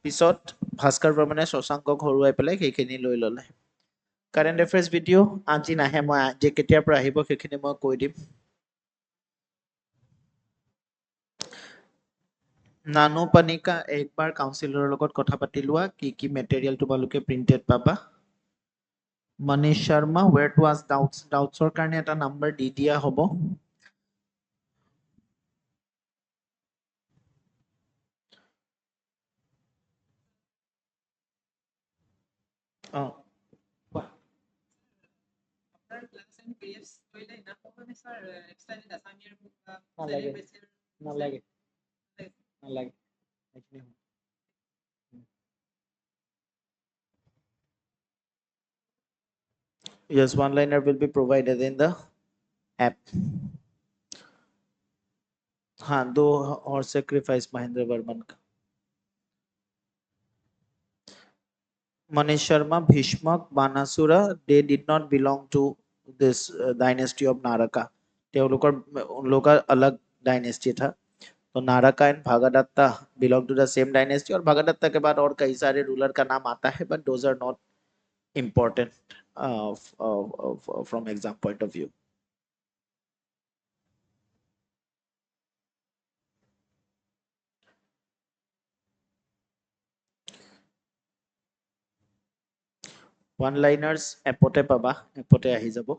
Speaker 1: পিছত ভাস্কৰ বৰ্মনে শশাংকক হৰুৱাই পেলাই সেইখিনি লৈ ল'লে। কাৰেণ্ট এফেয়াৰ্ছ ভিডিঅ' আজি নাহে, মই আজি কেতিয়াৰ পৰা আহিব সেইখিনি মই কৈ দিম। নানু পানিকা একবাৰ কাউন্সিলৰৰ লগত কথা পাতি লোৱা, কি কি মেটেৰিয়েল তোমালোকে প্ৰিন্টেড পাবা। Manish Sharma, where to ask doubts কাৰণে এটা number দি দিয়া হ'ব। নালাগে। Yes, one liner will be provided in the app. हाँ, दो और sacrifice महेंद्र वर्मन का। Manish Sharma, Bhishmak, Banasura, they did not belong to this dynasty of Naraka. তেওঁলোকৰ उन लोग का अलग dynasty था। तो नारका and भागदत्ता belong to the same dynasty और भागदत्ता के बाद और कई सारे ruler का नाम आता है, but those are not important from exam point of view. One liners এপতে পাবা, এপতে আহি যাব।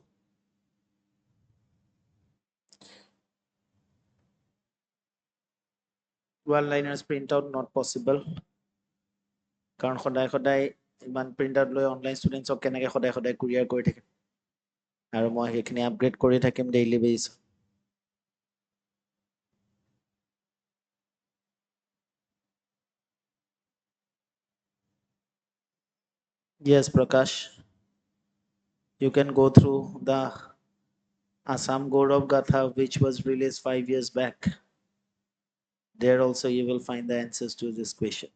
Speaker 1: One liners print out not possible, কাৰণ সদায় ইমান প্ৰিন্ট আউট লৈ অনলাইন ষ্টুডেন্টছক কেনেকৈ সদায় কুৰিয়াৰ কৰি থাকিম, আৰু মই সেইখিনি আপগ্ৰেড কৰি থাকিম daily basis. Yes, Prakash, you can go through the Assam Gaurav Gatha, which was released 5 years back. There also you will find the answers to this question.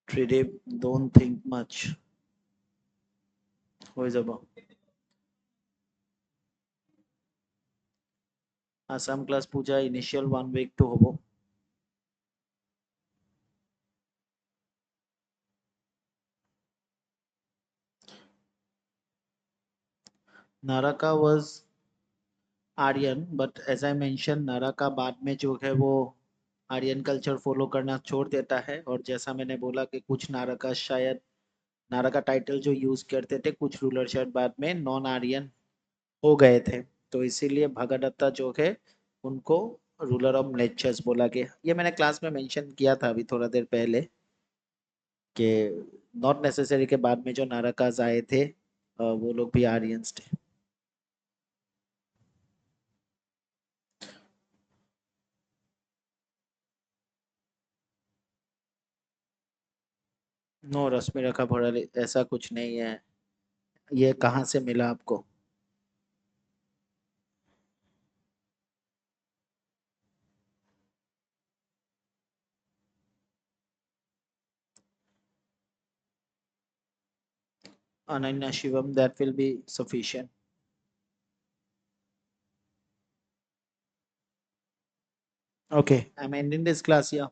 Speaker 1: Tridev, don't think much. হৈ যাব। Assam class puja initial 1 week to হ'ব। Naraka was Aryan, but as I mention Naraka बाद में जो है वो Aryan culture follow करना छोड़ देता है, और जैसा मैंने बोला कि कुछ नारका शायद नारका टाइटल जो यूज करते थे कुछ रूलर शायद बाद में नॉन आर्यन हो गए थे, तो इसीलिए भगदत्ता जो है उनको रूलर ऑफ म्लेच्छस बोला गया। ये मैंने क्लास में मेंशन किया था अभी थोड़ा देर पहले कि नॉट नेसेसरी के बाद में जो नारकाज आए थे वो लोग भी आर्यंस थे। नो रश्मि रेखा भोराली, ऐसा कुछ नहीं है। ये कहाँ से मिला आपको? Ananya Shivam, that will be sufficient. Okay, I'm ending this class here.